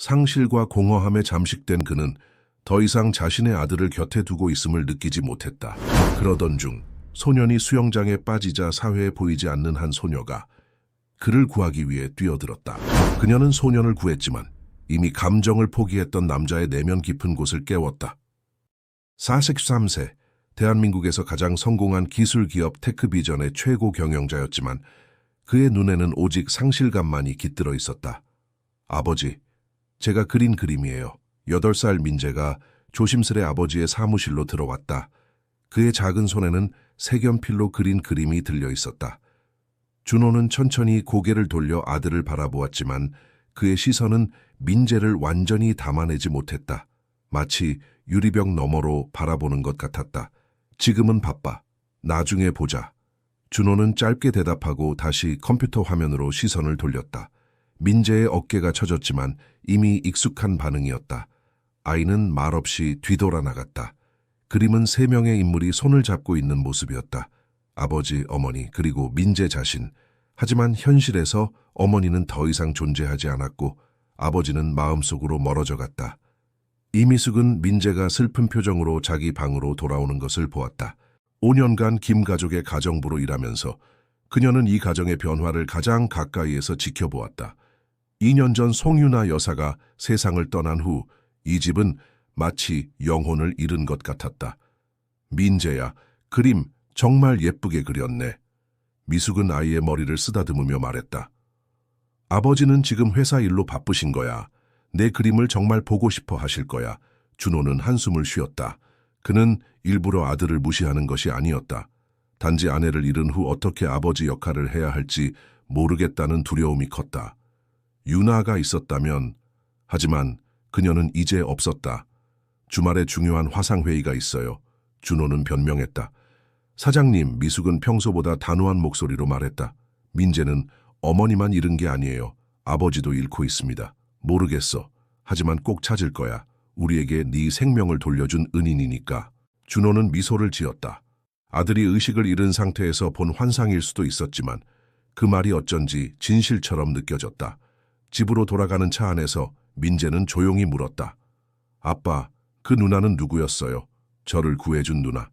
상실과 공허함에 잠식된 그는 더 이상 자신의 아들을 곁에 두고 있음을 느끼지 못했다. 그러던 중 소년이 수영장에 빠지자 사회에 보이지 않는 한 소녀가 그를 구하기 위해 뛰어들었다. 그녀는 소년을 구했지만 이미 감정을 포기했던 남자의 내면 깊은 곳을 깨웠다. 43세, 대한민국에서 가장 성공한 기술기업 테크비전의 최고 경영자였지만 그의 눈에는 오직 상실감만이 깃들어 있었다. 아버지, 제가 그린 그림이에요. 8살 민재가 조심스레 아버지의 사무실로 들어왔다. 그의 작은 손에는 색연필로 그린 그림이 들려 있었다. 준호는 천천히 고개를 돌려 아들을 바라보았지만 그의 시선은 민재를 완전히 담아내지 못했다. 마치 유리병 너머로 바라보는 것 같았다. 지금은 바빠. 나중에 보자. 준호는 짧게 대답하고 다시 컴퓨터 화면으로 시선을 돌렸다. 민재의 어깨가 처졌지만 이미 익숙한 반응이었다. 아이는 말없이 뒤돌아 나갔다. 그림은 3명의 인물이 손을 잡고 있는 모습이었다. 아버지, 어머니, 그리고 민재 자신. 하지만 현실에서 어머니는 더 이상 존재하지 않았고 아버지는 마음속으로 멀어져 갔다. 이미숙은 민재가 슬픈 표정으로 자기 방으로 돌아오는 것을 보았다. 5년간 김 가족의 가정부로 일하면서 그녀는 이 가정의 변화를 가장 가까이에서 지켜보았다. 2년 전 송유나 여사가 세상을 떠난 후 이 집은 마치 영혼을 잃은 것 같았다. 민재야, 그림 정말 예쁘게 그렸네. 미숙은 아이의 머리를 쓰다듬으며 말했다. 아버지는 지금 회사 일로 바쁘신 거야. 내 그림을 정말 보고 싶어 하실 거야. 준호는 한숨을 쉬었다. 그는 일부러 아들을 무시하는 것이 아니었다. 단지 아내를 잃은 후 어떻게 아버지 역할을 해야 할지 모르겠다는 두려움이 컸다. 유나가 있었다면, 하지만 그녀는 이제 없었다. 주말에 중요한 화상회의가 있어요. 준호는 변명했다. 사장님, 미숙은 평소보다 단호한 목소리로 말했다. 민재는 어머니만 잃은 게 아니에요. 아버지도 잃고 있습니다. 모르겠어. 하지만 꼭 찾을 거야. 우리에게 네 생명을 돌려준 은인이니까. 준호는 미소를 지었다. 아들이 의식을 잃은 상태에서 본 환상일 수도 있었지만 그 말이 어쩐지 진실처럼 느껴졌다. 집으로 돌아가는 차 안에서 민재는 조용히 물었다. 아빠, 그 누나는 누구였어요? 저를 구해준 누나.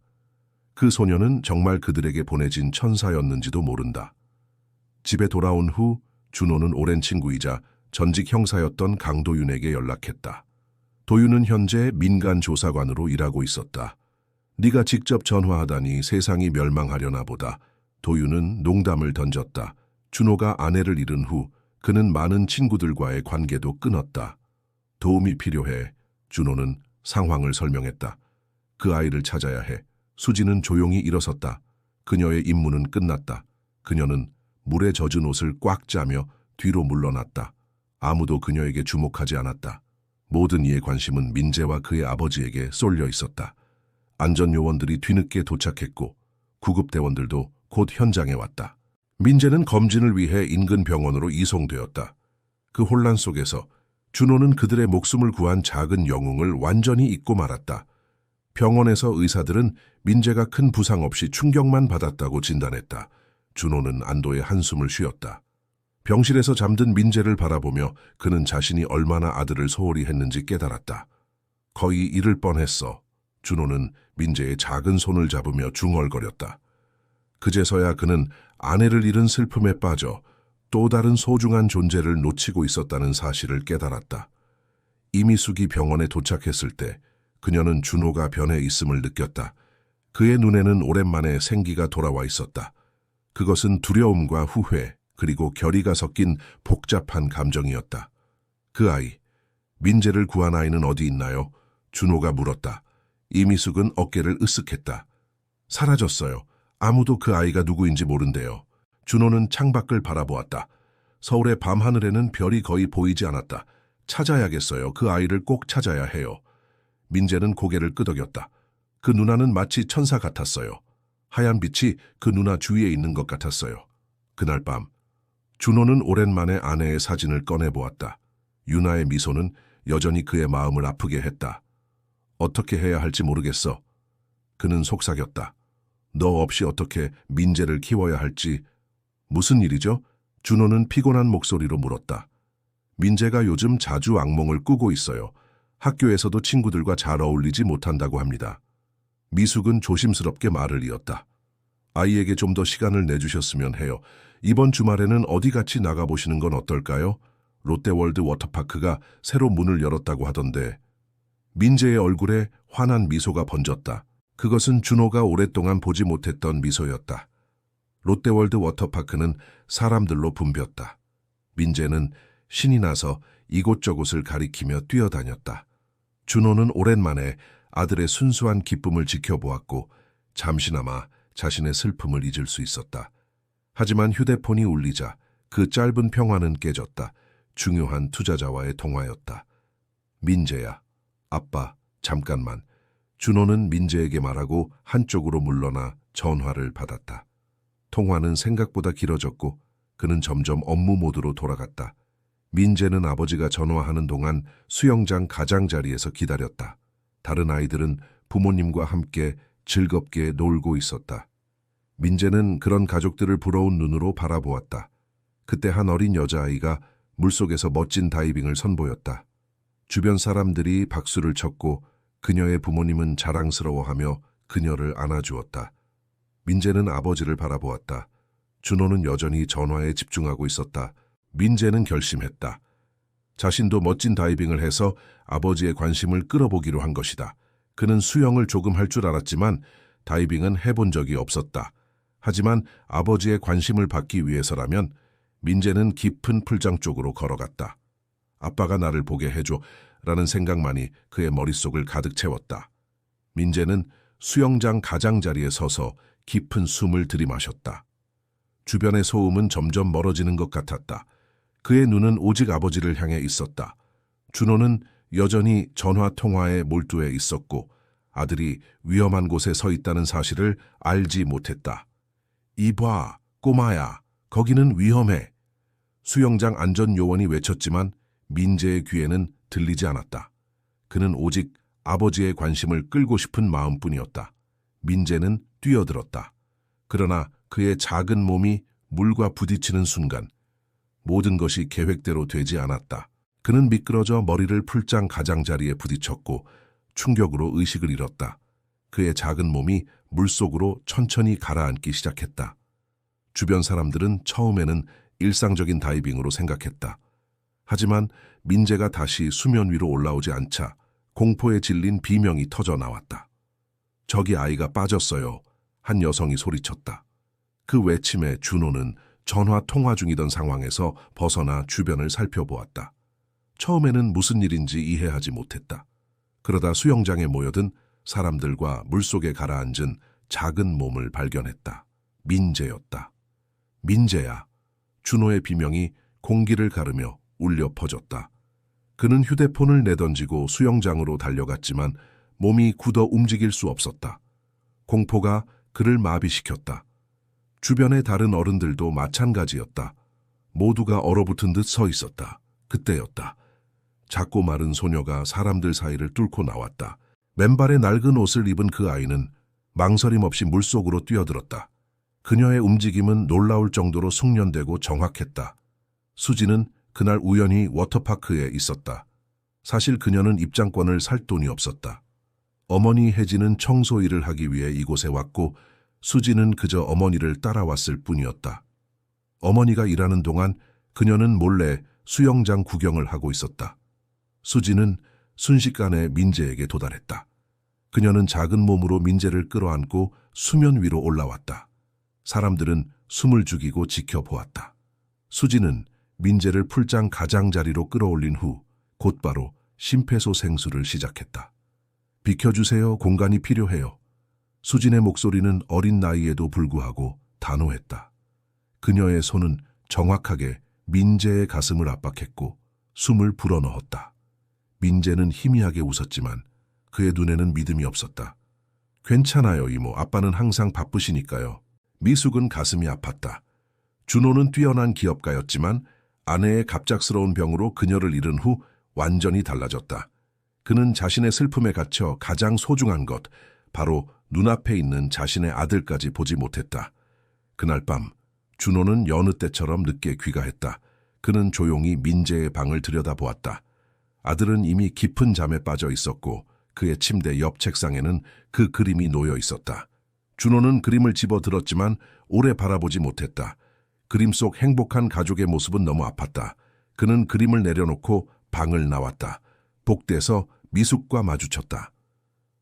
그 소녀는 정말 그들에게 보내진 천사였는지도 모른다. 집에 돌아온 후 준호는 오랜 친구이자 전직 형사였던 강도윤에게 연락했다. 도윤은 현재 민간조사관으로 일하고 있었다. 네가 직접 전화하다니 세상이 멸망하려나 보다. 도윤은 농담을 던졌다. 준호가 아내를 잃은 후 그는 많은 친구들과의 관계도 끊었다. 도움이 필요해. 준호는 상황을 설명했다. 그 아이를 찾아야 해. 수지는 조용히 일어섰다. 그녀의 임무는 끝났다. 그녀는 물에 젖은 옷을 꽉 짜며 뒤로 물러났다. 아무도 그녀에게 주목하지 않았다. 모든 이의 관심은 민재와 그의 아버지에게 쏠려 있었다. 안전요원들이 뒤늦게 도착했고 구급대원들도 곧 현장에 왔다. 민재는 검진을 위해 인근 병원으로 이송되었다. 그 혼란 속에서 준호는 그들의 목숨을 구한 작은 영웅을 완전히 잊고 말았다. 병원에서 의사들은 민재가 큰 부상 없이 충격만 받았다고 진단했다. 준호는 안도의 한숨을 쉬었다. 병실에서 잠든 민재를 바라보며 그는 자신이 얼마나 아들을 소홀히 했는지 깨달았다. 거의 잃을 뻔했어. 준호는 민재의 작은 손을 잡으며 중얼거렸다. 그제서야 그는 아내를 잃은 슬픔에 빠져 또 다른 소중한 존재를 놓치고 있었다는 사실을 깨달았다. 이미숙이 병원에 도착했을 때 그녀는 준호가 변해 있음을 느꼈다. 그의 눈에는 오랜만에 생기가 돌아와 있었다. 그것은 두려움과 후회 그리고 결의가 섞인 복잡한 감정이었다. 그 아이, 민재를 구한 아이는 어디 있나요? 준호가 물었다. 이미숙은 어깨를 으쓱했다. 사라졌어요. 아무도 그 아이가 누구인지 모른대요. 준호는 창밖을 바라보았다. 서울의 밤하늘에는 별이 거의 보이지 않았다. 찾아야겠어요. 그 아이를 꼭 찾아야 해요. 민재는 고개를 끄덕였다. 그 누나는 마치 천사 같았어요. 하얀 빛이 그 누나 주위에 있는 것 같았어요. 그날 밤, 준호는 오랜만에 아내의 사진을 꺼내보았다. 유나의 미소는 여전히 그의 마음을 아프게 했다. 어떻게 해야 할지 모르겠어. 그는 속삭였다. 너 없이 어떻게 민재를 키워야 할지. 무슨 일이죠? 준호는 피곤한 목소리로 물었다. 민재가 요즘 자주 악몽을 꾸고 있어요. 학교에서도 친구들과 잘 어울리지 못한다고 합니다. 미숙은 조심스럽게 말을 이었다. 아이에게 좀 더 시간을 내주셨으면 해요. 이번 주말에는 어디 같이 나가보시는 건 어떨까요? 롯데월드 워터파크가 새로 문을 열었다고 하던데. 민재의 얼굴에 환한 미소가 번졌다. 그것은 준호가 오랫동안 보지 못했던 미소였다. 롯데월드 워터파크는 사람들로 붐볐다. 민재는 신이 나서 이곳저곳을 가리키며 뛰어다녔다. 준호는 오랜만에 아들의 순수한 기쁨을 지켜보았고 잠시나마 자신의 슬픔을 잊을 수 있었다. 하지만 휴대폰이 울리자 그 짧은 평화는 깨졌다. 중요한 투자자와의 통화였다. 민재야, 아빠, 잠깐만. 준호는 민재에게 말하고 한쪽으로 물러나 전화를 받았다. 통화는 생각보다 길어졌고 그는 점점 업무 모드로 돌아갔다. 민재는 아버지가 전화하는 동안 수영장 가장자리에서 기다렸다. 다른 아이들은 부모님과 함께 즐겁게 놀고 있었다. 민재는 그런 가족들을 부러운 눈으로 바라보았다. 그때 한 어린 여자아이가 물속에서 멋진 다이빙을 선보였다. 주변 사람들이 박수를 쳤고 그녀의 부모님은 자랑스러워하며 그녀를 안아주었다. 민재는 아버지를 바라보았다. 준호는 여전히 전화에 집중하고 있었다. 민재는 결심했다. 자신도 멋진 다이빙을 해서 아버지의 관심을 끌어보기로 한 것이다. 그는 수영을 조금 할 줄 알았지만 다이빙은 해본 적이 없었다. 하지만 아버지의 관심을 받기 위해서라면 민재는 깊은 풀장 쪽으로 걸어갔다. 아빠가 나를 보게 해줘 라는 생각만이 그의 머릿속을 가득 채웠다. 민재는 수영장 가장자리에 서서 깊은 숨을 들이마셨다. 주변의 소음은 점점 멀어지는 것 같았다. 그의 눈은 오직 아버지를 향해 있었다. 준호는 여전히 전화 통화에 몰두해 있었고 아들이 위험한 곳에 서 있다는 사실을 알지 못했다. 이봐, 꼬마야, 거기는 위험해. 수영장 안전요원이 외쳤지만 민재의 귀에는 들리지 않았다. 그는 오직 아버지의 관심을 끌고 싶은 마음뿐이었다. 민재는 뛰어들었다. 그러나 그의 작은 몸이 물과 부딪히는 순간 모든 것이 계획대로 되지 않았다. 그는 미끄러져 머리를 풀장 가장자리에 부딪혔고 충격으로 의식을 잃었다. 그의 작은 몸이 물속으로 천천히 가라앉기 시작했다. 주변 사람들은 처음에는 일상적인 다이빙으로 생각했다. 하지만 민재가 다시 수면 위로 올라오지 않자 공포에 질린 비명이 터져 나왔다. 저기 아이가 빠졌어요. 한 여성이 소리쳤다. 그 외침에 준호는 전화 통화 중이던 상황에서 벗어나 주변을 살펴보았다. 처음에는 무슨 일인지 이해하지 못했다. 그러다 수영장에 모여든 사람들과 물속에 가라앉은 작은 몸을 발견했다. 민재였다. 민재야. 준호의 비명이 공기를 가르며 울려 퍼졌다. 그는 휴대폰을 내던지고 수영장으로 달려갔지만 몸이 굳어 움직일 수 없었다. 공포가 그를 마비시켰다. 주변의 다른 어른들도 마찬가지였다. 모두가 얼어붙은 듯 서 있었다. 그때였다. 작고 마른 소녀가 사람들 사이를 뚫고 나왔다. 맨발에 낡은 옷을 입은 그 아이는 망설임 없이 물속으로 뛰어들었다. 그녀의 움직임은 놀라울 정도로 숙련되고 정확했다. 수지는 그날 우연히 워터파크에 있었다. 사실 그녀는 입장권을 살 돈이 없었다. 어머니 혜지는 청소 일을 하기 위해 이곳에 왔고 수지는 그저 어머니를 따라왔을 뿐이었다. 어머니가 일하는 동안 그녀는 몰래 수영장 구경을 하고 있었다. 수지는 순식간에 민재에게 도달했다. 그녀는 작은 몸으로 민재를 끌어안고 수면 위로 올라왔다. 사람들은 숨을 죽이고 지켜보았다. 수지는 민재를 풀장 가장자리로 끌어올린 후 곧바로 심폐소생술을 시작했다. 비켜주세요. 공간이 필요해요. 수진의 목소리는 어린 나이에도 불구하고 단호했다. 그녀의 손은 정확하게 민재의 가슴을 압박했고 숨을 불어넣었다. 민재는 희미하게 웃었지만 그의 눈에는 믿음이 없었다. 괜찮아요, 이모. 아빠는 항상 바쁘시니까요. 미숙은 가슴이 아팠다. 준호는 뛰어난 기업가였지만 아내의 갑작스러운 병으로 그녀를 잃은 후 완전히 달라졌다. 그는 자신의 슬픔에 갇혀 가장 소중한 것, 바로 눈앞에 있는 자신의 아들까지 보지 못했다. 그날 밤 준호는 여느 때처럼 늦게 귀가했다. 그는 조용히 민재의 방을 들여다보았다. 아들은 이미 깊은 잠에 빠져 있었고 그의 침대 옆 책상에는 그 그림이 놓여 있었다. 준호는 그림을 집어들었지만 오래 바라보지 못했다. 그림 속 행복한 가족의 모습은 너무 아팠다. 그는 그림을 내려놓고 방을 나왔다. 복도에서 미숙과 마주쳤다.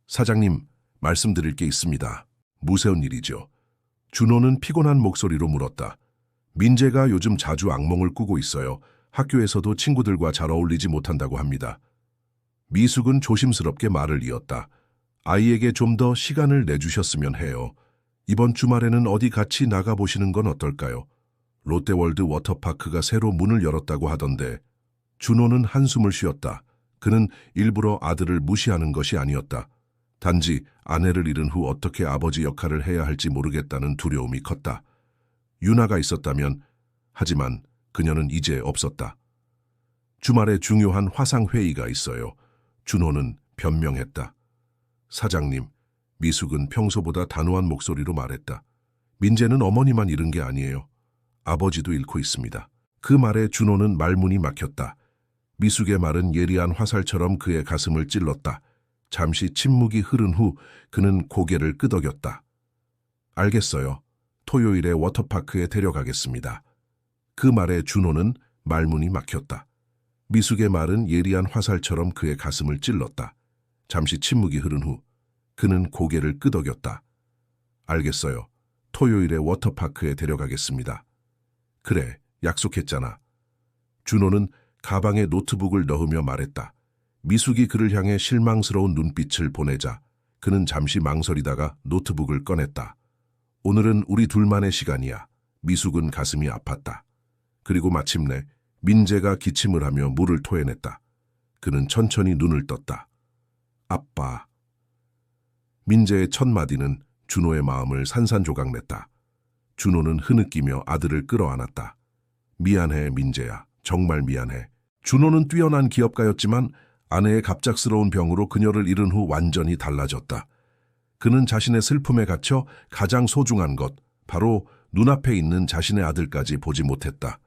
사장님, 말씀드릴 게 있습니다. 무서운 일이죠. 준호는 피곤한 목소리로 물었다. 민재가 요즘 자주 악몽을 꾸고 있어요. 학교에서도 친구들과 잘 어울리지 못한다고 합니다. 미숙은 조심스럽게 말을 이었다. 아이에게 좀 더 시간을 내주셨으면 해요. 이번 주말에는 어디 같이 나가보시는 건 어떨까요? 롯데월드 워터파크가 새로 문을 열었다고 하던데. 준호는 한숨을 쉬었다. 그는 일부러 아들을 무시하는 것이 아니었다. 단지 아내를 잃은 후 어떻게 아버지 역할을 해야 할지 모르겠다는 두려움이 컸다. 유나가 있었다면, 하지만 그녀는 이제 없었다. 주말에 중요한 화상회의가 있어요. 준호는 변명했다. 사장님, 미숙은 평소보다 단호한 목소리로 말했다. 민재는 어머니만 잃은 게 아니에요. 아버지도 잃고 있습니다. 그 말에 준호는 말문이 막혔다. 미숙의 말은 예리한 화살처럼 그의 가슴을 찔렀다. 잠시 침묵이 흐른 후 그는 고개를 끄덕였다. 알겠어요. 토요일에 워터파크에 데려가겠습니다. 그 말에 준호는 말문이 막혔다. 미숙의 말은 예리한 화살처럼 그의 가슴을 찔렀다. 잠시 침묵이 흐른 후 그는 고개를 끄덕였다. 알겠어요. 토요일에 워터파크에 데려가겠습니다. 그래, 약속했잖아. 준호는 가방에 노트북을 넣으며 말했다. 미숙이 그를 향해 실망스러운 눈빛을 보내자 그는 잠시 망설이다가 노트북을 꺼냈다. 오늘은 우리 둘만의 시간이야. 미숙은 가슴이 아팠다. 그리고 마침내 민재가 기침을 하며 물을 토해냈다. 그는 천천히 눈을 떴다. 아빠. 민재의 첫 마디는 준호의 마음을 산산조각냈다. 준호는 흐느끼며 아들을 끌어안았다. 미안해, 민재야. 정말 미안해. 준호는 뛰어난 기업가였지만 아내의 갑작스러운 병으로 그녀를 잃은 후 완전히 달라졌다. 그는 자신의 슬픔에 갇혀 가장 소중한 것, 바로 눈앞에 있는 자신의 아들까지 보지 못했다.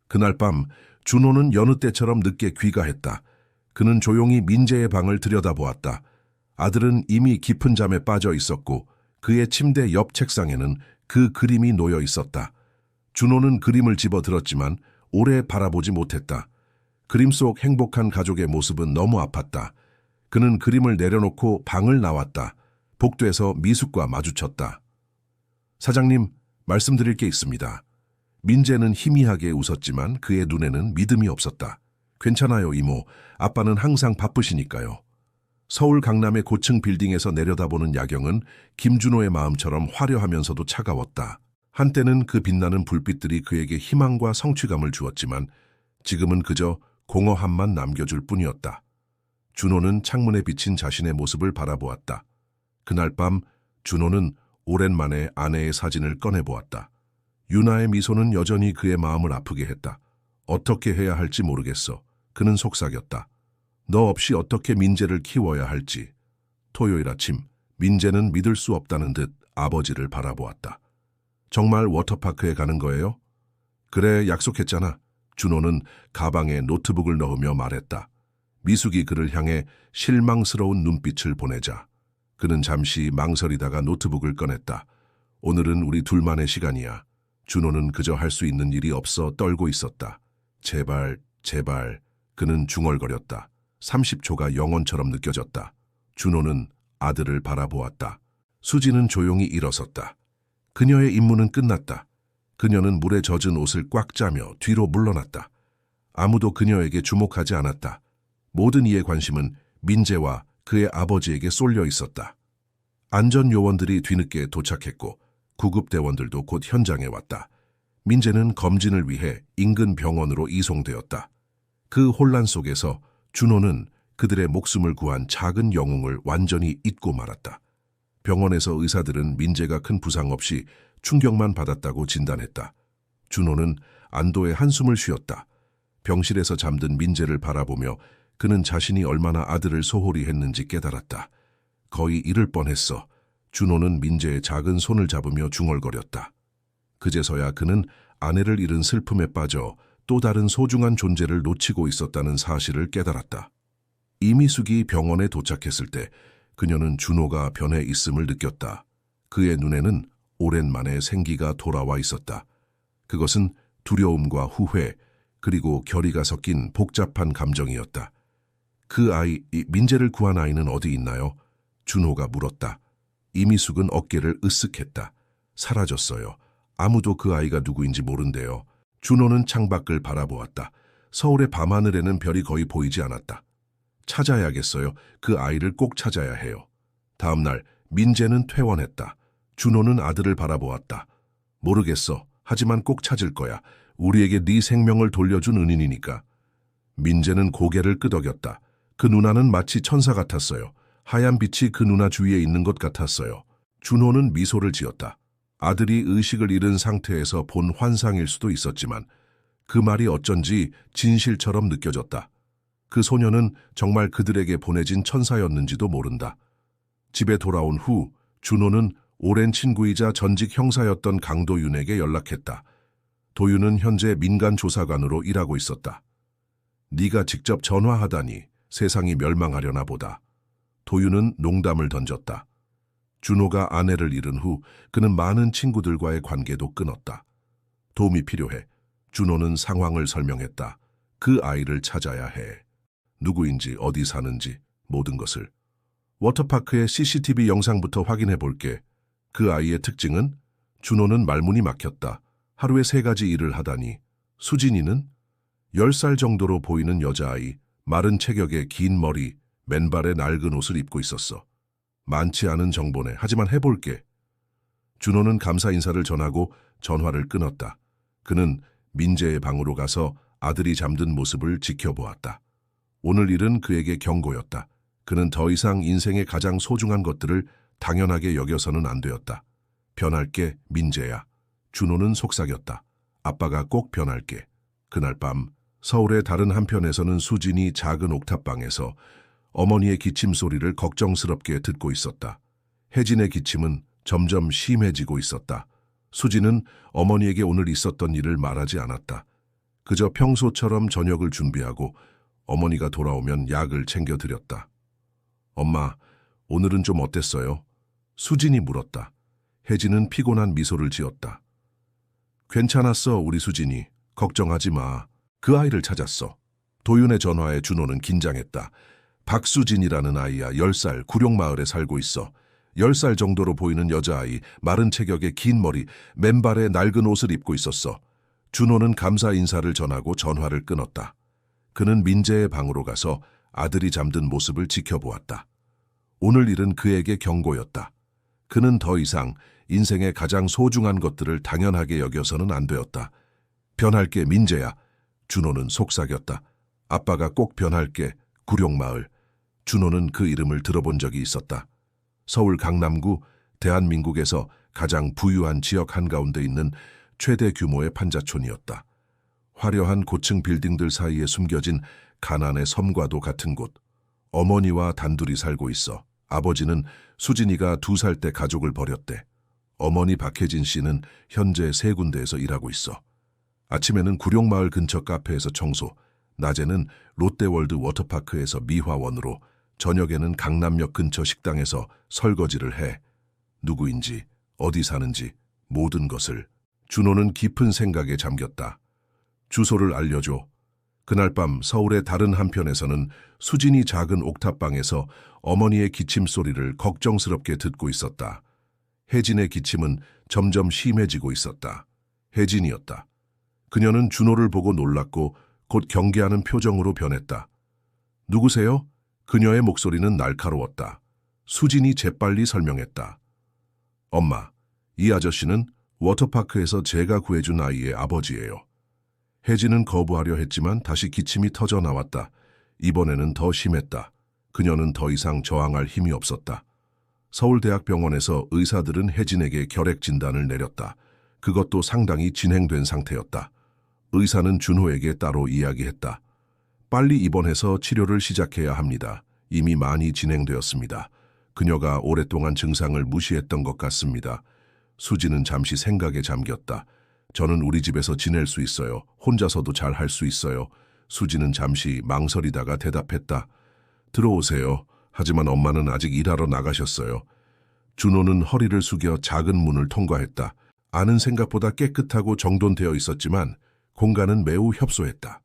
그날 밤 준호는 여느 때처럼 늦게 귀가했다. 그는 조용히 민재의 방을 들여다보았다. 아들은 이미 깊은 잠에 빠져 있었고 그의 침대 옆 책상에는 그 그림이 놓여 있었다. 준호는 그림을 집어들었지만 오래 바라보지 못했다. 그림 속 행복한 가족의 모습은 너무 아팠다. 그는 그림을 내려놓고 방을 나왔다. 복도에서 미숙과 마주쳤다. 사장님, 말씀드릴 게 있습니다. 민재는 희미하게 웃었지만 그의 눈에는 믿음이 없었다. 괜찮아요, 이모. 아빠는 항상 바쁘시니까요. 서울 강남의 고층 빌딩에서 내려다보는 야경은 김준호의 마음처럼 화려하면서도 차가웠다. 한때는 그 빛나는 불빛들이 그에게 희망과 성취감을 주었지만 지금은 그저 공허함만 남겨줄 뿐이었다. 준호는 창문에 비친 자신의 모습을 바라보았다. 그날 밤 준호는 오랜만에 아내의 사진을 꺼내보았다. 유나의 미소는 여전히 그의 마음을 아프게 했다. 어떻게 해야 할지 모르겠어. 그는 속삭였다. 너 없이 어떻게 민재를 키워야 할지. 토요일 아침 민재는 믿을 수 없다는 듯 아버지를 바라보았다. 정말 워터파크에 가는 거예요? 그래, 약속했잖아. 준호는 가방에 노트북을 넣으며 말했다. 미숙이 그를 향해 실망스러운 눈빛을 보내자 그는 잠시 망설이다가 노트북을 꺼냈다. 오늘은 우리 둘만의 시간이야. 준호는 그저 할 수 있는 일이 없어 떨고 있었다. 제발, 제발. 그는 중얼거렸다. 30초가 영원처럼 느껴졌다. 준호는 아들을 바라보았다. 수지는 조용히 일어섰다. 그녀의 임무는 끝났다. 그녀는 물에 젖은 옷을 꽉 짜며 뒤로 물러났다. 아무도 그녀에게 주목하지 않았다. 모든 이의 관심은 민재와 그의 아버지에게 쏠려 있었다. 안전요원들이 뒤늦게 도착했고 구급대원들도 곧 현장에 왔다. 민재는 검진을 위해 인근 병원으로 이송되었다. 그 혼란 속에서 준호는 그들의 목숨을 구한 작은 영웅을 완전히 잊고 말았다. 병원에서 의사들은 민재가 큰 부상 없이 충격만 받았다고 진단했다. 준호는 안도의 한숨을 쉬었다. 병실에서 잠든 민재를 바라보며 그는 자신이 얼마나 아들을 소홀히 했는지 깨달았다. 거의 잃을 뻔했어. 준호는 민재의 작은 손을 잡으며 중얼거렸다. 그제서야 그는 아내를 잃은 슬픔에 빠져 또 다른 소중한 존재를 놓치고 있었다는 사실을 깨달았다. 이미숙이 병원에 도착했을 때 그녀는 준호가 변해 있음을 느꼈다. 그의 눈에는 오랜만에 생기가 돌아와 있었다. 그것은 두려움과 후회, 그리고 결의가 섞인 복잡한 감정이었다. 그 아이, 민재를 구한 아이는 어디 있나요? 준호가 물었다. 이미숙은 어깨를 으쓱했다. 사라졌어요. 아무도 그 아이가 누구인지 모른대요. 준호는 창밖을 바라보았다. 서울의 밤하늘에는 별이 거의 보이지 않았다. 찾아야겠어요. 그 아이를 꼭 찾아야 해요. 다음 날 민재는 퇴원했다. 준호는 아들을 바라보았다. 모르겠어. 하지만 꼭 찾을 거야. 우리에게 네 생명을 돌려준 은인이니까. 민재는 고개를 끄덕였다. 그 누나는 마치 천사 같았어요. 하얀 빛이 그 누나 주위에 있는 것 같았어요. 준호는 미소를 지었다. 아들이 의식을 잃은 상태에서 본 환상일 수도 있었지만 그 말이 어쩐지 진실처럼 느껴졌다. 그 소녀는 정말 그들에게 보내진 천사였는지도 모른다. 집에 돌아온 후 준호는 오랜 친구이자 전직 형사였던 강도윤에게 연락했다. 도윤은 현재 민간조사관으로 일하고 있었다. 네가 직접 전화하다니 세상이 멸망하려나 보다. 도윤은 농담을 던졌다. 준호가 아내를 잃은 후 그는 많은 친구들과의 관계도 끊었다. 도움이 필요해. 준호는 상황을 설명했다. 그 아이를 찾아야 해. 누구인지 어디 사는지 모든 것을. 워터파크의 CCTV 영상부터 확인해 볼게. 그 아이의 특징은? 준호는 말문이 막혔다. 하루에 3가지 일을 하다니. 수진이는? 10살 정도로 보이는 여자아이, 마른 체격에 긴 머리, 맨발에 낡은 옷을 입고 있었어. 많지 않은 정보네. 하지만 해볼게. 준호는 감사 인사를 전하고 전화를 끊었다. 그는 민재의 방으로 가서 아들이 잠든 모습을 지켜보았다. 오늘 일은 그에게 경고였다. 그는 더 이상 인생의 가장 소중한 것들을 당연하게 여겨서는 안 되었다. 변할게, 민재야. 준호는 속삭였다. 아빠가 꼭 변할게. 그날 밤 서울의 다른 한편에서는 수진이 작은 옥탑방에서 어머니의 기침 소리를 걱정스럽게 듣고 있었다. 혜진의 기침은 점점 심해지고 있었다. 수진은 어머니에게 오늘 있었던 일을 말하지 않았다. 그저 평소처럼 저녁을 준비하고 어머니가 돌아오면 약을 챙겨드렸다. 엄마, 오늘은 좀 어땠어요? 수진이 물었다. 혜진은 피곤한 미소를 지었다. 괜찮았어, 우리 수진이. 걱정하지 마. 그 아이를 찾았어. 도윤의 전화에 준호는 긴장했다. 박수진이라는 아이야. 10살, 구룡마을에 살고 있어. 10살 정도로 보이는 여자아이, 마른 체격에 긴 머리, 맨발에 낡은 옷을 입고 있었어. 준호는 감사 인사를 전하고 전화를 끊었다. 그는 민재의 방으로 가서 아들이 잠든 모습을 지켜보았다. 오늘 일은 그에게 경고였다. 그는 더 이상 인생의 가장 소중한 것들을 당연하게 여겨서는 안 되었다. 변할게, 민재야. 준호는 속삭였다. 아빠가 꼭 변할게, 구룡마을. 준호는 그 이름을 들어본 적이 있었다. 서울 강남구, 대한민국에서 가장 부유한 지역 한가운데 있는 최대 규모의 판자촌이었다. 화려한 고층 빌딩들 사이에 숨겨진 가난의 섬과도 같은 곳. 어머니와 단둘이 살고 있어. 아버지는 수진이가 2살 때 가족을 버렸대. 어머니 박혜진 씨는 현재 3군데에서 일하고 있어. 아침에는 구룡마을 근처 카페에서 청소, 낮에는 롯데월드 워터파크에서 미화원으로, 저녁에는 강남역 근처 식당에서 설거지를 해. 누구인지, 어디 사는지, 모든 것을. 준호는 깊은 생각에 잠겼다. 주소를 알려줘. 그날 밤 서울의 다른 한편에서는 수진이 작은 옥탑방에서 어머니의 기침 소리를 걱정스럽게 듣고 있었다. 혜진의 기침은 점점 심해지고 있었다. 혜진이었다. 그녀는 준호를 보고 놀랐고 곧 경계하는 표정으로 변했다. 누구세요? 그녀의 목소리는 날카로웠다. 수진이 재빨리 설명했다. 엄마, 이 아저씨는 워터파크에서 제가 구해준 아이의 아버지예요. 혜진은 거부하려 했지만 다시 기침이 터져 나왔다. 이번에는 더 심했다. 그녀는 더 이상 저항할 힘이 없었다. 서울대학병원에서 의사들은 혜진에게 결핵 진단을 내렸다. 그것도 상당히 진행된 상태였다. 의사는 준호에게 따로 이야기했다. 빨리 입원해서 치료를 시작해야 합니다. 이미 많이 진행되었습니다. 그녀가 오랫동안 증상을 무시했던 것 같습니다. 수지는 잠시 생각에 잠겼다. 저는 우리 집에서 지낼 수 있어요. 혼자서도 잘 할 수 있어요. 수지는 잠시 망설이다가 대답했다. 들어오세요. 하지만 엄마는 아직 일하러 나가셨어요. 준호는 허리를 숙여 작은 문을 통과했다. 안은 생각보다 깨끗하고 정돈되어 있었지만 공간은 매우 협소했다.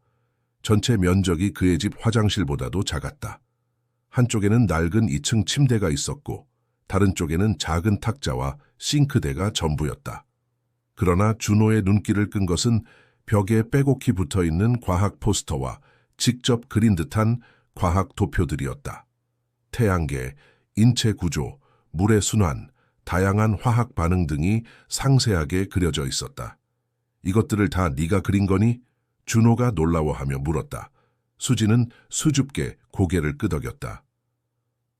전체 면적이 그의 집 화장실보다도 작았다. 한쪽에는 낡은 2층 침대가 있었고 다른 쪽에는 작은 탁자와 싱크대가 전부였다. 그러나 준호의 눈길을 끈 것은 벽에 빼곡히 붙어있는 과학 포스터와 직접 그린 듯한 과학 도표들이었다. 태양계, 인체 구조, 물의 순환, 다양한 화학 반응 등이 상세하게 그려져 있었다. 이것들을 다 네가 그린 거니? 준호가 놀라워하며 물었다. 수지는 수줍게 고개를 끄덕였다.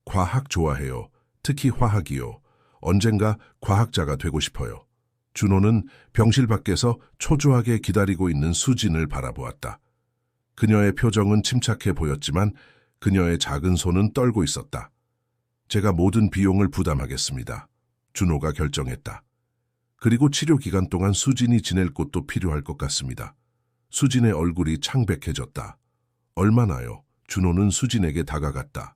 과학 좋아해요. 특히 화학이요. 언젠가 과학자가 되고 싶어요. 준호는 병실 밖에서 초조하게 기다리고 있는 수진을 바라보았다. 그녀의 표정은 침착해 보였지만 그녀의 작은 손은 떨고 있었다. 제가 모든 비용을 부담하겠습니다. 준호가 결정했다. 그리고 치료 기간 동안 수진이 지낼 곳도 필요할 것 같습니다. 수진의 얼굴이 창백해졌다. 얼마나요? 준호는 수진에게 다가갔다.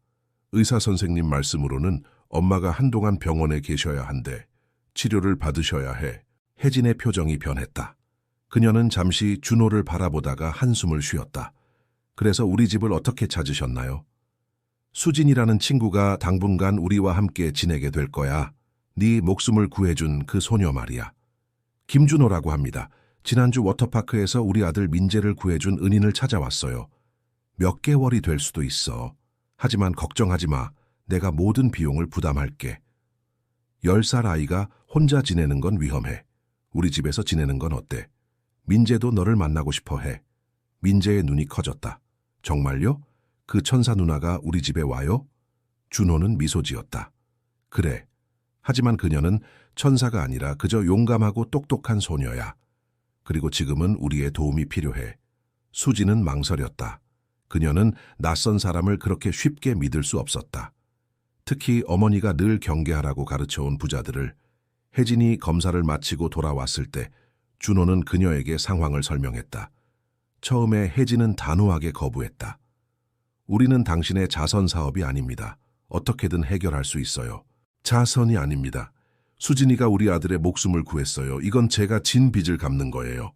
의사 선생님 말씀으로는 엄마가 한동안 병원에 계셔야 한대. 치료를 받으셔야 해. 혜진의 표정이 변했다. 그녀는 잠시 준호를 바라보다가 한숨을 쉬었다. 그래서 우리 집을 어떻게 찾으셨나요? 수진이라는 친구가 당분간 우리와 함께 지내게 될 거야. 네 목숨을 구해준 그 소녀 말이야. 김준호라고 합니다. 지난주 워터파크에서 우리 아들 민재를 구해준 은인을 찾아왔어요. 몇 개월이 될 수도 있어. 하지만 걱정하지 마. 내가 모든 비용을 부담할게. 10살 아이가 혼자 지내는 건 위험해. 우리 집에서 지내는 건 어때? 민재도 너를 만나고 싶어 해. 민재의 눈이 커졌다. 정말요? 그 천사 누나가 우리 집에 와요? 준호는 미소 지었다. 그래. 하지만 그녀는 천사가 아니라 그저 용감하고 똑똑한 소녀야. 그리고 지금은 우리의 도움이 필요해. 수지는 망설였다. 그녀는 낯선 사람을 그렇게 쉽게 믿을 수 없었다. 특히 어머니가 늘 경계하라고 가르쳐온 부자들을. 혜진이 검사를 마치고 돌아왔을 때 준호는 그녀에게 상황을 설명했다. 처음에 혜진은 단호하게 거부했다. 우리는 당신의 자선 사업이 아닙니다. 어떻게든 해결할 수 있어요. 자선이 아닙니다. 수진이가 우리 아들의 목숨을 구했어요. 이건 제가 진 빚을 갚는 거예요.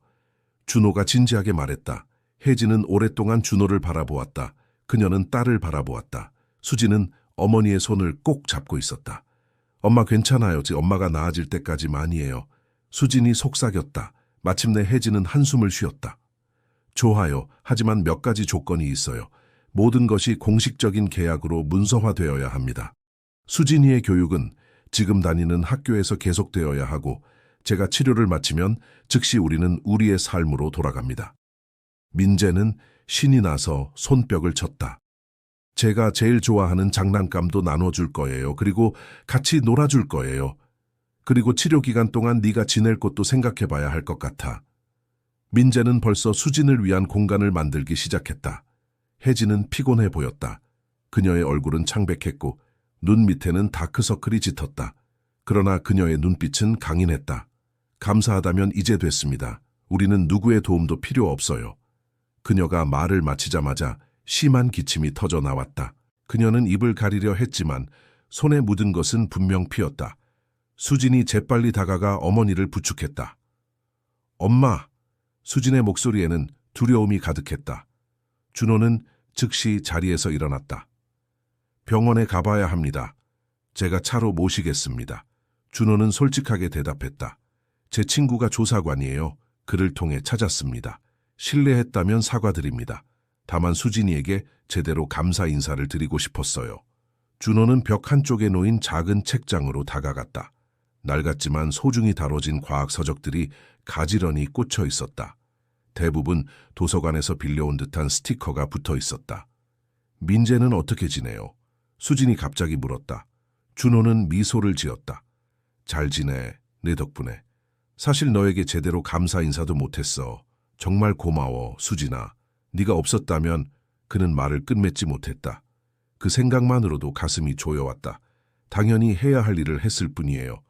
준호가 진지하게 말했다. 혜진은 오랫동안 준호를 바라보았다. 그녀는 딸을 바라보았다. 수진은 어머니의 손을 꼭 잡고 있었다. 엄마 괜찮아요. 엄마가 나아질 때까지만이에요. 수진이 속삭였다. 마침내 혜진은 한숨을 쉬었다. 좋아요. 하지만 몇 가지 조건이 있어요. 모든 것이 공식적인 계약으로 문서화되어야 합니다. 수진이의 교육은 지금 다니는 학교에서 계속되어야 하고 제가 치료를 마치면 즉시 우리는 우리의 삶으로 돌아갑니다. 민재는 신이 나서 손뼉을 쳤다. 제가 제일 좋아하는 장난감도 나눠줄 거예요. 그리고 같이 놀아줄 거예요. 그리고 치료 기간 동안 네가 지낼 곳도 생각해봐야 할 것 같아. 민재는 벌써 수진을 위한 공간을 만들기 시작했다. 혜진은 피곤해 보였다. 그녀의 얼굴은 창백했고 눈 밑에는 다크서클이 짙었다. 그러나 그녀의 눈빛은 강인했다. 감사하다면 이제 됐습니다. 우리는 누구의 도움도 필요 없어요. 그녀가 말을 마치자마자 심한 기침이 터져 나왔다. 그녀는 입을 가리려 했지만 손에 묻은 것은 분명 피었다. 수진이 재빨리 다가가 어머니를 부축했다. 엄마! 수진의 목소리에는 두려움이 가득했다. 준호는 즉시 자리에서 일어났다. 병원에 가봐야 합니다. 제가 차로 모시겠습니다. 준호는 솔직하게 대답했다. 제 친구가 조사관이에요. 그를 통해 찾았습니다. 실례했다면 사과드립니다. 다만 수진이에게 제대로 감사 인사를 드리고 싶었어요. 준호는 벽 한쪽에 놓인 작은 책장으로 다가갔다. 낡았지만 소중히 다뤄진 과학 서적들이 가지런히 꽂혀 있었다. 대부분 도서관에서 빌려온 듯한 스티커가 붙어 있었다. 민재는 어떻게 지내요? 수진이 갑자기 물었다. 준호는 미소를 지었다. 잘 지내, 내 덕분에. 사실 너에게 제대로 감사 인사도 못했어. 정말 고마워, 수진아. 네가 없었다면 그는 말을 끝맺지 못했다. 그 생각만으로도 가슴이 조여왔다. 당연히 해야 할 일을 했을 뿐이에요.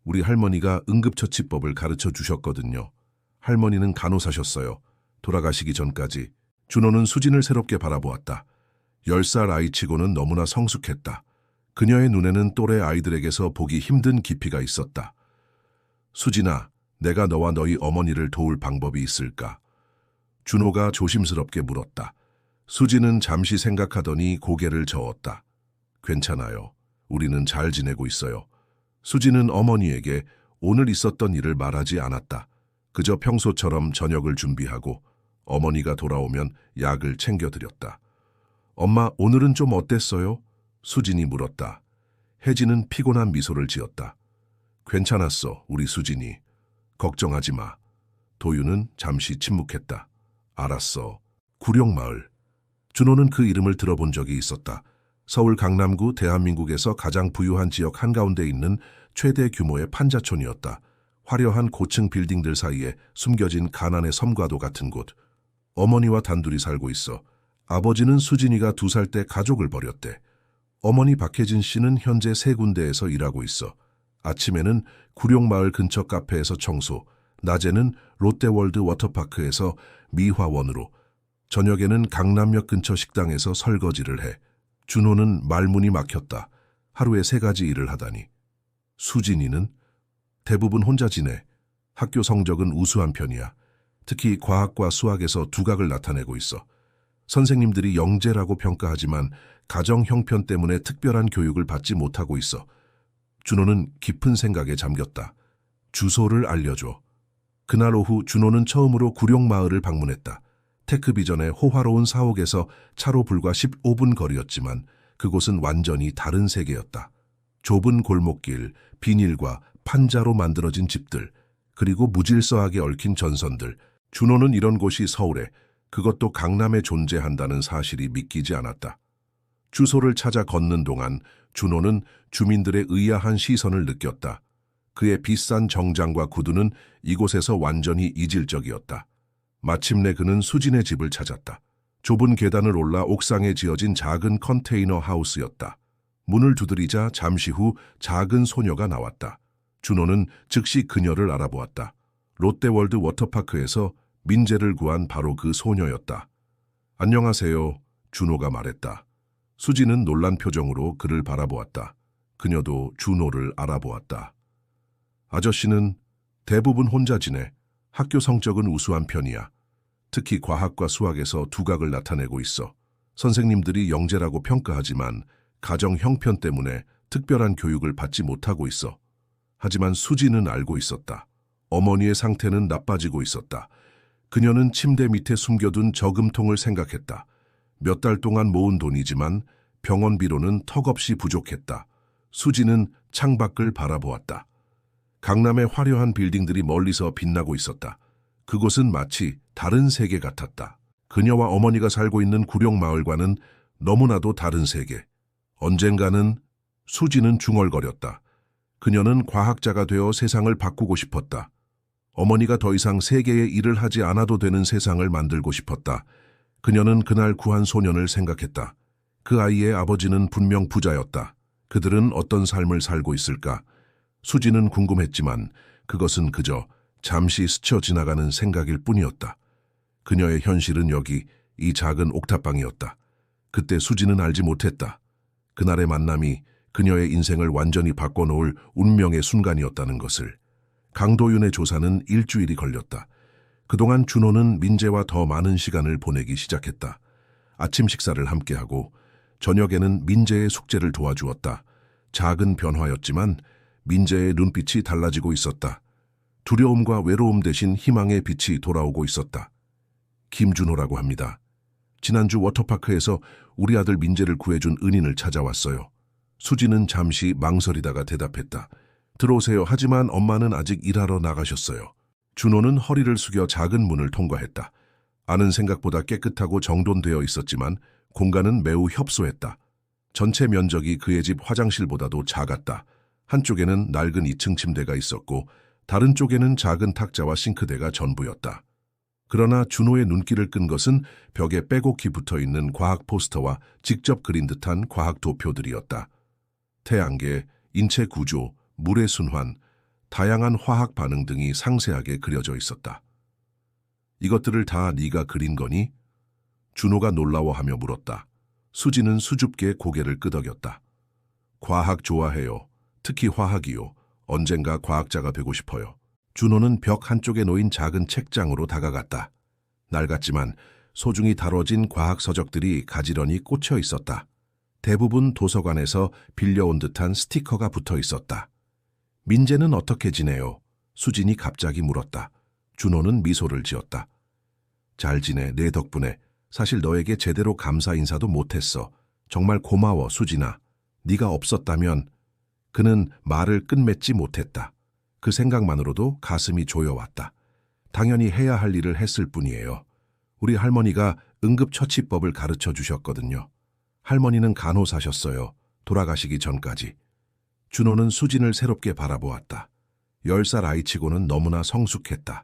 우리 할머니가 응급처치법을 가르쳐 주셨거든요. 할머니는 간호사셨어요. 돌아가시기 전까지. 준호는 수진을 새롭게 바라보았다. 10살 아이치고는 너무나 성숙했다. 그녀의 눈에는 또래 아이들에게서 보기 힘든 깊이가 있었다. 수진아, 내가 너와 너희 어머니를 도울 방법이 있을까? 준호가 조심스럽게 물었다. 수진은 잠시 생각하더니 고개를 저었다. 괜찮아요. 우리는 잘 지내고 있어요. 수진은 어머니에게 오늘 있었던 일을 말하지 않았다. 그저 평소처럼 저녁을 준비하고 어머니가 돌아오면 약을 챙겨드렸다. 엄마, 오늘은 좀 어땠어요? 수진이 물었다. 혜진은 피곤한 미소를 지었다. 괜찮았어, 우리 수진이. 걱정하지 마. 도윤은 잠시 침묵했다. 알았어. 구룡마을. 준호는 그 이름을 들어본 적이 있었다. 서울 강남구 대한민국에서 가장 부유한 지역 한가운데 있는 최대 규모의 판자촌이었다. 화려한 고층 빌딩들 사이에 숨겨진 가난의 섬과도 같은 곳. 어머니와 단둘이 살고 있어. 아버지는 수진이가 2살 때 가족을 버렸대. 어머니 박혜진 씨는 현재 3군데에서 일하고 있어. 아침에는 구룡마을 근처 카페에서 청소, 낮에는 롯데월드 워터파크에서 미화원으로, 저녁에는 강남역 근처 식당에서 설거지를 해. 준호는 말문이 막혔다. 하루에 3가지 일을 하다니. 수진이는 대부분 혼자 지내. 학교 성적은 우수한 편이야. 특히 과학과 수학에서 두각을 나타내고 있어. 선생님들이 영재라고 평가하지만 가정 형편 때문에 특별한 교육을 받지 못하고 있어. 준호는 깊은 생각에 잠겼다. 주소를 알려줘. 그날 오후 준호는 처음으로 구룡마을을 방문했다. 테크비전의 호화로운 사옥에서 차로 불과 15분 거리였지만 그곳은 완전히 다른 세계였다. 좁은 골목길, 비닐과 판자로 만들어진 집들, 그리고 무질서하게 얽힌 전선들. 준호는 이런 곳이 서울에, 그것도 강남에 존재한다는 사실이 믿기지 않았다. 주소를 찾아 걷는 동안 준호는 주민들의 의아한 시선을 느꼈다. 그의 비싼 정장과 구두는 이곳에서 완전히 이질적이었다. 마침내 그는 수진의 집을 찾았다. 좁은 계단을 올라 옥상에 지어진 작은 컨테이너 하우스였다. 문을 두드리자 잠시 후 작은 소녀가 나왔다. 준호는 즉시 그녀를 알아보았다. 롯데월드 워터파크에서 민재를 구한 바로 그 소녀였다. 안녕하세요, 준호가 말했다. 수진은 놀란 표정으로 그를 바라보았다. 그녀도 준호를 알아보았다. 아저씨는 대부분 혼자 지내. 학교 성적은 우수한 편이야. 특히 과학과 수학에서 두각을 나타내고 있어. 선생님들이 영재라고 평가하지만 가정 형편 때문에 특별한 교육을 받지 못하고 있어. 하지만 수지는 알고 있었다. 어머니의 상태는 나빠지고 있었다. 그녀는 침대 밑에 숨겨둔 저금통을 생각했다. 몇 달 동안 모은 돈이지만 병원비로는 턱없이 부족했다. 수지는 창밖을 바라보았다. 강남의 화려한 빌딩들이 멀리서 빛나고 있었다. 그곳은 마치 다른 세계 같았다. 그녀와 어머니가 살고 있는 구룡마을과는 너무나도 다른 세계. 언젠가는 수지는 중얼거렸다. 그녀는 과학자가 되어 세상을 바꾸고 싶었다. 어머니가 더 이상 세계의 일을 하지 않아도 되는 세상을 만들고 싶었다. 그녀는 그날 구한 소년을 생각했다. 그 아이의 아버지는 분명 부자였다. 그들은 어떤 삶을 살고 있을까? 수지는 궁금했지만 그것은 그저 잠시 스쳐 지나가는 생각일 뿐이었다. 그녀의 현실은 여기 이 작은 옥탑방이었다. 그때 수지는 알지 못했다. 그날의 만남이 그녀의 인생을 완전히 바꿔놓을 운명의 순간이었다는 것을. 강도윤의 조사는 일주일이 걸렸다. 그동안 준호는 민재와 더 많은 시간을 보내기 시작했다. 아침 식사를 함께하고 저녁에는 민재의 숙제를 도와주었다. 작은 변화였지만 민재의 눈빛이 달라지고 있었다. 두려움과 외로움 대신 희망의 빛이 돌아오고 있었다. 김준호라고 합니다. 지난주 워터파크에서 우리 아들 민재를 구해준 은인을 찾아왔어요. 수지는 잠시 망설이다가 대답했다. 들어오세요. 하지만 엄마는 아직 일하러 나가셨어요. 준호는 허리를 숙여 작은 문을 통과했다. 안은 생각보다 깨끗하고 정돈되어 있었지만 공간은 매우 협소했다. 전체 면적이 그의 집 화장실보다도 작았다. 한쪽에는 낡은 2층 침대가 있었고 다른 쪽에는 작은 탁자와 싱크대가 전부였다. 그러나 준호의 눈길을 끈 것은 벽에 빼곡히 붙어있는 과학 포스터와 직접 그린 듯한 과학 도표들이었다. 태양계, 인체 구조, 물의 순환, 다양한 화학 반응 등이 상세하게 그려져 있었다. 이것들을 다 네가 그린 거니? 준호가 놀라워하며 물었다. 수지는 수줍게 고개를 끄덕였다. 과학 좋아해요. 특히 화학이요. 언젠가 과학자가 되고 싶어요. 준호는 벽 한쪽에 놓인 작은 책장으로 다가갔다. 낡았지만 소중히 다뤄진 과학 서적들이 가지런히 꽂혀 있었다. 대부분 도서관에서 빌려온 듯한 스티커가 붙어 있었다. 민재는 어떻게 지내요? 수진이 갑자기 물었다. 준호는 미소를 지었다. 잘 지내, 내 덕분에. 사실 너에게 제대로 감사 인사도 못했어. 정말 고마워, 수진아. 네가 없었다면... 그는 말을 끝맺지 못했다. 그 생각만으로도 가슴이 조여왔다. 당연히 해야 할 일을 했을 뿐이에요. 우리 할머니가 응급처치법을 가르쳐 주셨거든요. 할머니는 간호사셨어요. 돌아가시기 전까지. 준호는 수진을 새롭게 바라보았다. 10살 아이치고는 너무나 성숙했다.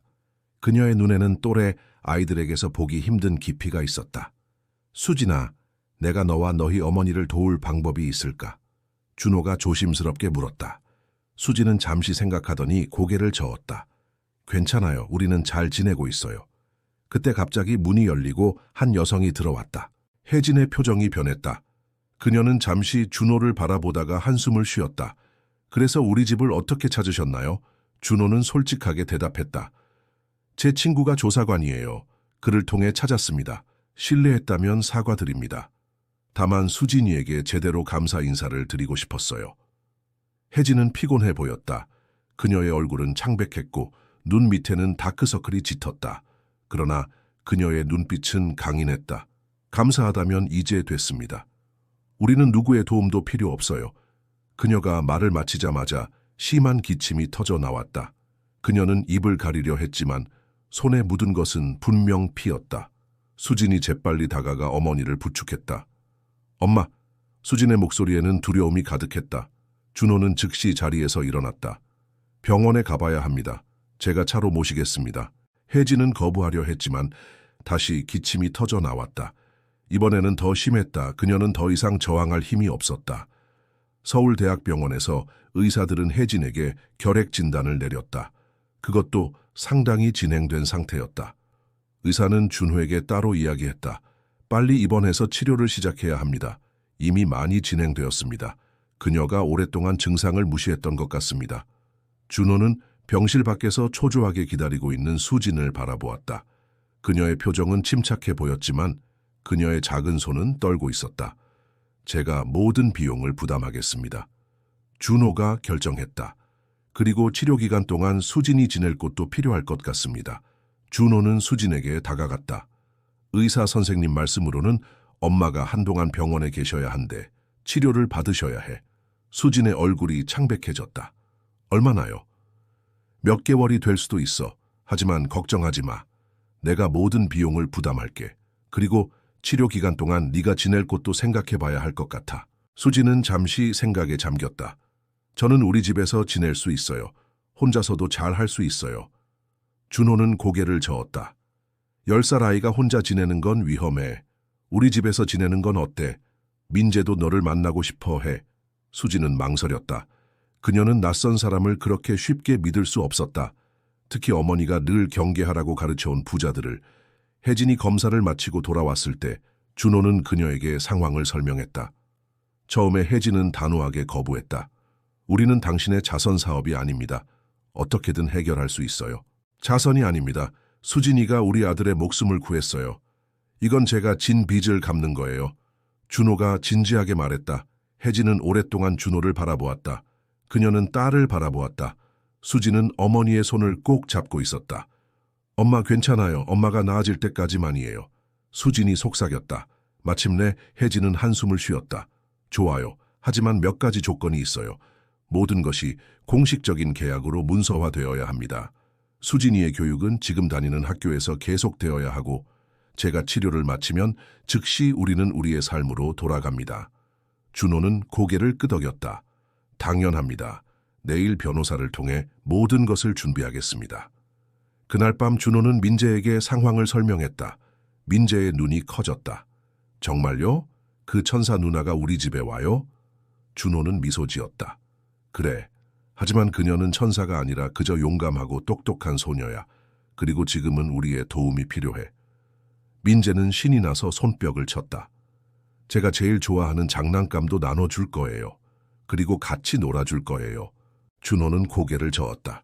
그녀의 눈에는 또래 아이들에게서 보기 힘든 깊이가 있었다. 수진아, 내가 너와 너희 어머니를 도울 방법이 있을까? 준호가 조심스럽게 물었다. 수진은 잠시 생각하더니 고개를 저었다. 괜찮아요. 우리는 잘 지내고 있어요. 그때 갑자기 문이 열리고 한 여성이 들어왔다. 혜진의 표정이 변했다. 그녀는 잠시 준호를 바라보다가 한숨을 쉬었다. 그래서 우리 집을 어떻게 찾으셨나요? 준호는 솔직하게 대답했다. 제 친구가 조사관이에요. 그를 통해 찾았습니다. 실례했다면 사과드립니다. 다만 수진이에게 제대로 감사 인사를 드리고 싶었어요. 혜진은 피곤해 보였다. 그녀의 얼굴은 창백했고 눈 밑에는 다크서클이 짙었다. 그러나 그녀의 눈빛은 강인했다. 감사하다면 이제 됐습니다. 우리는 누구의 도움도 필요 없어요. 그녀가 말을 마치자마자 심한 기침이 터져 나왔다. 그녀는 입을 가리려 했지만 손에 묻은 것은 분명 피였다. 수진이 재빨리 다가가 어머니를 부축했다. 엄마, 수진의 목소리에는 두려움이 가득했다. 준호는 즉시 자리에서 일어났다. 병원에 가봐야 합니다. 제가 차로 모시겠습니다. 혜진은 거부하려 했지만 다시 기침이 터져 나왔다. 이번에는 더 심했다. 그녀는 더 이상 저항할 힘이 없었다. 서울대학병원에서 의사들은 혜진에게 결핵 진단을 내렸다. 그것도 상당히 진행된 상태였다. 의사는 준호에게 따로 이야기했다. 빨리 입원해서 치료를 시작해야 합니다. 이미 많이 진행되었습니다. 그녀가 오랫동안 증상을 무시했던 것 같습니다. 준호는 병실 밖에서 초조하게 기다리고 있는 수진을 바라보았다. 그녀의 표정은 침착해 보였지만 그녀의 작은 손은 떨고 있었다. 제가 모든 비용을 부담하겠습니다. 준호가 결정했다. 그리고 치료 기간 동안 수진이 지낼 곳도 필요할 것 같습니다. 준호는 수진에게 다가갔다. 의사 선생님 말씀으로는 엄마가 한동안 병원에 계셔야 한대. 치료를 받으셔야 해. 수진의 얼굴이 창백해졌다. 얼마나요? 몇 개월이 될 수도 있어. 하지만 걱정하지 마. 내가 모든 비용을 부담할게. 그리고 치료 기간 동안 네가 지낼 곳도 생각해봐야 할 것 같아. 수진은 잠시 생각에 잠겼다. 저는 우리 집에서 지낼 수 있어요. 혼자서도 잘 할 수 있어요. 준호는 고개를 저었다. 10살 아이가 혼자 지내는 건 위험해. 우리 집에서 지내는 건 어때? 민재도 너를 만나고 싶어 해. 수진은 망설였다. 그녀는 낯선 사람을 그렇게 쉽게 믿을 수 없었다. 특히 어머니가 늘 경계하라고 가르쳐온 부자들을. 혜진이 검사를 마치고 돌아왔을 때 준호는 그녀에게 상황을 설명했다. 처음에 혜진은 단호하게 거부했다. 우리는 당신의 자선 사업이 아닙니다. 어떻게든 해결할 수 있어요. 자선이 아닙니다. 수진이가 우리 아들의 목숨을 구했어요. 이건 제가 진 빚을 갚는 거예요. 준호가 진지하게 말했다. 혜진은 오랫동안 준호를 바라보았다. 그녀는 딸을 바라보았다. 수진은 어머니의 손을 꼭 잡고 있었다. 엄마 괜찮아요. 엄마가 나아질 때까지만이에요. 수진이 속삭였다. 마침내 혜진은 한숨을 쉬었다. 좋아요. 하지만 몇 가지 조건이 있어요. 모든 것이 공식적인 계약으로 문서화되어야 합니다. 수진이의 교육은 지금 다니는 학교에서 계속되어야 하고 제가 치료를 마치면 즉시 우리는 우리의 삶으로 돌아갑니다. 준호는 고개를 끄덕였다. 당연합니다. 내일 변호사를 통해 모든 것을 준비하겠습니다. 그날 밤 준호는 민재에게 상황을 설명했다. 민재의 눈이 커졌다. 정말요? 그 천사 누나가 우리 집에 와요? 준호는 미소 지었다. 그래. 하지만 그녀는 천사가 아니라 그저 용감하고 똑똑한 소녀야. 그리고 지금은 우리의 도움이 필요해. 민재는 신이 나서 손뼉을 쳤다. 제가 제일 좋아하는 장난감도 나눠줄 거예요. 그리고 같이 놀아줄 거예요. 준호는 고개를 저었다.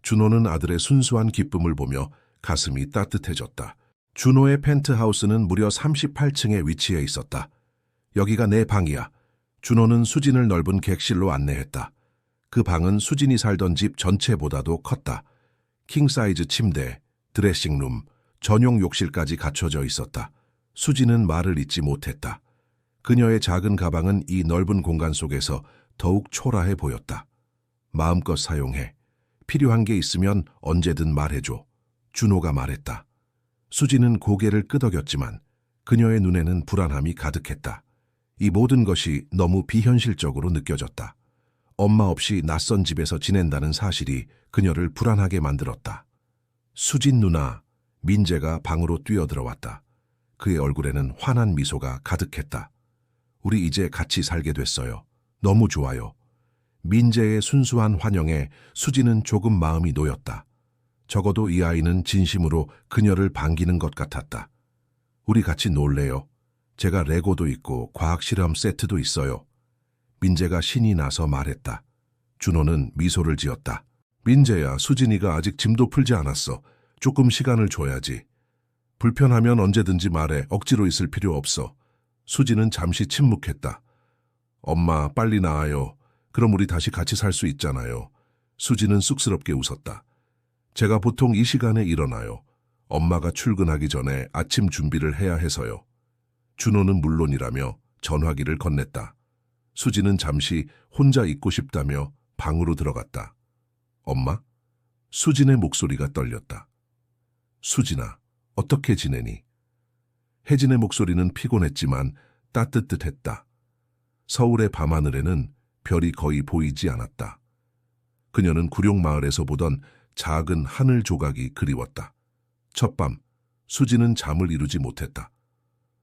준호는 아들의 순수한 기쁨을 보며 가슴이 따뜻해졌다. 준호의 펜트하우스는 무려 38층에 위치해 있었다. 여기가 내 방이야. 준호는 수진을 넓은 객실로 안내했다. 그 방은 수진이 살던 집 전체보다도 컸다. 킹사이즈 침대, 드레싱룸, 전용 욕실까지 갖춰져 있었다. 수진은 말을 잇지 못했다. 그녀의 작은 가방은 이 넓은 공간 속에서 더욱 초라해 보였다. 마음껏 사용해. 필요한 게 있으면 언제든 말해줘. 준호가 말했다. 수진은 고개를 끄덕였지만 그녀의 눈에는 불안함이 가득했다. 이 모든 것이 너무 비현실적으로 느껴졌다. 엄마 없이 낯선 집에서 지낸다는 사실이 그녀를 불안하게 만들었다. 수진 누나, 민재가 방으로 뛰어들어왔다. 그의 얼굴에는 환한 미소가 가득했다. 우리 이제 같이 살게 됐어요. 너무 좋아요. 민재의 순수한 환영에 수진은 조금 마음이 놓였다. 적어도 이 아이는 진심으로 그녀를 반기는 것 같았다. 우리 같이 놀래요. 제가 레고도 있고 과학실험 세트도 있어요. 민재가 신이 나서 말했다. 준호는 미소를 지었다. 민재야, 수진이가 아직 짐도 풀지 않았어. 조금 시간을 줘야지. 불편하면 언제든지 말해. 억지로 있을 필요 없어. 수진은 잠시 침묵했다. 엄마, 빨리 나와요. 그럼 우리 다시 같이 살 수 있잖아요. 수진은 쑥스럽게 웃었다. 제가 보통 이 시간에 일어나요. 엄마가 출근하기 전에 아침 준비를 해야 해서요. 준호는 물론이라며 전화기를 건넸다. 수진은 잠시 혼자 있고 싶다며 방으로 들어갔다. 엄마? 수진의 목소리가 떨렸다. 수진아, 어떻게 지내니? 혜진의 목소리는 피곤했지만 따뜻했다. 서울의 밤하늘에는 별이 거의 보이지 않았다. 그녀는 구룡마을에서 보던 작은 하늘 조각이 그리웠다. 첫밤, 수진은 잠을 이루지 못했다.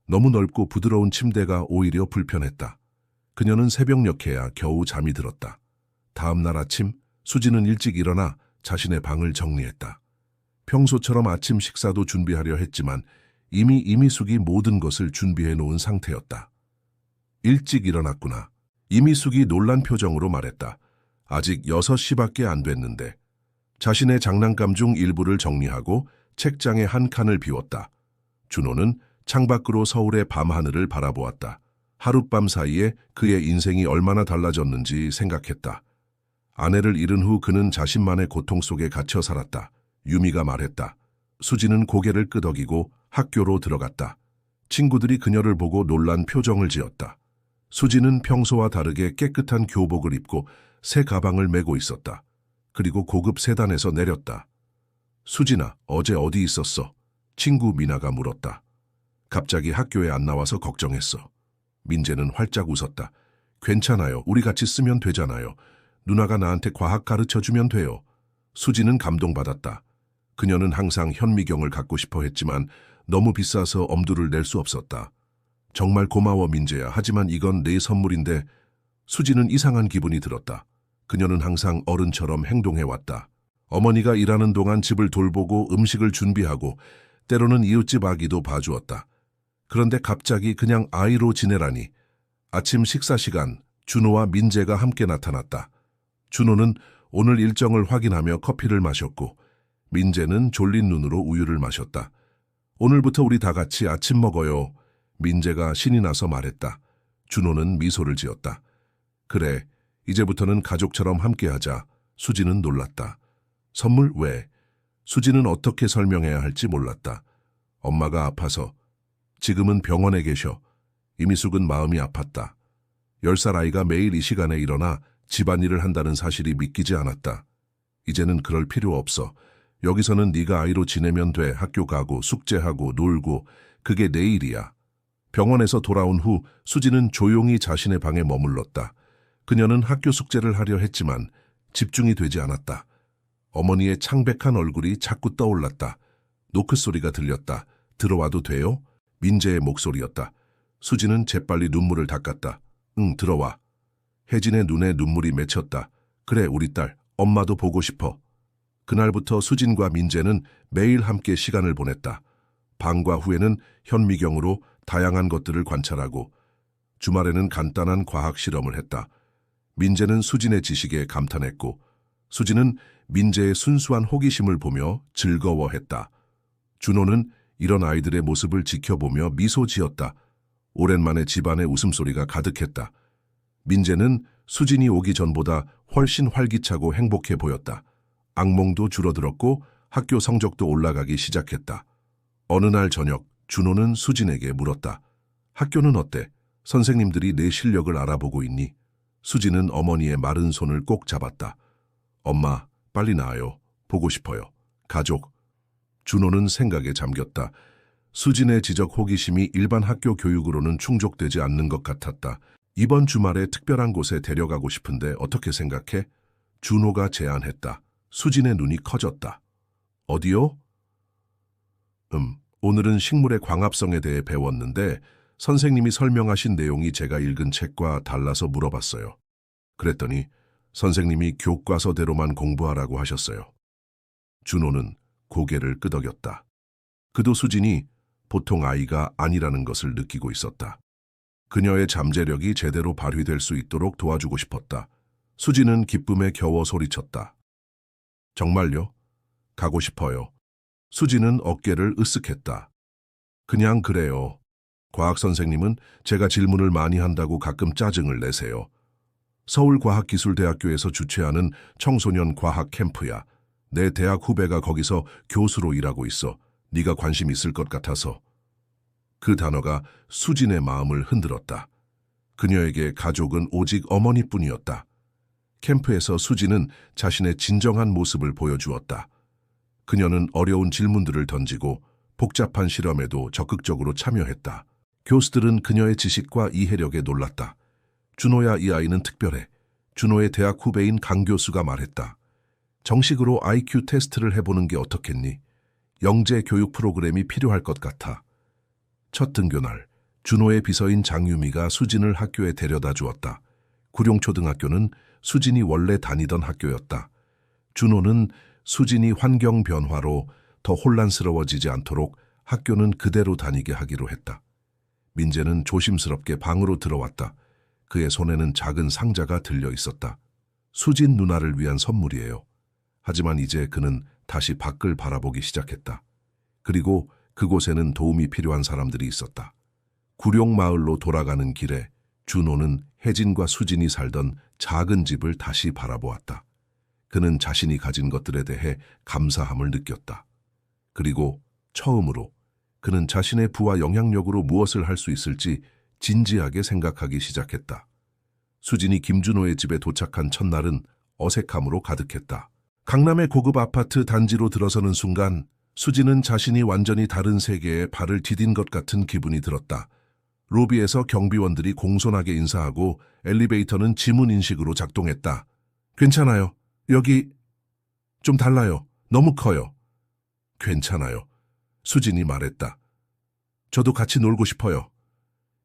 너무 넓고 부드러운 침대가 오히려 불편했다. 그녀는 새벽녘에야 겨우 잠이 들었다. 다음 날 아침, 수진은 일찍 일어나 자신의 방을 정리했다. 평소처럼 아침 식사도 준비하려 했지만 이미 이미숙이 모든 것을 준비해 놓은 상태였다. 일찍 일어났구나. 이미숙이 놀란 표정으로 말했다. 아직 6시밖에 안 됐는데. 자신의 장난감 중 일부를 정리하고 책장의 한 칸을 비웠다. 준호는 창밖으로 서울의 밤하늘을 바라보았다. 하룻밤 사이에 그의 인생이 얼마나 달라졌는지 생각했다. 아내를 잃은 후 그는 자신만의 고통 속에 갇혀 살았다. 유미가 말했다. 수지는 고개를 끄덕이고 학교로 들어갔다. 친구들이 그녀를 보고 놀란 표정을 지었다. 수지는 평소와 다르게 깨끗한 교복을 입고 새 가방을 메고 있었다. 그리고 고급 세단에서 내렸다. 수진아, 어제 어디 있었어? 친구 미나가 물었다. 갑자기 학교에 안 나와서 걱정했어. 민재는 활짝 웃었다. 괜찮아요. 우리 같이 쓰면 되잖아요. 누나가 나한테 과학 가르쳐주면 돼요. 수지는 감동받았다. 그녀는 항상 현미경을 갖고 싶어 했지만 너무 비싸서 엄두를 낼 수 없었다. 정말 고마워 민재야. 하지만 이건 내 선물인데. 수지는 이상한 기분이 들었다. 그녀는 항상 어른처럼 행동해왔다. 어머니가 일하는 동안 집을 돌보고 음식을 준비하고 때로는 이웃집 아기도 봐주었다. 그런데 갑자기 그냥 아이로 지내라니. 아침 식사 시간, 준호와 민재가 함께 나타났다. 준호는 오늘 일정을 확인하며 커피를 마셨고 민재는 졸린 눈으로 우유를 마셨다. 오늘부터 우리 다 같이 아침 먹어요. 민재가 신이 나서 말했다. 준호는 미소를 지었다. 그래, 이제부터는 가족처럼 함께하자. 수지는 놀랐다. 선물 왜? 수지는 어떻게 설명해야 할지 몰랐다. 엄마가 아파서. 지금은 병원에 계셔. 이미숙은 마음이 아팠다. 10살 아이가 매일 이 시간에 일어나 집안일을 한다는 사실이 믿기지 않았다. 이제는 그럴 필요 없어. 여기서는 네가 아이로 지내면 돼. 학교 가고 숙제하고 놀고 그게 내 일이야. 병원에서 돌아온 후 수지는 조용히 자신의 방에 머물렀다. 그녀는 학교 숙제를 하려 했지만 집중이 되지 않았다. 어머니의 창백한 얼굴이 자꾸 떠올랐다. 노크 소리가 들렸다. 들어와도 돼요? 민재의 목소리였다. 수지는 재빨리 눈물을 닦았다. 응, 들어와. 혜진의 눈에 눈물이 맺혔다. 그래, 우리 딸, 엄마도 보고 싶어. 그날부터 수진과 민재는 매일 함께 시간을 보냈다. 방과 후에는 현미경으로 다양한 것들을 관찰하고 주말에는 간단한 과학 실험을 했다. 민재는 수진의 지식에 감탄했고 수진은 민재의 순수한 호기심을 보며 즐거워했다. 준호는 이런 아이들의 모습을 지켜보며 미소 지었다. 오랜만에 집안에 웃음소리가 가득했다. 민재는 수진이 오기 전보다 훨씬 활기차고 행복해 보였다. 악몽도 줄어들었고 학교 성적도 올라가기 시작했다. 어느 날 저녁 준호는 수진에게 물었다. 학교는 어때? 선생님들이 내 실력을 알아보고 있니? 수진은 어머니의 마른 손을 꼭 잡았다. 엄마, 빨리 나와요. 보고 싶어요. 가족. 준호는 생각에 잠겼다. 수진의 지적 호기심이 일반 학교 교육으로는 충족되지 않는 것 같았다. 이번 주말에 특별한 곳에 데려가고 싶은데 어떻게 생각해? 준호가 제안했다. 수진의 눈이 커졌다. 어디요? 오늘은 식물의 광합성에 대해 배웠는데 선생님이 설명하신 내용이 제가 읽은 책과 달라서 물어봤어요. 그랬더니 선생님이 교과서대로만 공부하라고 하셨어요. 준호는 고개를 끄덕였다. 그도 수진이 보통 아이가 아니라는 것을 느끼고 있었다. 그녀의 잠재력이 제대로 발휘될 수 있도록 도와주고 싶었다. 수진은 기쁨에 겨워 소리쳤다. 정말요? 가고 싶어요. 수진은 어깨를 으쓱했다. 그냥 그래요. 과학 선생님은 제가 질문을 많이 한다고 가끔 짜증을 내세요. 서울과학기술대학교에서 주최하는 청소년 과학 캠프야. 내 대학 후배가 거기서 교수로 일하고 있어. 네가 관심 있을 것 같아서. 그 단어가 수진의 마음을 흔들었다. 그녀에게 가족은 오직 어머니뿐이었다. 캠프에서 수진은 자신의 진정한 모습을 보여주었다. 그녀는 어려운 질문들을 던지고 복잡한 실험에도 적극적으로 참여했다. 교수들은 그녀의 지식과 이해력에 놀랐다. 준호야, 이 아이는 특별해. 준호의 대학 후배인 강 교수가 말했다. 정식으로 IQ 테스트를 해보는 게 어떻겠니? 영재 교육 프로그램이 필요할 것 같아. 첫 등교날, 준호의 비서인 장유미가 수진을 학교에 데려다 주었다. 구룡초등학교는 수진이 원래 다니던 학교였다. 준호는 수진이 환경 변화로 더 혼란스러워지지 않도록 학교는 그대로 다니게 하기로 했다. 민재는 조심스럽게 방으로 들어왔다. 그의 손에는 작은 상자가 들려 있었다. 수진 누나를 위한 선물이에요. 하지만 이제 그는 다시 밖을 바라보기 시작했다. 그리고 그곳에는 도움이 필요한 사람들이 있었다. 구룡마을로 돌아가는 길에 준호는 혜진과 수진이 살던 작은 집을 다시 바라보았다. 그는 자신이 가진 것들에 대해 감사함을 느꼈다. 그리고 처음으로 그는 자신의 부와 영향력으로 무엇을 할 수 있을지 진지하게 생각하기 시작했다. 수진이 김준호의 집에 도착한 첫날은 어색함으로 가득했다. 강남의 고급 아파트 단지로 들어서는 순간 수진은 자신이 완전히 다른 세계에 발을 디딘 것 같은 기분이 들었다. 로비에서 경비원들이 공손하게 인사하고 엘리베이터는 지문 인식으로 작동했다. 괜찮아요. 여기 좀 달라요. 너무 커요. 괜찮아요. 수진이 말했다. 저도 같이 놀고 싶어요.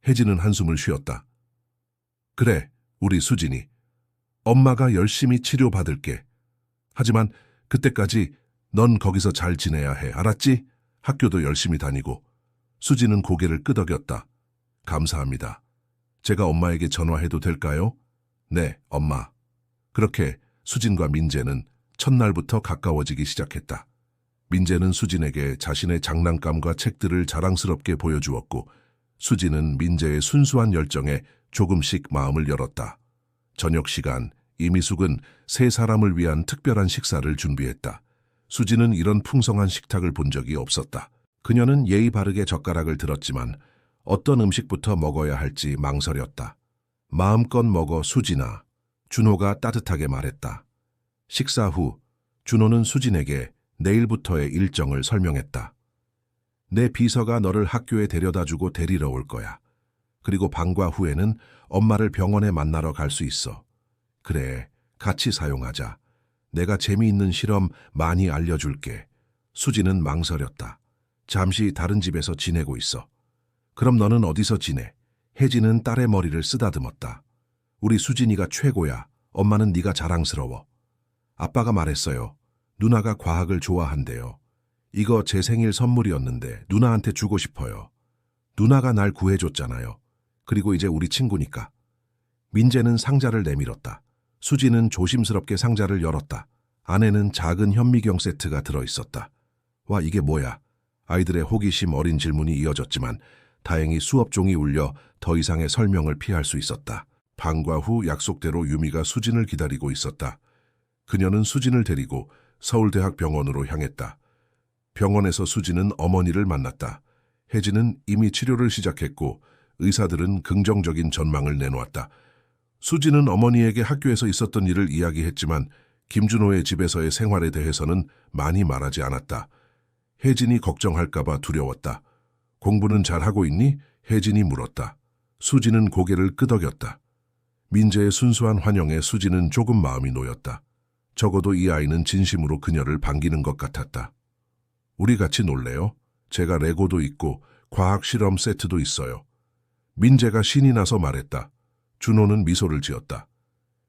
혜진은 한숨을 쉬었다. 그래, 우리 수진이. 엄마가 열심히 치료받을게. 하지만 그때까지 넌 거기서 잘 지내야 해. 알았지? 학교도 열심히 다니고. 수진은 고개를 끄덕였다. 감사합니다. 제가 엄마에게 전화해도 될까요? 네, 엄마. 그렇게 수진과 민재는 첫날부터 가까워지기 시작했다. 민재는 수진에게 자신의 장난감과 책들을 자랑스럽게 보여주었고 수진은 민재의 순수한 열정에 조금씩 마음을 열었다. 저녁 시간, 이미숙은 세 사람을 위한 특별한 식사를 준비했다. 수진은 이런 풍성한 식탁을 본 적이 없었다. 그녀는 예의 바르게 젓가락을 들었지만 어떤 음식부터 먹어야 할지 망설였다. 마음껏 먹어, 수진아. 준호가 따뜻하게 말했다. 식사 후 준호는 수진에게 내일부터의 일정을 설명했다. 내 비서가 너를 학교에 데려다주고 데리러 올 거야. 그리고 방과 후에는 엄마를 병원에 만나러 갈 수 있어. 그래, 같이 사용하자. 내가 재미있는 실험 많이 알려줄게. 수진은 망설였다. 잠시 다른 집에서 지내고 있어. 그럼 너는 어디서 지내? 혜진은 딸의 머리를 쓰다듬었다. 우리 수진이가 최고야. 엄마는 네가 자랑스러워. 아빠가 말했어요. 누나가 과학을 좋아한대요. 이거 제 생일 선물이었는데 누나한테 주고 싶어요. 누나가 날 구해줬잖아요. 그리고 이제 우리 친구니까. 민재는 상자를 내밀었다. 수지는 조심스럽게 상자를 열었다. 안에는 작은 현미경 세트가 들어있었다. 와, 이게 뭐야? 아이들의 호기심 어린 질문이 이어졌지만 다행히 수업종이 울려 더 이상의 설명을 피할 수 있었다. 방과 후 약속대로 유미가 수진을 기다리고 있었다. 그녀는 수진을 데리고 서울대학 병원으로 향했다. 병원에서 수진은 어머니를 만났다. 혜진은 이미 치료를 시작했고 의사들은 긍정적인 전망을 내놓았다. 수진은 어머니에게 학교에서 있었던 일을 이야기했지만 김준호의 집에서의 생활에 대해서는 많이 말하지 않았다. 혜진이 걱정할까봐 두려웠다. 공부는 잘하고 있니? 혜진이 물었다. 수진은 고개를 끄덕였다. 민재의 순수한 환영에 수진은 조금 마음이 놓였다. 적어도 이 아이는 진심으로 그녀를 반기는 것 같았다. 우리 같이 놀래요? 제가 레고도 있고 과학 실험 세트도 있어요. 민재가 신이 나서 말했다. 준호는 미소를 지었다.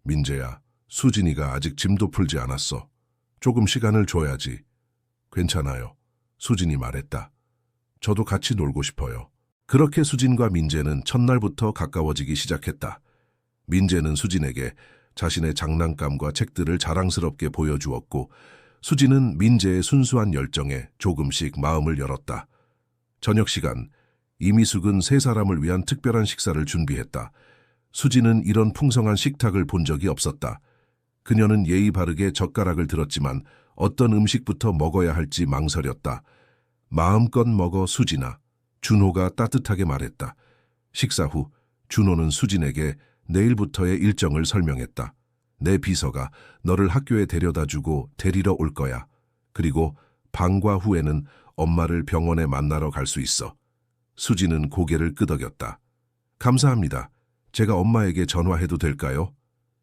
민재야, 수진이가 아직 짐도 풀지 않았어. 조금 시간을 줘야지. 괜찮아요. 수진이 말했다. 저도 같이 놀고 싶어요. 그렇게 수진과 민재는 첫날부터 가까워지기 시작했다. 민재는 수진에게 자신의 장난감과 책들을 자랑스럽게 보여주었고 수진은 민재의 순수한 열정에 조금씩 마음을 열었다. 저녁 시간, 이미숙은 세 사람을 위한 특별한 식사를 준비했다. 수진은 이런 풍성한 식탁을 본 적이 없었다. 그녀는 예의 바르게 젓가락을 들었지만 어떤 음식부터 먹어야 할지 망설였다. 마음껏 먹어 수진아, 준호가 따뜻하게 말했다. 식사 후 준호는 수진에게 내일부터의 일정을 설명했다. 내 비서가 너를 학교에 데려다주고 데리러 올 거야. 그리고 방과 후에는 엄마를 병원에 만나러 갈 수 있어. 수진은 고개를 끄덕였다. 감사합니다. 제가 엄마에게 전화해도 될까요?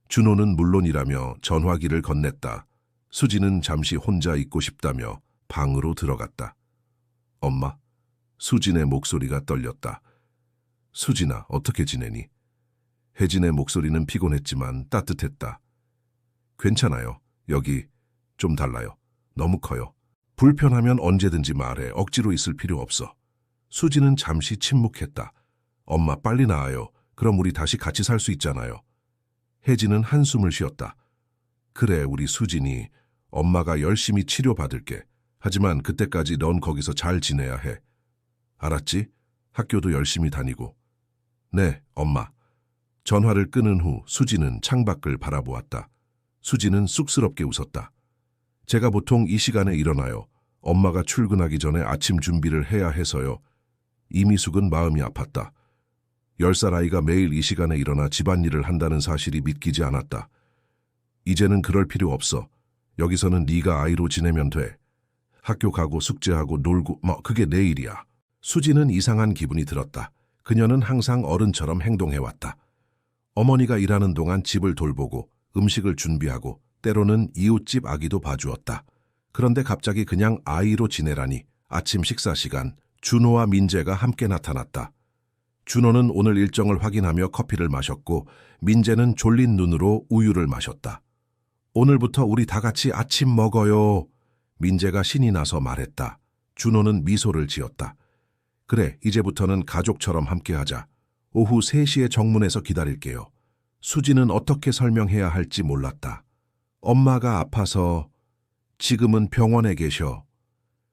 준호는 물론이라며 전화기를 건넸다. 수진은 잠시 혼자 있고 싶다며 방으로 들어갔다. 엄마? 수진의 목소리가 떨렸다. 수진아, 어떻게 지내니? 혜진의 목소리는 피곤했지만 따뜻했다. 괜찮아요. 여기 좀 달라요. 너무 커요. 불편하면 언제든지 말해. 억지로 있을 필요 없어. 수진은 잠시 침묵했다. 엄마 빨리 나아요. 그럼 우리 다시 같이 살 수 있잖아요. 혜진은 한숨을 쉬었다. 그래, 우리 수진이. 엄마가 열심히 치료받을게. 하지만 그때까지 넌 거기서 잘 지내야 해. 알았지? 학교도 열심히 다니고. 네, 엄마. 전화를 끊은 후 수진은 창밖을 바라보았다. 수진은 쑥스럽게 웃었다. 제가 보통 이 시간에 일어나요. 엄마가 출근하기 전에 아침 준비를 해야 해서요. 이미숙은 마음이 아팠다. 10살 아이가 매일 이 시간에 일어나 집안일을 한다는 사실이 믿기지 않았다. 이제는 그럴 필요 없어. 여기서는 네가 아이로 지내면 돼. 학교 가고 숙제하고 놀고 그게 내 일이야. 수진은 이상한 기분이 들었다. 그녀는 항상 어른처럼 행동해왔다. 어머니가 일하는 동안 집을 돌보고 음식을 준비하고 때로는 이웃집 아기도 봐주었다. 그런데 갑자기 그냥 아이로 지내라니. 아침 식사 시간, 준호와 민재가 함께 나타났다. 준호는 오늘 일정을 확인하며 커피를 마셨고 민재는 졸린 눈으로 우유를 마셨다. 오늘부터 우리 다 같이 아침 먹어요. 민재가 신이 나서 말했다. 준호는 미소를 지었다. 그래, 이제부터는 가족처럼 함께하자. 오후 3시에 정문에서 기다릴게요. 수지는 어떻게 설명해야 할지 몰랐다. 엄마가 아파서 지금은 병원에 계셔.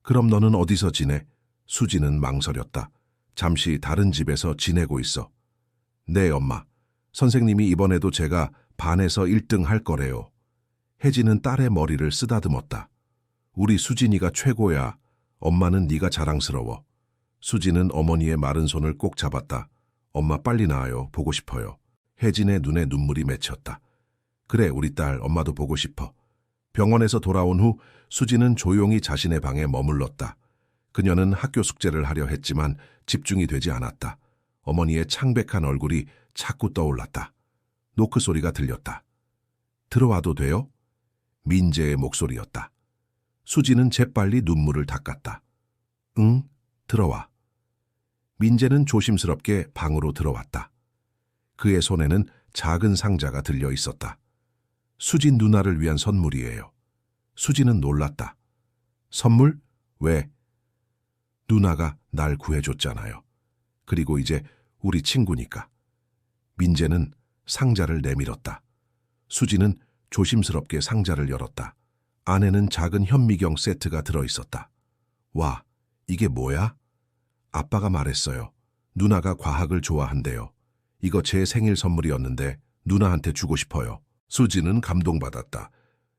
그럼 너는 어디서 지내? 수지는 망설였다. 잠시 다른 집에서 지내고 있어. 네, 엄마. 선생님이 이번에도 제가 반에서 1등 할 거래요. 혜진은 딸의 머리를 쓰다듬었다. 우리 수진이가 최고야. 엄마는 네가 자랑스러워. 수지는 어머니의 마른 손을 꼭 잡았다. 엄마 빨리 나아요. 보고 싶어요. 혜진의 눈에 눈물이 맺혔다. 그래, 우리 딸 엄마도 보고 싶어. 병원에서 돌아온 후 수지는 조용히 자신의 방에 머물렀다. 그녀는 학교 숙제를 하려 했지만 집중이 되지 않았다. 어머니의 창백한 얼굴이 자꾸 떠올랐다. 노크 소리가 들렸다. 들어와도 돼요? 민재의 목소리였다. 수지는 재빨리 눈물을 닦았다. 응, 들어와. 민재는 조심스럽게 방으로 들어왔다. 그의 손에는 작은 상자가 들려 있었다. 수진 누나를 위한 선물이에요. 수지는 놀랐다. 선물? 왜? 누나가 날 구해줬잖아요. 그리고 이제 우리 친구니까. 민재는 상자를 내밀었다. 수지는 조심스럽게 상자를 열었다. 안에는 작은 현미경 세트가 들어있었다. 와, 이게 뭐야? 아빠가 말했어요. 누나가 과학을 좋아한대요. 이거 제 생일 선물이었는데 누나한테 주고 싶어요. 수지는 감동받았다.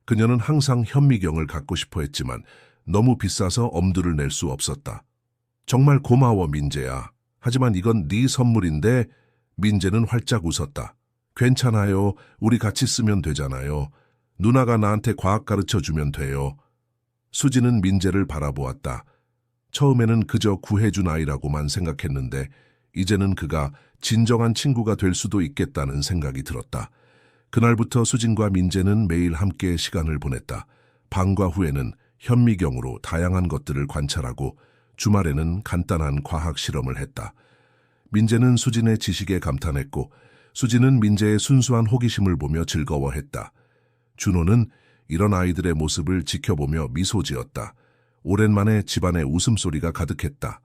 그녀는 항상 현미경을 갖고 싶어 했지만 너무 비싸서 엄두를 낼 수 없었다. 정말 고마워, 민재야. 하지만 이건 네 선물인데. 민재는 활짝 웃었다. 괜찮아요. 우리 같이 쓰면 되잖아요. 누나가 나한테 과학 가르쳐주면 돼요. 수지는 민재를 바라보았다. 처음에는 그저 구해준 아이라고만 생각했는데 이제는 그가 진정한 친구가 될 수도 있겠다는 생각이 들었다. 그날부터 수진과 민재는 매일 함께 시간을 보냈다. 방과 후에는 현미경으로 다양한 것들을 관찰하고 주말에는 간단한 과학 실험을 했다. 민재는 수진의 지식에 감탄했고 수진은 민재의 순수한 호기심을 보며 즐거워했다. 준호는 이런 아이들의 모습을 지켜보며 미소 지었다. 오랜만에 집안에 웃음소리가 가득했다.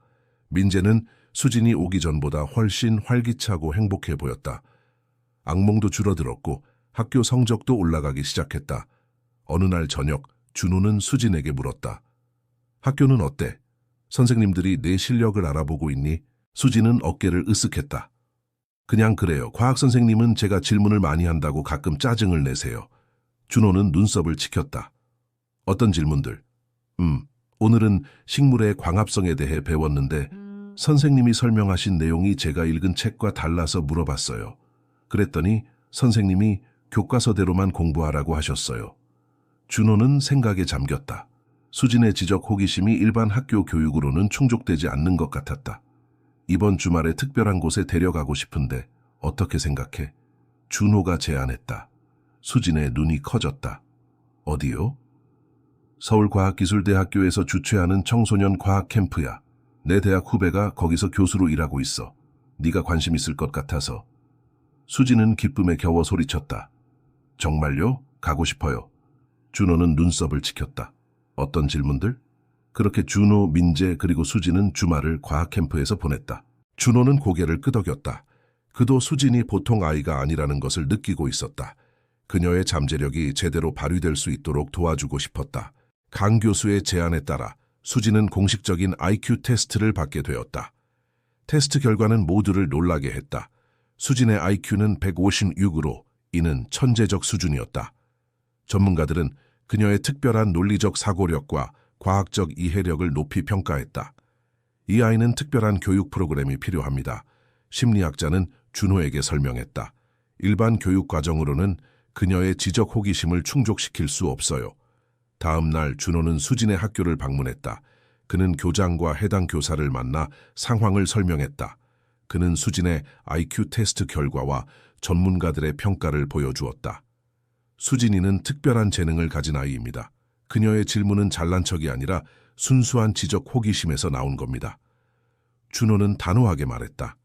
민재는 수진이 오기 전보다 훨씬 활기차고 행복해 보였다. 악몽도 줄어들었고 학교 성적도 올라가기 시작했다. 어느 날 저녁 준호는 수진에게 물었다. 학교는 어때? 선생님들이 내 실력을 알아보고 있니? 수진은 어깨를 으쓱했다. 그냥 그래요. 과학 선생님은 제가 질문을 많이 한다고 가끔 짜증을 내세요. 준호는 눈썹을 치켰다. 어떤 질문들? 오늘은 식물의 광합성에 대해 배웠는데 선생님이 설명하신 내용이 제가 읽은 책과 달라서 물어봤어요. 그랬더니 선생님이 교과서대로만 공부하라고 하셨어요. 준호는 생각에 잠겼다. 수진의 지적 호기심이 일반 학교 교육으로는 충족되지 않는 것 같았다. 이번 주말에 특별한 곳에 데려가고 싶은데 어떻게 생각해? 준호가 제안했다. 수진의 눈이 커졌다. 어디요? 서울과학기술대학교에서 주최하는 청소년 과학 캠프야. 내 대학 후배가 거기서 교수로 일하고 있어. 네가 관심 있을 것 같아서. 수진은 기쁨에 겨워 소리쳤다. 정말요? 가고 싶어요. 준호는 눈썹을 치켰다. 어떤 질문들? 그렇게 준호, 민재 그리고 수진은 주말을 과학 캠프에서 보냈다. 준호는 고개를 끄덕였다. 그도 수진이 보통 아이가 아니라는 것을 느끼고 있었다. 그녀의 잠재력이 제대로 발휘될 수 있도록 도와주고 싶었다. 강 교수의 제안에 따라 수진은 공식적인 IQ 테스트를 받게 되었다. 테스트 결과는 모두를 놀라게 했다. 수진의 IQ는 156으로 이는 천재적 수준이었다. 전문가들은 그녀의 특별한 논리적 사고력과 과학적 이해력을 높이 평가했다. 이 아이는 특별한 교육 프로그램이 필요합니다. 심리학자는 준호에게 설명했다. 일반 교육 과정으로는 그녀의 지적 호기심을 충족시킬 수 없어요. 다음 날 준호는 수진의 학교를 방문했다. 그는 교장과 해당 교사를 만나 상황을 설명했다. 그는 수진의 IQ 테스트 결과와 전문가들의 평가를 보여주었다. 수진이는 특별한 재능을 가진 아이입니다. 그녀의 질문은 잘난 척이 아니라 순수한 지적 호기심에서 나온 겁니다. 준호는 단호하게 말했다.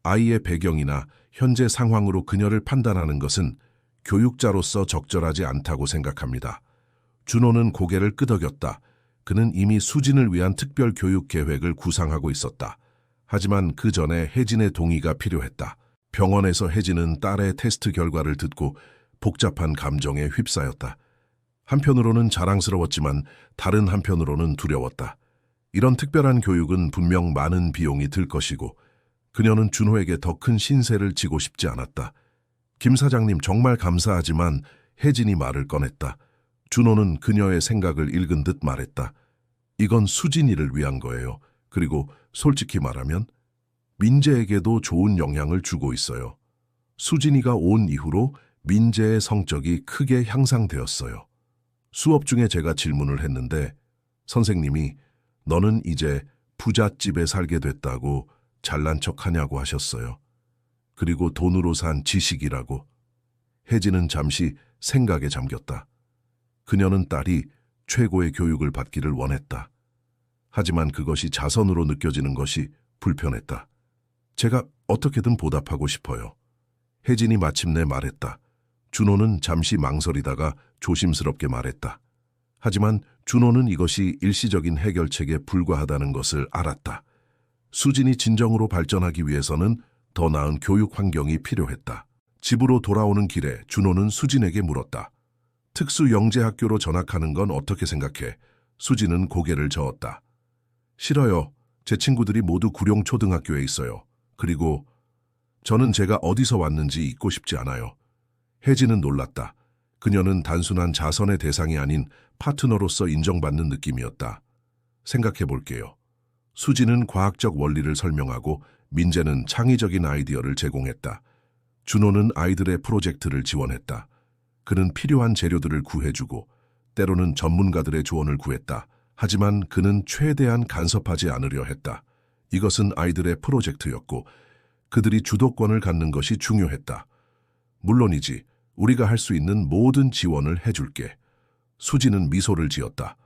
아이의 배경이나 현재 상황으로 그녀를 판단하는 것은 교육자로서 적절하지 않다고 생각합니다. 준호는 고개를 끄덕였다. 그는 이미 수진을 위한 특별 교육 계획을 구상하고 있었다. 하지만 그 전에 혜진의 동의가 필요했다. 병원에서 혜진은 딸의 테스트 결과를 듣고 복잡한 감정에 휩싸였다. 한편으로는 자랑스러웠지만 다른 한편으로는 두려웠다. 이런 특별한 교육은 분명 많은 비용이 들 것이고 그녀는 준호에게 더 큰 신세를 지고 싶지 않았다. 김 사장님 정말 감사하지만 혜진이 말을 꺼냈다. 준호는 그녀의 생각을 읽은 듯 말했다. 이건 수진이를 위한 거예요. 그리고 솔직히 말하면 민재에게도 좋은 영향을 주고 있어요. 수진이가 온 이후로 민재의 성적이 크게 향상되었어요. 수업 중에 제가 질문을 했는데 선생님이 너는 이제 부잣집에 살게 됐다고 잘난 척하냐고 하셨어요. 그리고 돈으로 산 지식이라고. 혜진은 잠시 생각에 잠겼다. 그녀는 딸이 최고의 교육을 받기를 원했다. 하지만 그것이 자선으로 느껴지는 것이 불편했다. 제가 어떻게든 보답하고 싶어요. 혜진이 마침내 말했다. 준호는 잠시 망설이다가 조심스럽게 말했다. 하지만 준호는 이것이 일시적인 해결책에 불과하다는 것을 알았다. 수진이 진정으로 발전하기 위해서는 더 나은 교육 환경이 필요했다. 집으로 돌아오는 길에 준호는 수진에게 물었다. 특수 영재학교로 전학하는 건 어떻게 생각해? 수진은 고개를 저었다. 싫어요. 제 친구들이 모두 구룡초등학교에 있어요. 그리고 저는 제가 어디서 왔는지 잊고 싶지 않아요. 혜진은 놀랐다. 그녀는 단순한 자선의 대상이 아닌 파트너로서 인정받는 느낌이었다. 생각해 볼게요. 수진은 과학적 원리를 설명하고 민재는 창의적인 아이디어를 제공했다. 준호는 아이들의 프로젝트를 지원했다. 그는 필요한 재료들을 구해주고 때로는 전문가들의 조언을 구했다. 하지만 그는 최대한 간섭하지 않으려 했다. 이것은 아이들의 프로젝트였고 그들이 주도권을 갖는 것이 중요했다. 물론이지 우리가 할 수 있는 모든 지원을 해줄게. 수지는 미소를 지었다.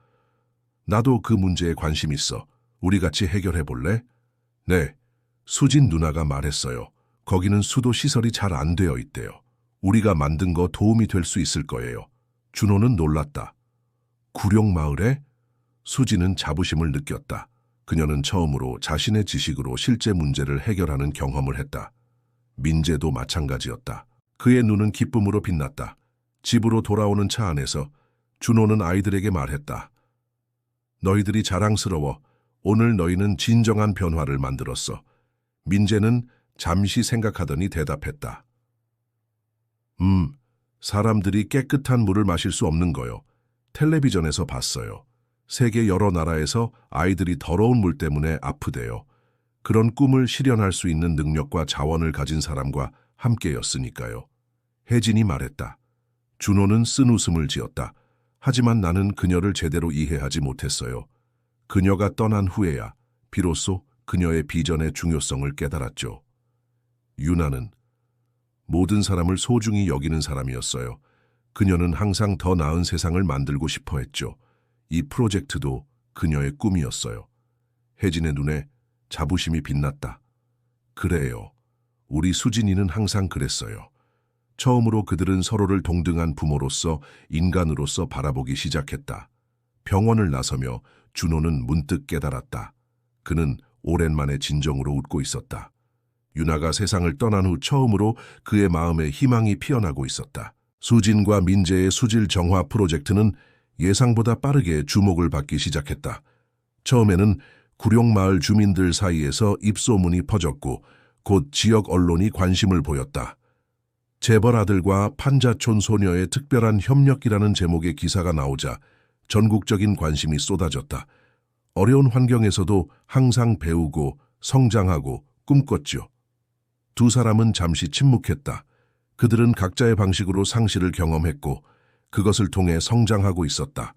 나도 그 문제에 관심 있어. 우리 같이 해결해 볼래? 네. 수진 누나가 말했어요. 거기는 수도 시설이 잘 안 되어 있대요. 우리가 만든 거 도움이 될 수 있을 거예요. 준호는 놀랐다. 구룡마을에? 수지는 자부심을 느꼈다. 그녀는 처음으로 자신의 지식으로 실제 문제를 해결하는 경험을 했다. 민재도 마찬가지였다. 그의 눈은 기쁨으로 빛났다. 집으로 돌아오는 차 안에서 준호는 아이들에게 말했다. 너희들이 자랑스러워. 오늘 너희는 진정한 변화를 만들었어. 민재는 잠시 생각하더니 대답했다. 사람들이 깨끗한 물을 마실 수 없는 거요. 텔레비전에서 봤어요. 세계 여러 나라에서 아이들이 더러운 물 때문에 아프대요. 그런 꿈을 실현할 수 있는 능력과 자원을 가진 사람과 함께였으니까요. 혜진이 말했다. 준호는 쓴 웃음을 지었다. 하지만 나는 그녀를 제대로 이해하지 못했어요. 그녀가 떠난 후에야 비로소 그녀의 비전의 중요성을 깨달았죠. 유나는 모든 사람을 소중히 여기는 사람이었어요. 그녀는 항상 더 나은 세상을 만들고 싶어 했죠. 이 프로젝트도 그녀의 꿈이었어요. 혜진의 눈에 자부심이 빛났다. 그래요. 우리 수진이는 항상 그랬어요. 처음으로 그들은 서로를 동등한 부모로서 인간으로서 바라보기 시작했다. 병원을 나서며 준호는 문득 깨달았다. 그는 오랜만에 진정으로 웃고 있었다. 유나가 세상을 떠난 후 처음으로 그의 마음에 희망이 피어나고 있었다. 수진과 민재의 수질 정화 프로젝트는 예상보다 빠르게 주목을 받기 시작했다. 처음에는 구룡마을 주민들 사이에서 입소문이 퍼졌고 곧 지역 언론이 관심을 보였다. 재벌 아들과 판자촌 소녀의 특별한 협력이라는 제목의 기사가 나오자 전국적인 관심이 쏟아졌다. 어려운 환경에서도 항상 배우고 성장하고 꿈꿨죠. 두 사람은 잠시 침묵했다. 그들은 각자의 방식으로 상실을 경험했고 그것을 통해 성장하고 있었다.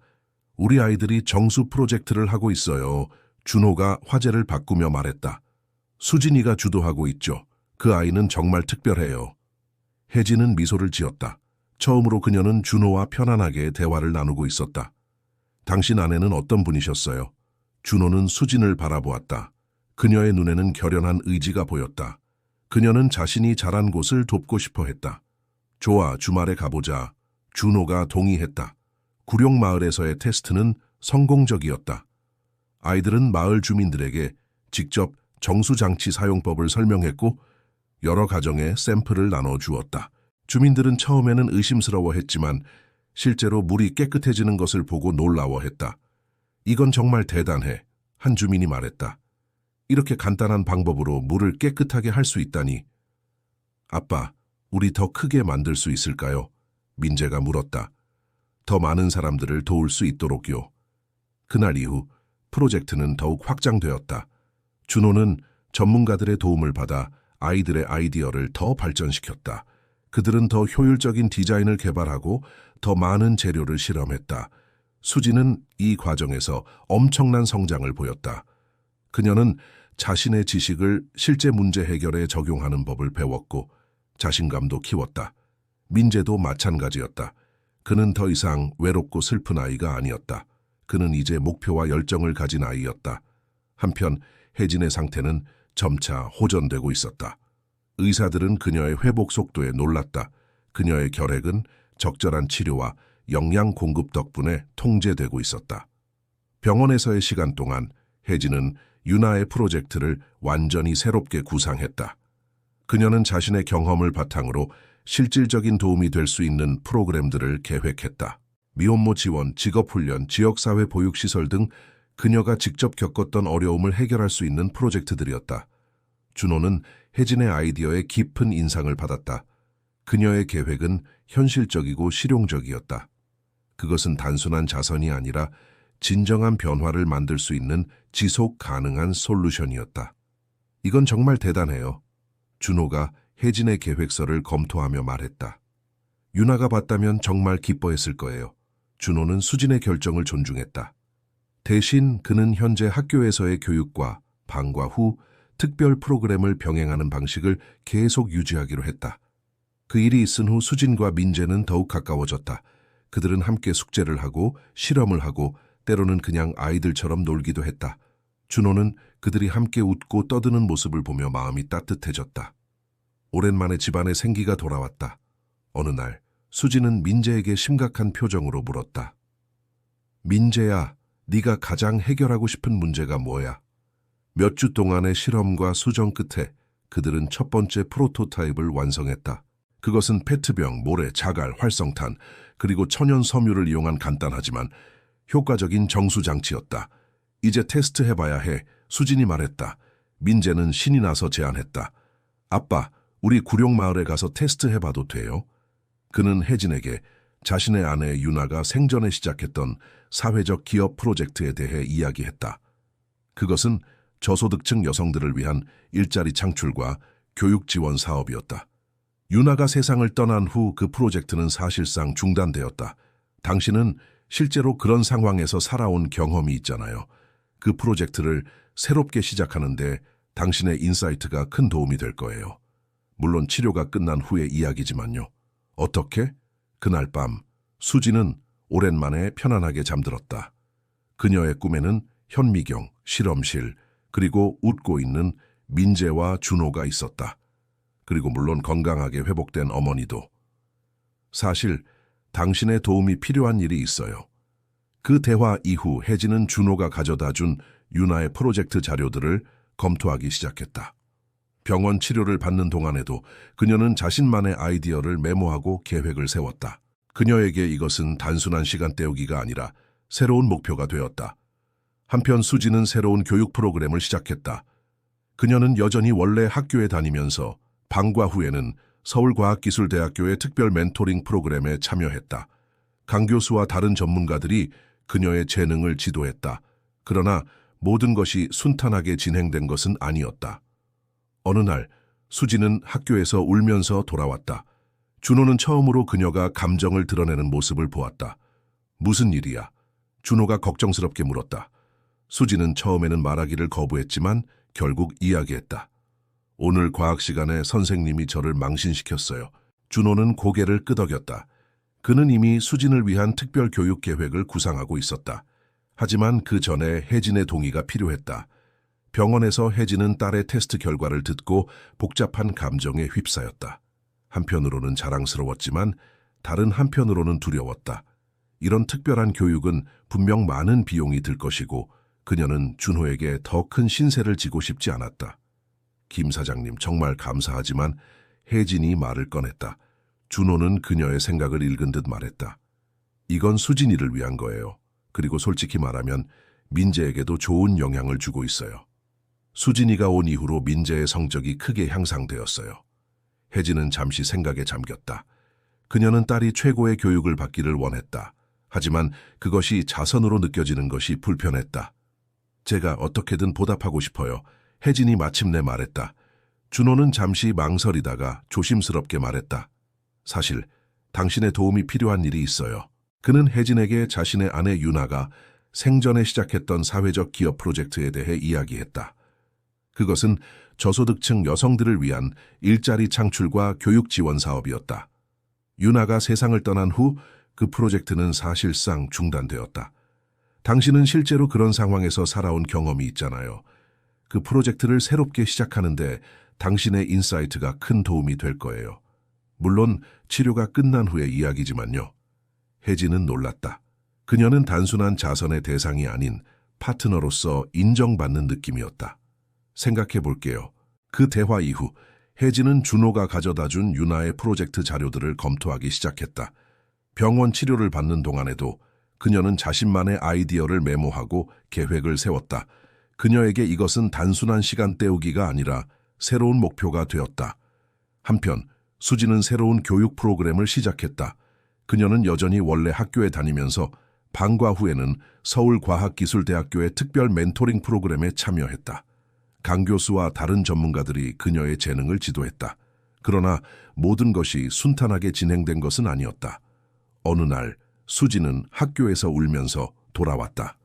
우리 아이들이 정수 프로젝트를 하고 있어요. 준호가 화제를 바꾸며 말했다. 수진이가 주도하고 있죠. 그 아이는 정말 특별해요. 혜진은 미소를 지었다. 처음으로 그녀는 준호와 편안하게 대화를 나누고 있었다. 당신 아내는 어떤 분이셨어요? 준호는 수진을 바라보았다. 그녀의 눈에는 결연한 의지가 보였다. 그녀는 자신이 자란 곳을 돕고 싶어 했다. 좋아, 주말에 가보자. 준호가 동의했다. 구룡마을에서의 테스트는 성공적이었다. 아이들은 마을 주민들에게 직접 정수장치 사용법을 설명했고 여러 가정에 샘플을 나눠주었다. 주민들은 처음에는 의심스러워했지만 실제로 물이 깨끗해지는 것을 보고 놀라워했다. 이건 정말 대단해. 한 주민이 말했다. 이렇게 간단한 방법으로 물을 깨끗하게 할 수 있다니. 아빠, 우리 더 크게 만들 수 있을까요? 민재가 물었다. 더 많은 사람들을 도울 수 있도록요. 그날 이후 프로젝트는 더욱 확장되었다. 준호는 전문가들의 도움을 받아 아이들의 아이디어를 더 발전시켰다. 그들은 더 효율적인 디자인을 개발하고 더 많은 재료를 실험했다. 수지는 이 과정에서 엄청난 성장을 보였다. 그녀는 자신의 지식을 실제 문제 해결에 적용하는 법을 배웠고 자신감도 키웠다. 민재도 마찬가지였다. 그는 더 이상 외롭고 슬픈 아이가 아니었다. 그는 이제 목표와 열정을 가진 아이였다. 한편 혜진의 상태는 점차 호전되고 있었다. 의사들은 그녀의 회복 속도에 놀랐다. 그녀의 결핵은 적절한 치료와 영양 공급 덕분에 통제되고 있었다. 병원에서의 시간 동안 혜진은 유나의 프로젝트를 완전히 새롭게 구상했다. 그녀는 자신의 경험을 바탕으로 실질적인 도움이 될 수 있는 프로그램들을 계획했다. 미혼모 지원, 직업훈련, 지역사회 보육시설 등 그녀가 직접 겪었던 어려움을 해결할 수 있는 프로젝트들이었다. 준호는 혜진의 아이디어에 깊은 인상을 받았다. 그녀의 계획은 현실적이고 실용적이었다. 그것은 단순한 자선이 아니라 진정한 변화를 만들 수 있는 지속 가능한 솔루션이었다. 이건 정말 대단해요. 준호가 혜진의 계획서를 검토하며 말했다. 유나가 봤다면 정말 기뻐했을 거예요. 준호는 수진의 결정을 존중했다. 대신 그는 현재 학교에서의 교육과 방과 후 특별 프로그램을 병행하는 방식을 계속 유지하기로 했다. 그 일이 있은 후 수진과 민재는 더욱 가까워졌다. 그들은 함께 숙제를 하고 실험을 하고 때로는 그냥 아이들처럼 놀기도 했다. 준호는 그들이 함께 웃고 떠드는 모습을 보며 마음이 따뜻해졌다. 오랜만에 집안에 생기가 돌아왔다. 어느 날 수진은 민재에게 심각한 표정으로 물었다. 민재야, 네가 가장 해결하고 싶은 문제가 뭐야? 몇 주 동안의 실험과 수정 끝에 그들은 첫 번째 프로토타입을 완성했다. 그것은 페트병, 모래, 자갈, 활성탄, 그리고 천연 섬유를 이용한 간단하지만 효과적인 정수장치였다. 이제 테스트해봐야 해. 수진이 말했다. 민재는 신이 나서 제안했다. 아빠, 우리 구룡마을에 가서 테스트해봐도 돼요? 그는 혜진에게 자신의 아내 유나가 생전에 시작했던 사회적 기업 프로젝트에 대해 이야기했다. 그것은 저소득층 여성들을 위한 일자리 창출과 교육 지원 사업이었다. 유나가 세상을 떠난 후 그 프로젝트는 사실상 중단되었다. 당신은 실제로 그런 상황에서 살아온 경험이 있잖아요. 그 프로젝트를 새롭게 시작하는데 당신의 인사이트가 큰 도움이 될 거예요. 물론 치료가 끝난 후의 이야기지만요. 어떻게? 그날 밤 수지는 오랜만에 편안하게 잠들었다. 그녀의 꿈에는 현미경, 실험실, 그리고 웃고 있는 민재와 준호가 있었다. 그리고 물론 건강하게 회복된 어머니도. 사실 당신의 도움이 필요한 일이 있어요. 그 대화 이후 혜진은 준호가 가져다 준 유나의 프로젝트 자료들을 검토하기 시작했다. 병원 치료를 받는 동안에도 그녀는 자신만의 아이디어를 메모하고 계획을 세웠다. 그녀에게 이것은 단순한 시간 때우기가 아니라 새로운 목표가 되었다. 한편 수지는 새로운 교육 프로그램을 시작했다. 그녀는 여전히 원래 학교에 다니면서 방과 후에는 서울과학기술대학교의 특별 멘토링 프로그램에 참여했다. 강 교수와 다른 전문가들이 그녀의 재능을 지도했다. 그러나 모든 것이 순탄하게 진행된 것은 아니었다. 어느 날 수지는 학교에서 울면서 돌아왔다. 준호는 처음으로 그녀가 감정을 드러내는 모습을 보았다. 무슨 일이야? 준호가 걱정스럽게 물었다. 수지는 처음에는 말하기를 거부했지만 결국 이야기했다. 오늘 과학 시간에 선생님이 저를 망신시켰어요. 준호는 고개를 끄덕였다. 그는 이미 수진을 위한 특별 교육 계획을 구상하고 있었다. 하지만 그 전에 혜진의 동의가 필요했다. 병원에서 혜진은 딸의 테스트 결과를 듣고 복잡한 감정에 휩싸였다. 한편으로는 자랑스러웠지만 다른 한편으로는 두려웠다. 이런 특별한 교육은 분명 많은 비용이 들 것이고 그녀는 준호에게 더 큰 신세를 지고 싶지 않았다. 김 사장님 정말 감사하지만 혜진이 말을 꺼냈다. 준호는 그녀의 생각을 읽은 듯 말했다. 이건 수진이를 위한 거예요. 그리고 솔직히 말하면 민재에게도 좋은 영향을 주고 있어요. 수진이가 온 이후로 민재의 성적이 크게 향상되었어요. 혜진은 잠시 생각에 잠겼다. 그녀는 딸이 최고의 교육을 받기를 원했다. 하지만 그것이 자선으로 느껴지는 것이 불편했다. 제가 어떻게든 보답하고 싶어요. 혜진이 마침내 말했다. 준호는 잠시 망설이다가 조심스럽게 말했다. 사실 당신의 도움이 필요한 일이 있어요. 그는 혜진에게 자신의 아내 유나가 생전에 시작했던 사회적 기업 프로젝트에 대해 이야기했다. 그것은 저소득층 여성들을 위한 일자리 창출과 교육 지원 사업이었다. 유나가 세상을 떠난 후 그 프로젝트는 사실상 중단되었다. 당신은 실제로 그런 상황에서 살아온 경험이 있잖아요. 그 프로젝트를 새롭게 시작하는데 당신의 인사이트가 큰 도움이 될 거예요. 물론 치료가 끝난 후의 이야기지만요. 혜진은 놀랐다. 그녀는 단순한 자선의 대상이 아닌 파트너로서 인정받는 느낌이었다. 생각해 볼게요. 그 대화 이후 혜진은 준호가 가져다 준 유나의 프로젝트 자료들을 검토하기 시작했다. 병원 치료를 받는 동안에도 그녀는 자신만의 아이디어를 메모하고 계획을 세웠다. 그녀에게 이것은 단순한 시간 때우기가 아니라 새로운 목표가 되었다. 한편 수지는 새로운 교육 프로그램을 시작했다. 그녀는 여전히 원래 학교에 다니면서 방과 후에는 서울과학기술대학교의 특별 멘토링 프로그램에 참여했다. 강 교수와 다른 전문가들이 그녀의 재능을 지도했다. 그러나 모든 것이 순탄하게 진행된 것은 아니었다. 어느 날 수지는 학교에서 울면서 돌아왔다.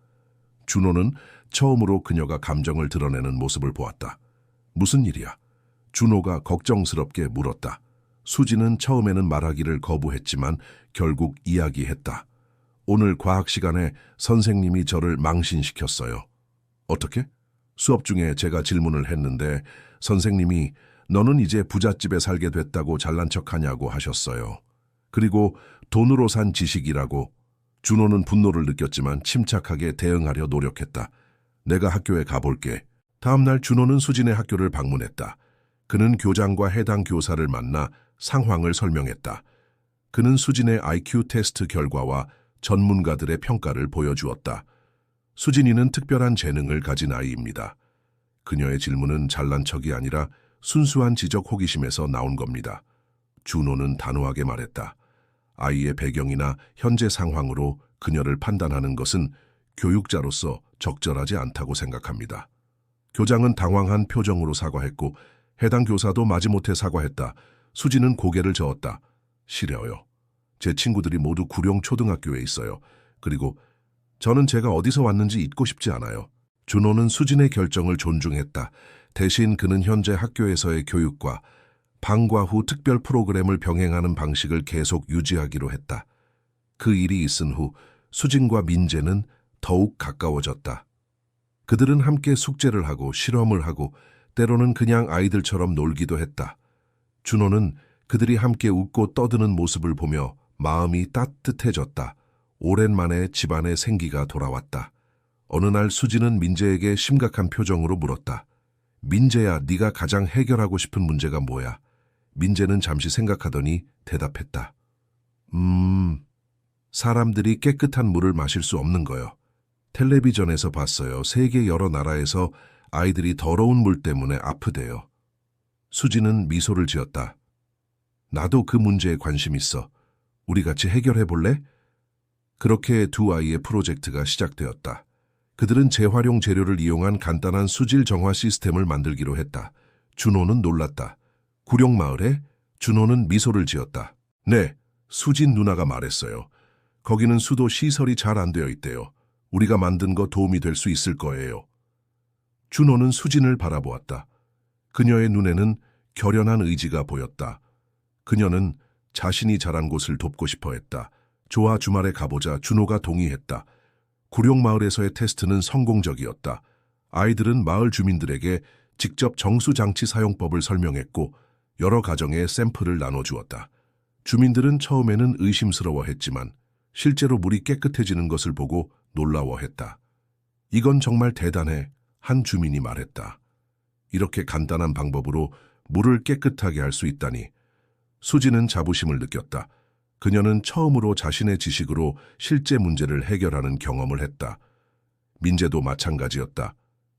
준호는 처음으로 그녀가 감정을 드러내는 모습을 보았다. 무슨 일이야? 준호가 걱정스럽게 물었다. 수지는 처음에는 말하기를 거부했지만 결국 이야기했다. 오늘 과학 시간에 선생님이 저를 망신시켰어요. 어떻게? 수업 중에 제가 질문을 했는데 선생님이 너는 이제 부잣집에 살게 됐다고 잘난 척하냐고 하셨어요. 그리고 돈으로 산 지식이라고. 준호는 분노를 느꼈지만 침착하게 대응하려 노력했다. 내가 학교에 가볼게. 다음 날 준호는 수진의 학교를 방문했다. 그는 교장과 해당 교사를 만나 상황을 설명했다. 그는 수진의 IQ 테스트 결과와 전문가들의 평가를 보여주었다. 수진이는 특별한 재능을 가진 아이입니다. 그녀의 질문은 잘난 척이 아니라 순수한 지적 호기심에서 나온 겁니다. 준호는 단호하게 말했다. 아이의 배경이나 현재 상황으로 그녀를 판단하는 것은 교육자로서 적절하지 않다고 생각합니다. 교장은 당황한 표정으로 사과했고 해당 교사도 마지못해 사과했다. 수지는 고개를 저었다. 싫어요. 제 친구들이 모두 구룡 초등학교에 있어요. 그리고 저는 제가 어디서 왔는지 잊고 싶지 않아요. 준호는 수진의 결정을 존중했다. 대신 그는 현재 학교에서의 교육과 방과 후 특별 프로그램을 병행하는 방식을 계속 유지하기로 했다. 그 일이 있은 후 수진과 민재는 더욱 가까워졌다. 그들은 함께 숙제를 하고 실험을 하고 때로는 그냥 아이들처럼 놀기도 했다. 준호는 그들이 함께 웃고 떠드는 모습을 보며 마음이 따뜻해졌다. 오랜만에 집안에 생기가 돌아왔다. 어느 날 수지는 민재에게 심각한 표정으로 물었다. 민재야, 네가 가장 해결하고 싶은 문제가 뭐야? 민재는 잠시 생각하더니 대답했다. 사람들이 깨끗한 물을 마실 수 없는 거요. 텔레비전에서 봤어요. 세계 여러 나라에서 아이들이 더러운 물 때문에 아프대요. 수지는 미소를 지었다. 나도 그 문제에 관심 있어. 우리 같이 해결해 볼래? 그렇게 두 아이의 프로젝트가 시작되었다. 그들은 재활용 재료를 이용한 간단한 수질 정화 시스템을 만들기로 했다. 준호는 놀랐다. 구룡마을에? 준호는 미소를 지었다. 네, 수진 누나가 말했어요. 거기는 수도 시설이 잘 안 되어 있대요. 우리가 만든 거 도움이 될 수 있을 거예요. 준호는 수진을 바라보았다. 그녀의 눈에는 결연한 의지가 보였다. 그녀는 자신이 자란 곳을 돕고 싶어 했다. 좋아, 주말에 가보자. 준호가 동의했다. 구룡마을에서의 테스트는 성공적이었다. 아이들은 마을 주민들에게 직접 정수장치 사용법을 설명했고 여러 가정에 샘플을 나눠주었다. 주민들은 처음에는 의심스러워했지만 실제로 물이 깨끗해지는 것을 보고 놀라워했다. 이건 정말 대단해. 한 주민이 말했다. 이렇게 간단한 방법으로 물을 깨끗하게 할 수 있다니. 수지는 자부심을 느꼈다. 그녀는 처음으로 자신의 지식으로 실제 문제를 해결하는 경험을 했다. 민재도 마찬가지였다.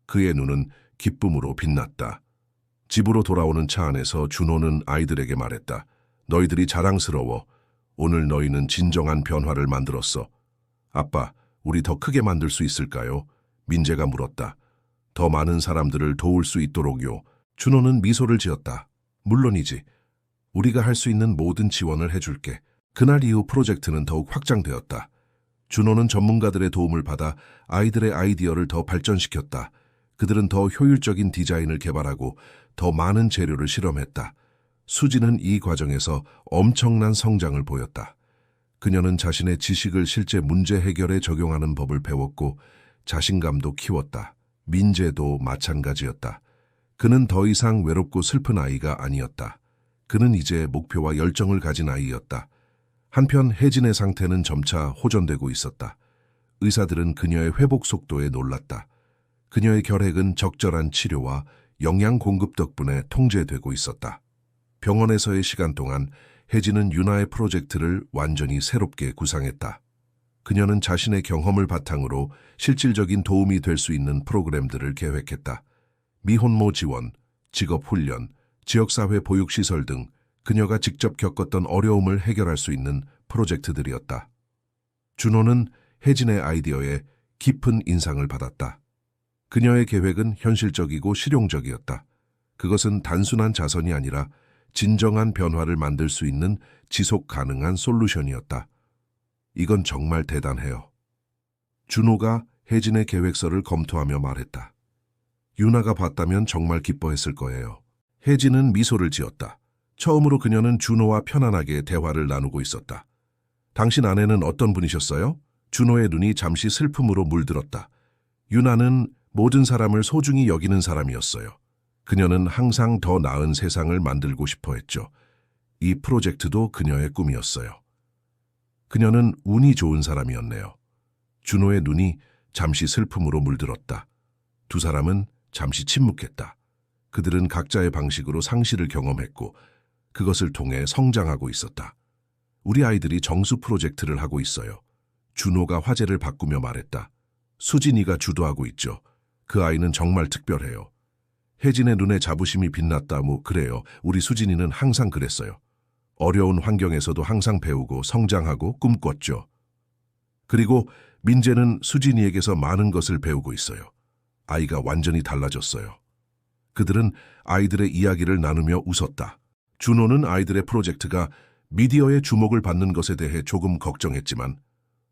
그의 눈은 기쁨으로 빛났다. 집으로 돌아오는 차 안에서 준호는 아이들에게 말했다. 너희들이 자랑스러워. 오늘 너희는 진정한 변화를 만들었어. 아빠, 우리 더 크게 만들 수 있을까요? 민재가 물었다. 더 많은 사람들을 도울 수 있도록요. 준호는 미소를 지었다. 물론이지. 우리가 할 수 있는 모든 지원을 해줄게. 그날 이후 프로젝트는 더욱 확장되었다. 준호는 전문가들의 도움을 받아 아이들의 아이디어를 더 발전시켰다. 그들은 더 효율적인 디자인을 개발하고 더 많은 재료를 실험했다. 수지는 이 과정에서 엄청난 성장을 보였다. 그녀는 자신의 지식을 실제 문제 해결에 적용하는 법을 배웠고 자신감도 키웠다. 민재도 마찬가지였다. 그는 더 이상 외롭고 슬픈 아이가 아니었다. 그는 이제 목표와 열정을 가진 아이였다. 한편 혜진의 상태는 점차 호전되고 있었다. 의사들은 그녀의 회복 속도에 놀랐다. 그녀의 결핵은 적절한 치료와 영양 공급 덕분에 통제되고 있었다. 병원에서의 시간 동안 혜진은 유나의 프로젝트를 완전히 새롭게 구상했다. 그녀는 자신의 경험을 바탕으로 실질적인 도움이 될 수 있는 프로그램들을 계획했다. 미혼모 지원, 직업훈련, 지역사회 보육시설 등 그녀가 직접 겪었던 어려움을 해결할 수 있는 프로젝트들이었다. 준호는 혜진의 아이디어에 깊은 인상을 받았다. 그녀의 계획은 현실적이고 실용적이었다. 그것은 단순한 자선이 아니라 진정한 변화를 만들 수 있는 지속 가능한 솔루션이었다. 이건 정말 대단해요. 준호가 혜진의 계획서를 검토하며 말했다. 유나가 봤다면 정말 기뻐했을 거예요. 혜진은 미소를 지었다. 처음으로 그녀는 준호와 편안하게 대화를 나누고 있었다. 당신 아내는 어떤 분이셨어요? 준호의 눈이 잠시 슬픔으로 물들었다. 유나는 모든 사람을 소중히 여기는 사람이었어요. 그녀는 항상 더 나은 세상을 만들고 싶어 했죠. 이 프로젝트도 그녀의 꿈이었어요. 그녀는 운이 좋은 사람이었네요. 준호의 눈이 잠시 슬픔으로 물들었다. 두 사람은 잠시 침묵했다. 그들은 각자의 방식으로 상실을 경험했고 그것을 통해 성장하고 있었다. 우리 아이들이 정수 프로젝트를 하고 있어요. 준호가 화제를 바꾸며 말했다. 수진이가 주도하고 있죠. 그 아이는 정말 특별해요. 혜진의 눈에 자부심이 빛났다. 그래요. 우리 수진이는 항상 그랬어요. 어려운 환경에서도 항상 배우고 성장하고 꿈꿨죠. 그리고 민재는 수진이에게서 많은 것을 배우고 있어요. 아이가 완전히 달라졌어요. 그들은 아이들의 이야기를 나누며 웃었다. 준호는 아이들의 프로젝트가 미디어의 주목을 받는 것에 대해 조금 걱정했지만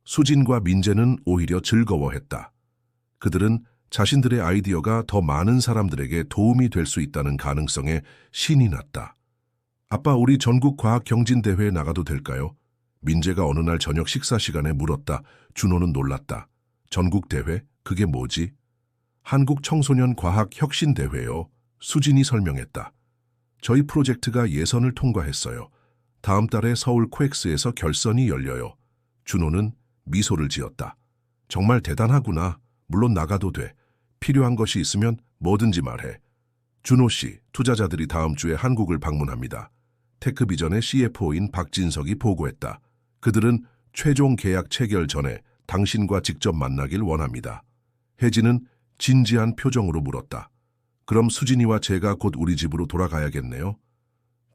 수진과 민재는 오히려 즐거워했다. 그들은 자신들의 아이디어가 더 많은 사람들에게 도움이 될 수 있다는 가능성에 신이 났다. 아빠, 우리 전국 과학 경진대회에 나가도 될까요? 민재가 어느 날 저녁 식사 시간에 물었다. 준호는 놀랐다. 전국대회? 그게 뭐지? 한국 청소년 과학 혁신대회요. 수진이 설명했다. 저희 프로젝트가 예선을 통과했어요. 다음 달에 서울 코엑스에서 결선이 열려요. 준호는 미소를 지었다. 정말 대단하구나. 물론 나가도 돼. 필요한 것이 있으면 뭐든지 말해. 준호 씨, 투자자들이 다음 주에 한국을 방문합니다. 테크비전의 CFO인 박진석이 보고했다. 그들은 최종 계약 체결 전에 당신과 직접 만나길 원합니다. 혜진은 진지한 표정으로 물었다. 그럼 수진이와 제가 곧 우리 집으로 돌아가야겠네요?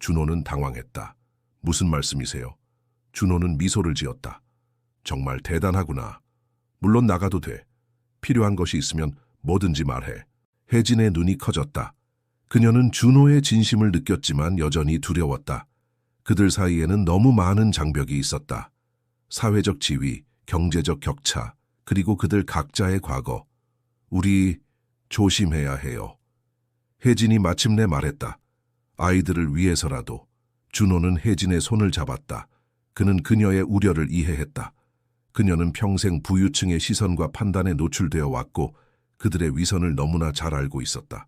준호는 당황했다. 무슨 말씀이세요? 준호는 미소를 지었다. 정말 대단하구나. 물론 나가도 돼. 필요한 것이 있으면 뭐든지 말해. 혜진의 눈이 커졌다. 그녀는 준호의 진심을 느꼈지만 여전히 두려웠다. 그들 사이에는 너무 많은 장벽이 있었다. 사회적 지위, 경제적 격차, 그리고 그들 각자의 과거. 우리 조심해야 해요. 혜진이 마침내 말했다. 아이들을 위해서라도. 준호는 혜진의 손을 잡았다. 그는 그녀의 우려를 이해했다. 그녀는 평생 부유층의 시선과 판단에 노출되어 왔고 그들의 위선을 너무나 잘 알고 있었다.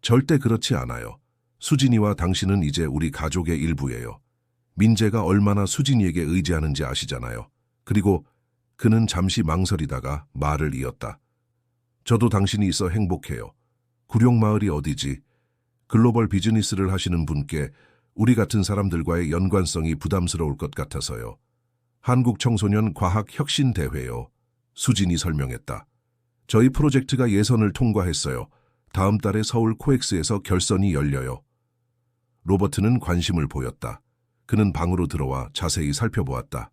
절대 그렇지 않아요. 수진이와 당신은 이제 우리 가족의 일부예요. 민재가 얼마나 수진이에게 의지하는지 아시잖아요. 그리고 그는 잠시 망설이다가 말을 이었다. 저도 당신이 있어 행복해요. 구룡마을이 어디지? 글로벌 비즈니스를 하시는 분께 우리 같은 사람들과의 연관성이 부담스러울 것 같아서요. 한국 청소년 과학 혁신 대회요. 수진이 설명했다. 저희 프로젝트가 예선을 통과했어요. 다음 달에 서울 코엑스에서 결선이 열려요. 로버트는 관심을 보였다. 그는 방으로 들어와 자세히 살펴보았다.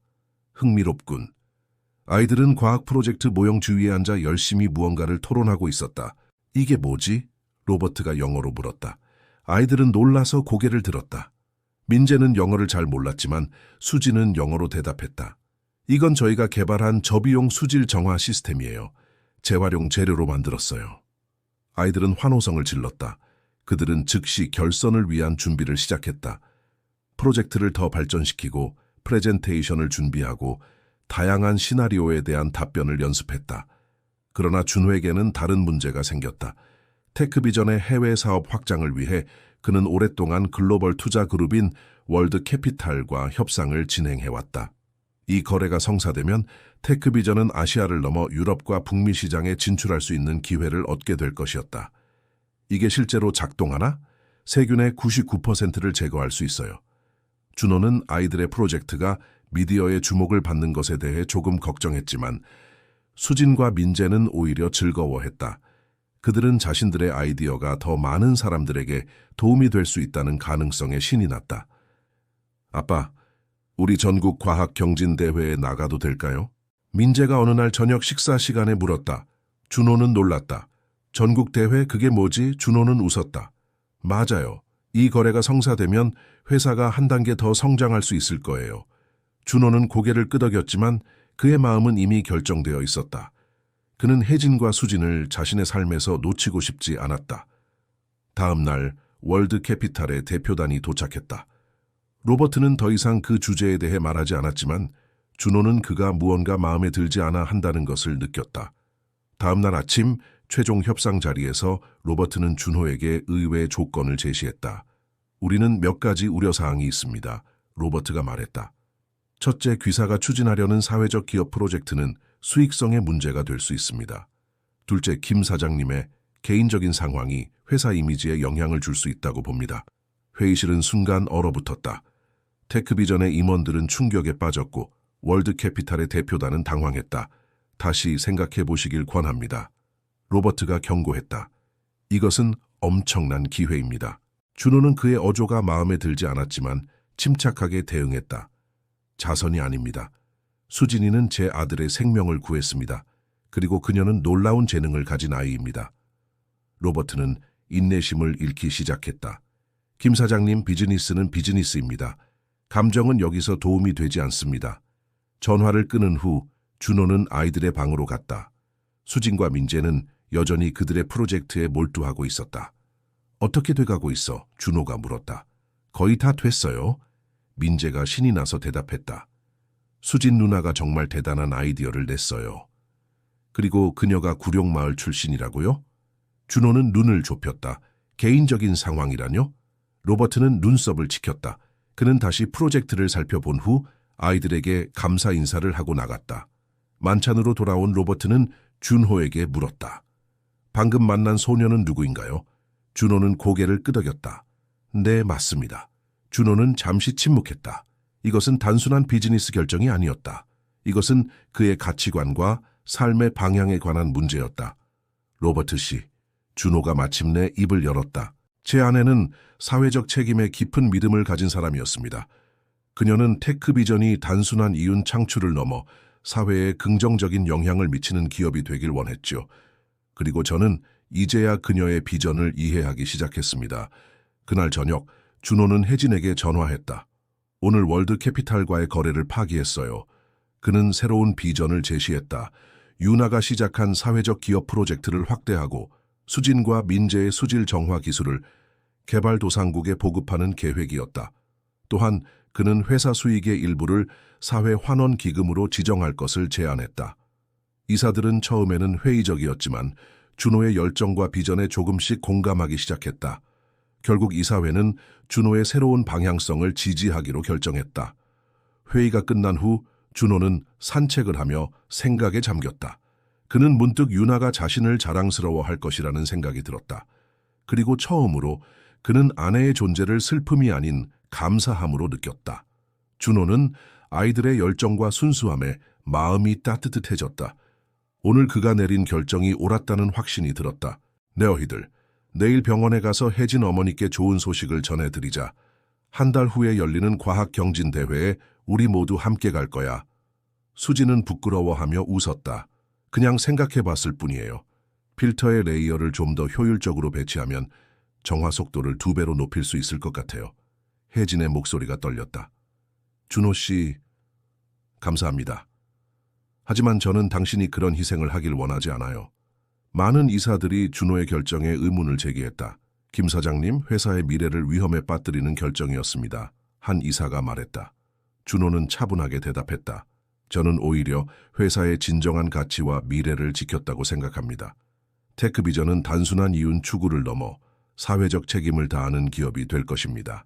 흥미롭군. 아이들은 과학 프로젝트 모형 주위에 앉아 열심히 무언가를 토론하고 있었다. 이게 뭐지? 로버트가 영어로 물었다. 아이들은 놀라서 고개를 들었다. 민재는 영어를 잘 몰랐지만 수지는 영어로 대답했다. 이건 저희가 개발한 저비용 수질 정화 시스템이에요. 재활용 재료로 만들었어요. 아이들은 환호성을 질렀다. 그들은 즉시 결선을 위한 준비를 시작했다. 프로젝트를 더 발전시키고 프레젠테이션을 준비하고 다양한 시나리오에 대한 답변을 연습했다. 그러나 준호에게는 다른 문제가 생겼다. 테크비전의 해외 사업 확장을 위해 그는 오랫동안 글로벌 투자 그룹인 월드 캐피탈과 협상을 진행해왔다. 이 거래가 성사되면 테크비전은 아시아를 넘어 유럽과 북미 시장에 진출할 수 있는 기회를 얻게 될 것이었다. 이게 실제로 작동하나? 세균의 99%를 제거할 수 있어요. 준호는 아이들의 프로젝트가 미디어의 주목을 받는 것에 대해 조금 걱정했지만 수진과 민재는 오히려 즐거워했다. 그들은 자신들의 아이디어가 더 많은 사람들에게 도움이 될 수 있다는 가능성에 신이 났다. 아빠, 우리 전국 과학 경진 대회에 나가도 될까요? 민재가 어느 날 저녁 식사 시간에 물었다. 준호는 놀랐다. 전국 대회 그게 뭐지? 준호는 웃었다. 맞아요. 이 거래가 성사되면 회사가 한 단계 더 성장할 수 있을 거예요. 준호는 고개를 끄덕였지만 그의 마음은 이미 결정되어 있었다. 그는 혜진과 수진을 자신의 삶에서 놓치고 싶지 않았다. 다음 날 월드 캐피탈의 대표단이 도착했다. 로버트는 더 이상 그 주제에 대해 말하지 않았지만 준호는 그가 무언가 마음에 들지 않아 한다는 것을 느꼈다. 다음 날 아침 최종 협상 자리에서 로버트는 준호에게 의외의 조건을 제시했다. 우리는 몇 가지 우려사항이 있습니다. 로버트가 말했다. 첫째, 귀사가 추진하려는 사회적 기업 프로젝트는 수익성에 문제가 될 수 있습니다. 둘째, 김 사장님의 개인적인 상황이 회사 이미지에 영향을 줄 수 있다고 봅니다. 회의실은 순간 얼어붙었다. 테크비전의 임원들은 충격에 빠졌고 월드캐피탈의 대표단은 당황했다. 다시 생각해 보시길 권합니다. 로버트가 경고했다. 이것은 엄청난 기회입니다. 준호는 그의 어조가 마음에 들지 않았지만 침착하게 대응했다. 자선이 아닙니다. 수진이는 제 아들의 생명을 구했습니다. 그리고 그녀는 놀라운 재능을 가진 아이입니다. 로버트는 인내심을 잃기 시작했다. 김 사장님, 비즈니스는 비즈니스입니다. 감정은 여기서 도움이 되지 않습니다. 전화를 끊은 후 준호는 아이들의 방으로 갔다. 수진과 민재는 여전히 그들의 프로젝트에 몰두하고 있었다. 어떻게 돼가고 있어? 준호가 물었다. 거의 다 됐어요. 민재가 신이 나서 대답했다. 수진 누나가 정말 대단한 아이디어를 냈어요. 그리고 그녀가 구룡마을 출신이라고요? 준호는 눈을 좁혔다. 개인적인 상황이라뇨? 로버트는 눈썹을 치켰다. 그는 다시 프로젝트를 살펴본 후 아이들에게 감사 인사를 하고 나갔다. 만찬으로 돌아온 로버트는 준호에게 물었다. 방금 만난 소녀는 누구인가요? 준호는 고개를 끄덕였다. 네, 맞습니다. 준호는 잠시 침묵했다. 이것은 단순한 비즈니스 결정이 아니었다. 이것은 그의 가치관과 삶의 방향에 관한 문제였다. 로버트 씨, 준호가 마침내 입을 열었다. 제 아내는 사회적 책임에 깊은 믿음을 가진 사람이었습니다. 그녀는 테크비전이 단순한 이윤 창출을 넘어 사회에 긍정적인 영향을 미치는 기업이 되길 원했죠. 그리고 저는 이제야 그녀의 비전을 이해하기 시작했습니다. 그날 저녁 준호는 혜진에게 전화했다. 오늘 월드캐피탈과의 거래를 파기했어요. 그는 새로운 비전을 제시했다. 유나가 시작한 사회적 기업 프로젝트를 확대하고 수진과 민재의 수질 정화 기술을 개발도상국에 보급하는 계획이었다. 또한 그는 회사 수익의 일부를 사회 환원 기금으로 지정할 것을 제안했다. 이사들은 처음에는 회의적이었지만 준호의 열정과 비전에 조금씩 공감하기 시작했다. 결국 이사회는 준호의 새로운 방향성을 지지하기로 결정했다. 회의가 끝난 후 준호는 산책을 하며 생각에 잠겼다. 그는 문득 유나가 자신을 자랑스러워할 것이라는 생각이 들었다. 그리고 처음으로 그는 아내의 존재를 슬픔이 아닌 감사함으로 느꼈다. 준호는 아이들의 열정과 순수함에 마음이 따뜻해졌다. 오늘 그가 내린 결정이 옳았다는 확신이 들었다. 네어희들, 내일 병원에 가서 혜진 어머니께 좋은 소식을 전해드리자. 한 달 후에 열리는 과학경진대회에 우리 모두 함께 갈 거야. 수지는 부끄러워하며 웃었다. 그냥 생각해봤을 뿐이에요. 필터의 레이어를 좀 더 효율적으로 배치하면 정화 속도를 2배로 높일 수 있을 것 같아요. 혜진의 목소리가 떨렸다. 준호 씨, 감사합니다. 하지만 저는 당신이 그런 희생을 하길 원하지 않아요. 많은 이사들이 준호의 결정에 의문을 제기했다. 김 사장님, 회사의 미래를 위험에 빠뜨리는 결정이었습니다. 한 이사가 말했다. 준호는 차분하게 대답했다. 저는 오히려 회사의 진정한 가치와 미래를 지켰다고 생각합니다. 테크비전은 단순한 이윤 추구를 넘어 사회적 책임을 다하는 기업이 될 것입니다.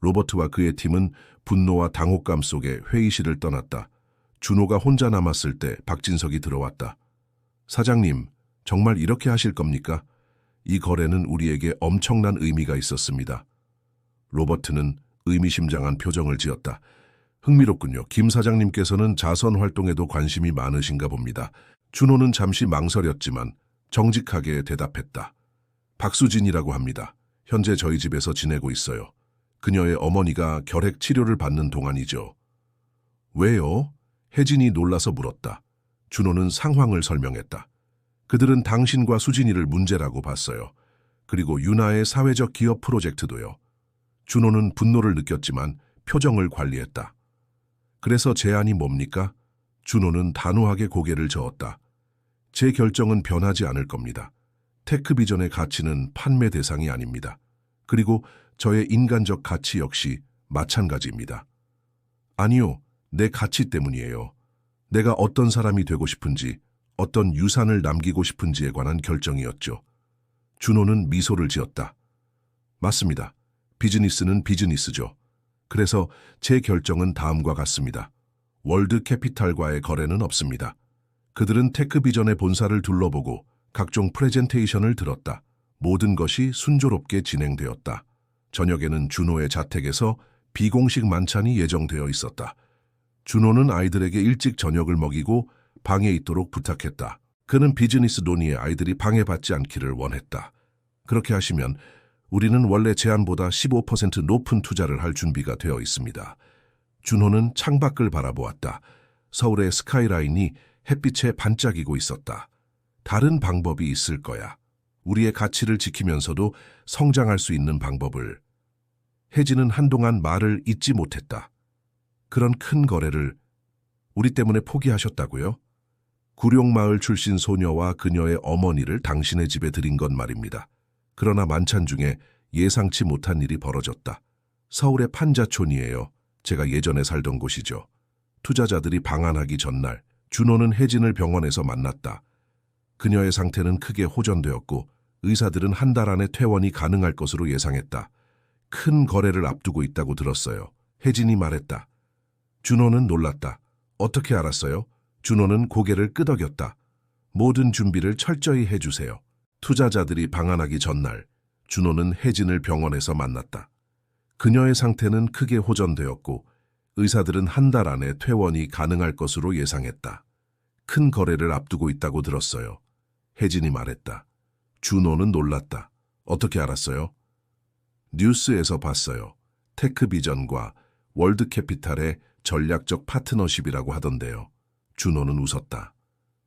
로버트와 그의 팀은 분노와 당혹감 속에 회의실을 떠났다. 준호가 혼자 남았을 때 박진석이 들어왔다. 사장님, 정말 이렇게 하실 겁니까? 이 거래는 우리에게 엄청난 의미가 있었습니다. 로버트는 의미심장한 표정을 지었다. 흥미롭군요. 김 사장님께서는 자선 활동에도 관심이 많으신가 봅니다. 준호는 잠시 망설였지만 정직하게 대답했다. 박수진이라고 합니다. 현재 저희 집에서 지내고 있어요. 그녀의 어머니가 결핵 치료를 받는 동안이죠. 왜요? 혜진이 놀라서 물었다. 준호는 상황을 설명했다. 그들은 당신과 수진이를 문제라고 봤어요. 그리고 유나의 사회적 기업 프로젝트도요. 준호는 분노를 느꼈지만 표정을 관리했다. 그래서 제안이 뭡니까? 준호는 단호하게 고개를 저었다. 제 결정은 변하지 않을 겁니다. 테크비전의 가치는 판매 대상이 아닙니다. 그리고 저의 인간적 가치 역시 마찬가지입니다. 아니요, 내 가치 때문이에요. 내가 어떤 사람이 되고 싶은지, 어떤 유산을 남기고 싶은지에 관한 결정이었죠. 준호는 미소를 지었다. 맞습니다. 비즈니스는 비즈니스죠. 그래서 제 결정은 다음과 같습니다. 월드 캐피탈과의 거래는 없습니다. 그들은 테크비전의 본사를 둘러보고 각종 프레젠테이션을 들었다. 모든 것이 순조롭게 진행되었다. 저녁에는 준호의 자택에서 비공식 만찬이 예정되어 있었다. 준호는 아이들에게 일찍 저녁을 먹이고 방에 있도록 부탁했다. 그는 비즈니스 논의에 아이들이 방해받지 않기를 원했다. 그렇게 하시면 우리는 원래 제안보다 15% 높은 투자를 할 준비가 되어 있습니다. 준호는 창밖을 바라보았다. 서울의 스카이라인이 햇빛에 반짝이고 있었다. 다른 방법이 있을 거야. 우리의 가치를 지키면서도 성장할 수 있는 방법을. 혜진은 한동안 말을 잇지 못했다. 그런 큰 거래를 우리 때문에 포기하셨다고요? 구룡마을 출신 소녀와 그녀의 어머니를 당신의 집에 들인 건 말입니다. 그러나 만찬 중에 예상치 못한 일이 벌어졌다. 서울의 판자촌이에요. 제가 예전에 살던 곳이죠. 투자자들이 방한하기 전날 준호는 혜진을 병원에서 만났다. 그녀의 상태는 크게 호전되었고 의사들은 한 달 안에 퇴원이 가능할 것으로 예상했다. 큰 거래를 앞두고 있다고 들었어요. 혜진이 말했다. 준호는 놀랐다. 어떻게 알았어요? 준호는 고개를 끄덕였다. 모든 준비를 철저히 해주세요. 투자자들이 방한하기 전날 준호는 혜진을 병원에서 만났다. 그녀의 상태는 크게 호전되었고 의사들은 한 달 안에 퇴원이 가능할 것으로 예상했다. 큰 거래를 앞두고 있다고 들었어요. 혜진이 말했다. 준호는 놀랐다. 어떻게 알았어요? 뉴스에서 봤어요. 테크비전과 월드캐피탈의 전략적 파트너십이라고 하던데요. 준호는 웃었다.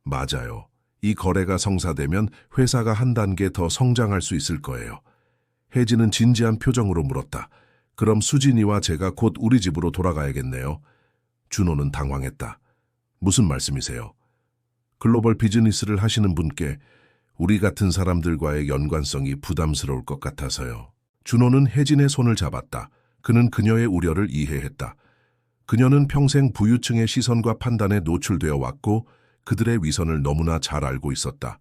맞아요. 이 거래가 성사되면 회사가 한 단계 더 성장할 수 있을 거예요. 혜진은 진지한 표정으로 물었다. 그럼 수진이와 제가 곧 우리 집으로 돌아가야겠네요. 준호는 당황했다. 무슨 말씀이세요? 글로벌 비즈니스를 하시는 분께 우리 같은 사람들과의 연관성이 부담스러울 것 같아서요. 준호는 혜진의 손을 잡았다. 그는 그녀의 우려를 이해했다. 그녀는 평생 부유층의 시선과 판단에 노출되어 왔고 그들의 위선을 너무나 잘 알고 있었다.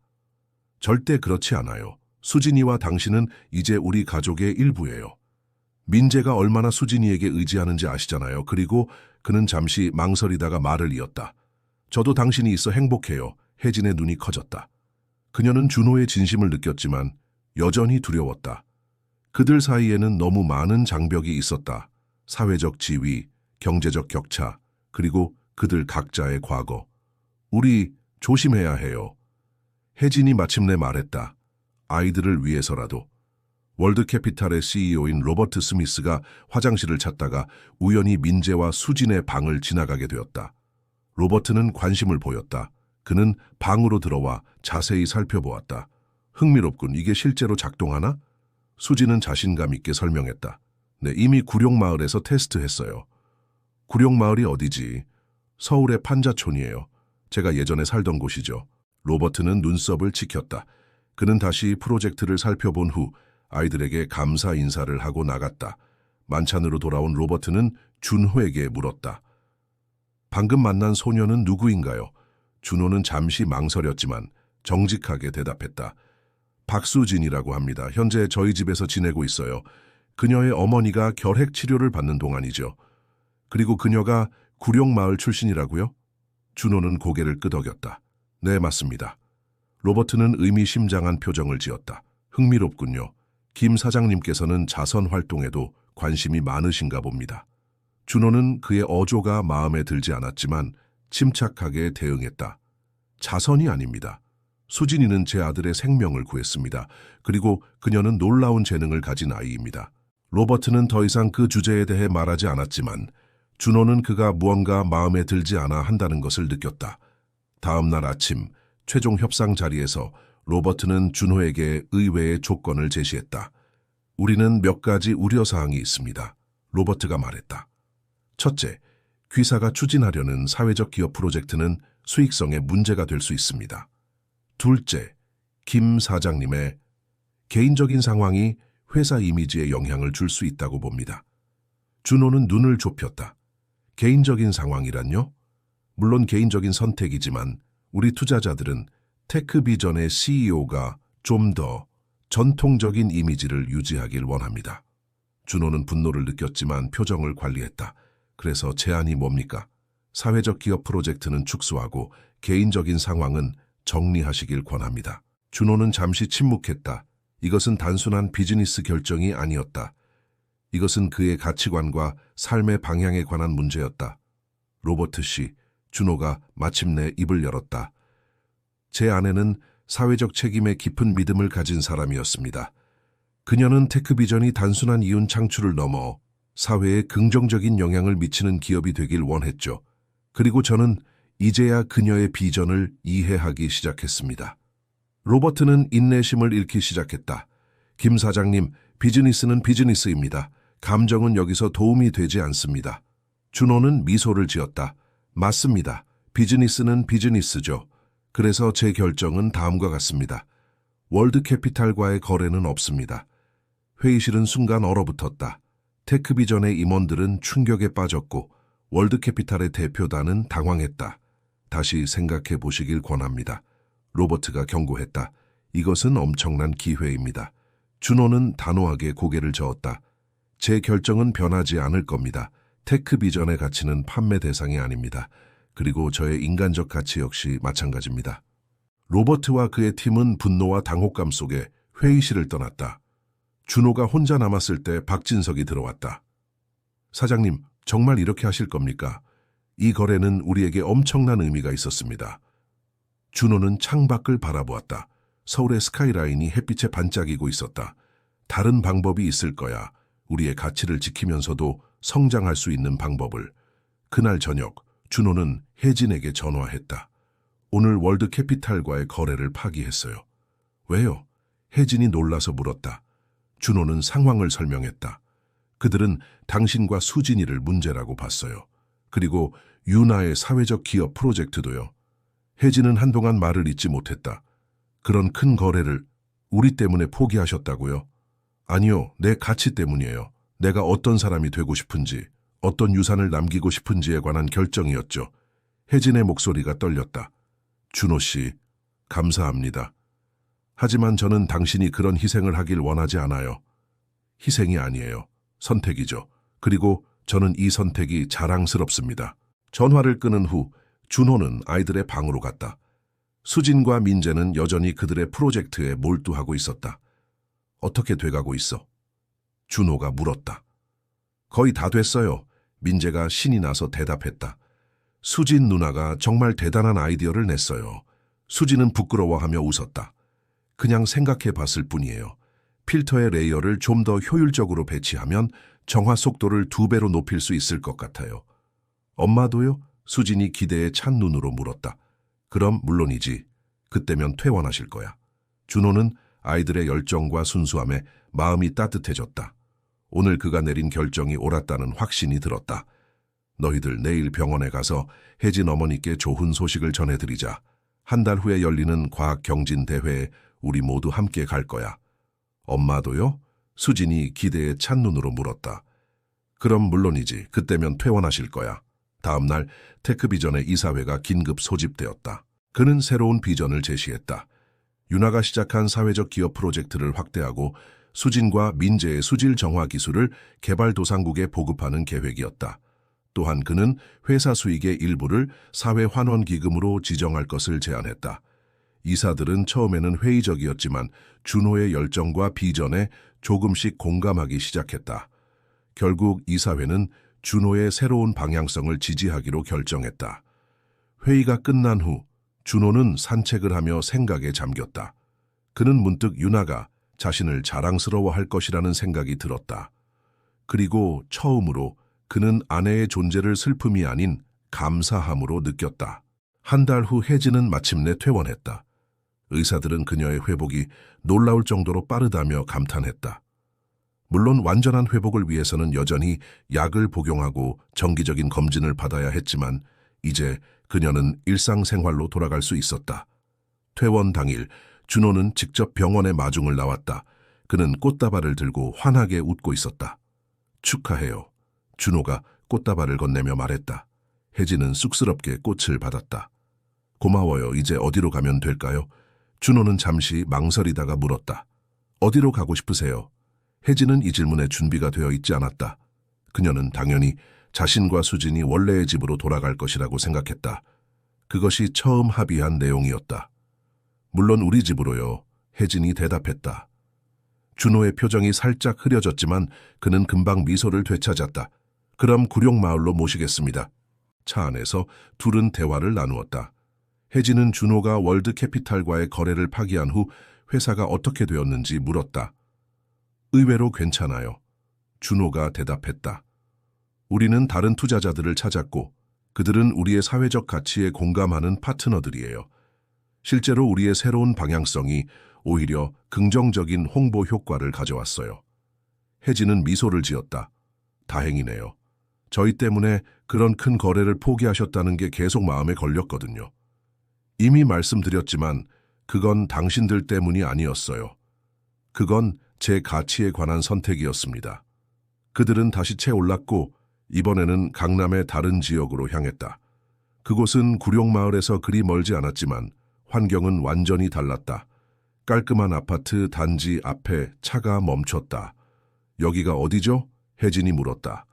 절대 그렇지 않아요. 수진이와 당신은 이제 우리 가족의 일부예요. 민재가 얼마나 수진이에게 의지하는지 아시잖아요. 그리고 그는 잠시 망설이다가 말을 이었다. 저도 당신이 있어 행복해요. 혜진의 눈이 커졌다. 그녀는 준호의 진심을 느꼈지만 여전히 두려웠다. 그들 사이에는 너무 많은 장벽이 있었다. 사회적 지위, 경제적 격차, 그리고 그들 각자의 과거. 우리 조심해야 해요. 혜진이 마침내 말했다. 아이들을 위해서라도. 월드캐피탈의 CEO인 로버트 스미스가 화장실을 찾다가 우연히 민재와 수진의 방을 지나가게 되었다. 로버트는 관심을 보였다. 그는 방으로 들어와 자세히 살펴보았다. 흥미롭군. 이게 실제로 작동하나? 수진은 자신감 있게 설명했다. 네, 이미 구룡마을에서 테스트했어요. 구룡마을이 어디지? 서울의 판자촌이에요. 제가 예전에 살던 곳이죠. 로버트는 눈썹을 치켰다. 그는 다시 프로젝트를 살펴본 후 아이들에게 감사 인사를 하고 나갔다. 만찬으로 돌아온 로버트는 준호에게 물었다. 방금 만난 소녀는 누구인가요? 준호는 잠시 망설였지만 정직하게 대답했다. 박수진이라고 합니다. 현재 저희 집에서 지내고 있어요. 그녀의 어머니가 결핵 치료를 받는 동안이죠. 그리고 그녀가 구룡마을 출신이라고요? 준호는 고개를 끄덕였다. 네, 맞습니다. 로버트는 의미심장한 표정을 지었다. 흥미롭군요. 김 사장님께서는 자선 활동에도 관심이 많으신가 봅니다. 준호는 그의 어조가 마음에 들지 않았지만 침착하게 대응했다. 자선이 아닙니다. 수진이는 제 아들의 생명을 구했습니다. 그리고 그녀는 놀라운 재능을 가진 아이입니다. 로버트는 더 이상 그 주제에 대해 말하지 않았지만 준호는 그가 무언가 마음에 들지 않아 한다는 것을 느꼈다. 다음 날 아침 최종 협상 자리에서 로버트는 준호에게 의외의 조건을 제시했다. 우리는 몇 가지 우려사항이 있습니다. 로버트가 말했다. 첫째, 귀사가 추진하려는 사회적 기업 프로젝트는 수익성에 문제가 될 수 있습니다. 둘째, 김 사장님의 개인적인 상황이 회사 이미지에 영향을 줄 수 있다고 봅니다. 준호는 눈을 좁혔다. 개인적인 상황이란요? 물론 개인적인 선택이지만 우리 투자자들은 테크비전의 CEO가 좀 더 전통적인 이미지를 유지하길 원합니다. 준호는 분노를 느꼈지만 표정을 관리했다. 그래서 제안이 뭡니까? 사회적 기업 프로젝트는 축소하고 개인적인 상황은 정리하시길 권합니다. 준호는 잠시 침묵했다. 이것은 단순한 비즈니스 결정이 아니었다. 이것은 그의 가치관과 삶의 방향에 관한 문제였다. 로버트 씨, 준호가 마침내 입을 열었다. 제 아내는 사회적 책임에 깊은 믿음을 가진 사람이었습니다. 그녀는 테크비전이 단순한 이윤 창출을 넘어 사회에 긍정적인 영향을 미치는 기업이 되길 원했죠. 그리고 저는 이제야 그녀의 비전을 이해하기 시작했습니다. 로버트는 인내심을 잃기 시작했다. 김 사장님, 비즈니스는 비즈니스입니다. 감정은 여기서 도움이 되지 않습니다. 준호는 미소를 지었다. 맞습니다. 비즈니스는 비즈니스죠. 그래서 제 결정은 다음과 같습니다. 월드캐피탈과의 거래는 없습니다. 회의실은 순간 얼어붙었다. 테크비전의 임원들은 충격에 빠졌고 월드캐피탈의 대표단은 당황했다. 다시 생각해 보시길 권합니다. 로버트가 경고했다. 이것은 엄청난 기회입니다. 준호는 단호하게 고개를 저었다. 제 결정은 변하지 않을 겁니다. 테크비전의 가치는 판매 대상이 아닙니다. 그리고 저의 인간적 가치 역시 마찬가지입니다. 로버트와 그의 팀은 분노와 당혹감 속에 회의실을 떠났다. 준호가 혼자 남았을 때 박진석이 들어왔다. 사장님, 정말 이렇게 하실 겁니까? 이 거래는 우리에게 엄청난 의미가 있었습니다. 준호는 창밖을 바라보았다. 서울의 스카이라인이 햇빛에 반짝이고 있었다. 다른 방법이 있을 거야. 우리의 가치를 지키면서도 성장할 수 있는 방법을. 그날 저녁, 준호는 혜진에게 전화했다. 오늘 월드캐피탈과의 거래를 파기했어요. 왜요? 혜진이 놀라서 물었다. 준호는 상황을 설명했다. 그들은 당신과 수진이를 문제라고 봤어요. 그리고 유나의 사회적 기업 프로젝트도요. 혜진은 한동안 말을 잇지 못했다. 그런 큰 거래를 우리 때문에 포기하셨다고요? 아니요, 내 가치 때문이에요. 내가 어떤 사람이 되고 싶은지, 어떤 유산을 남기고 싶은지에 관한 결정이었죠. 혜진의 목소리가 떨렸다. 준호 씨, 감사합니다. 하지만 저는 당신이 그런 희생을 하길 원하지 않아요. 희생이 아니에요. 선택이죠. 그리고 저는 이 선택이 자랑스럽습니다. 전화를 끊은 후 준호는 아이들의 방으로 갔다. 수진과 민재는 여전히 그들의 프로젝트에 몰두하고 있었다. 어떻게 돼가고 있어? 준호가 물었다. 거의 다 됐어요. 민재가 신이 나서 대답했다. 수진 누나가 정말 대단한 아이디어를 냈어요. 수진은 부끄러워하며 웃었다. 그냥 생각해 봤을 뿐이에요. 필터의 레이어를 좀 더 효율적으로 배치하면 정화 속도를 2배로 높일 수 있을 것 같아요. 엄마도요? 수진이 기대에 찬 눈으로 물었다. 그럼 물론이지. 그때면 퇴원하실 거야. 준호는 아이들의 열정과 순수함에 마음이 따뜻해졌다. 오늘 그가 내린 결정이 옳았다는 확신이 들었다. 너희들 내일 병원에 가서 혜진 어머니께 좋은 소식을 전해드리자. 한 달 후에 열리는 과학경진대회에 우리 모두 함께 갈 거야. 엄마도요? 수진이 기대에 찬 눈으로 물었다. 그럼 물론이지. 그때면 퇴원하실 거야. 다음 날 테크비전의 이사회가 긴급 소집되었다. 그는 새로운 비전을 제시했다. 윤아가 시작한 사회적 기업 프로젝트를 확대하고 수진과 민재의 수질 정화 기술을 개발도상국에 보급하는 계획이었다. 또한 그는 회사 수익의 일부를 사회환원기금으로 지정할 것을 제안했다. 이사들은 처음에는 회의적이었지만 준호의 열정과 비전에 조금씩 공감하기 시작했다. 결국 이사회는 준호의 새로운 방향성을 지지하기로 결정했다. 회의가 끝난 후 준호는 산책을 하며 생각에 잠겼다. 그는 문득 윤아가 자신을 자랑스러워할 것이라는 생각이 들었다. 그리고 처음으로 그는 아내의 존재를 슬픔이 아닌 감사함으로 느꼈다. 한 달 후 혜진은 마침내 퇴원했다. 의사들은 그녀의 회복이 놀라울 정도로 빠르다며 감탄했다. 물론 완전한 회복을 위해서는 여전히 약을 복용하고 정기적인 검진을 받아야 했지만 이제 그녀는 일상생활로 돌아갈 수 있었다. 퇴원 당일 준호는 직접 병원에 마중을 나왔다. 그는 꽃다발을 들고 환하게 웃고 있었다. 축하해요. 준호가 꽃다발을 건네며 말했다. 혜진은 쑥스럽게 꽃을 받았다. 고마워요. 이제 어디로 가면 될까요? 준호는 잠시 망설이다가 물었다. 어디로 가고 싶으세요? 혜진은 이 질문에 준비가 되어 있지 않았다. 그녀는 당연히 자신과 수진이 원래의 집으로 돌아갈 것이라고 생각했다. 그것이 처음 합의한 내용이었다. 물론 우리 집으로요. 혜진이 대답했다. 준호의 표정이 살짝 흐려졌지만 그는 금방 미소를 되찾았다. 그럼 구룡마을로 모시겠습니다. 차 안에서 둘은 대화를 나누었다. 혜진은 준호가 월드캐피탈과의 거래를 파기한 후 회사가 어떻게 되었는지 물었다. 의외로 괜찮아요. 준호가 대답했다. 우리는 다른 투자자들을 찾았고 그들은 우리의 사회적 가치에 공감하는 파트너들이에요. 실제로 우리의 새로운 방향성이 오히려 긍정적인 홍보 효과를 가져왔어요. 혜진은 미소를 지었다. 다행이네요. 저희 때문에 그런 큰 거래를 포기하셨다는 게 계속 마음에 걸렸거든요. 이미 말씀드렸지만 그건 당신들 때문이 아니었어요. 그건 제 가치에 관한 선택이었습니다. 그들은 다시 채 올랐고 이번에는 강남의 다른 지역으로 향했다. 그곳은 구룡마을에서 그리 멀지 않았지만 환경은 완전히 달랐다. 깔끔한 아파트 단지 앞에 차가 멈췄다. 여기가 어디죠? 혜진이 물었다.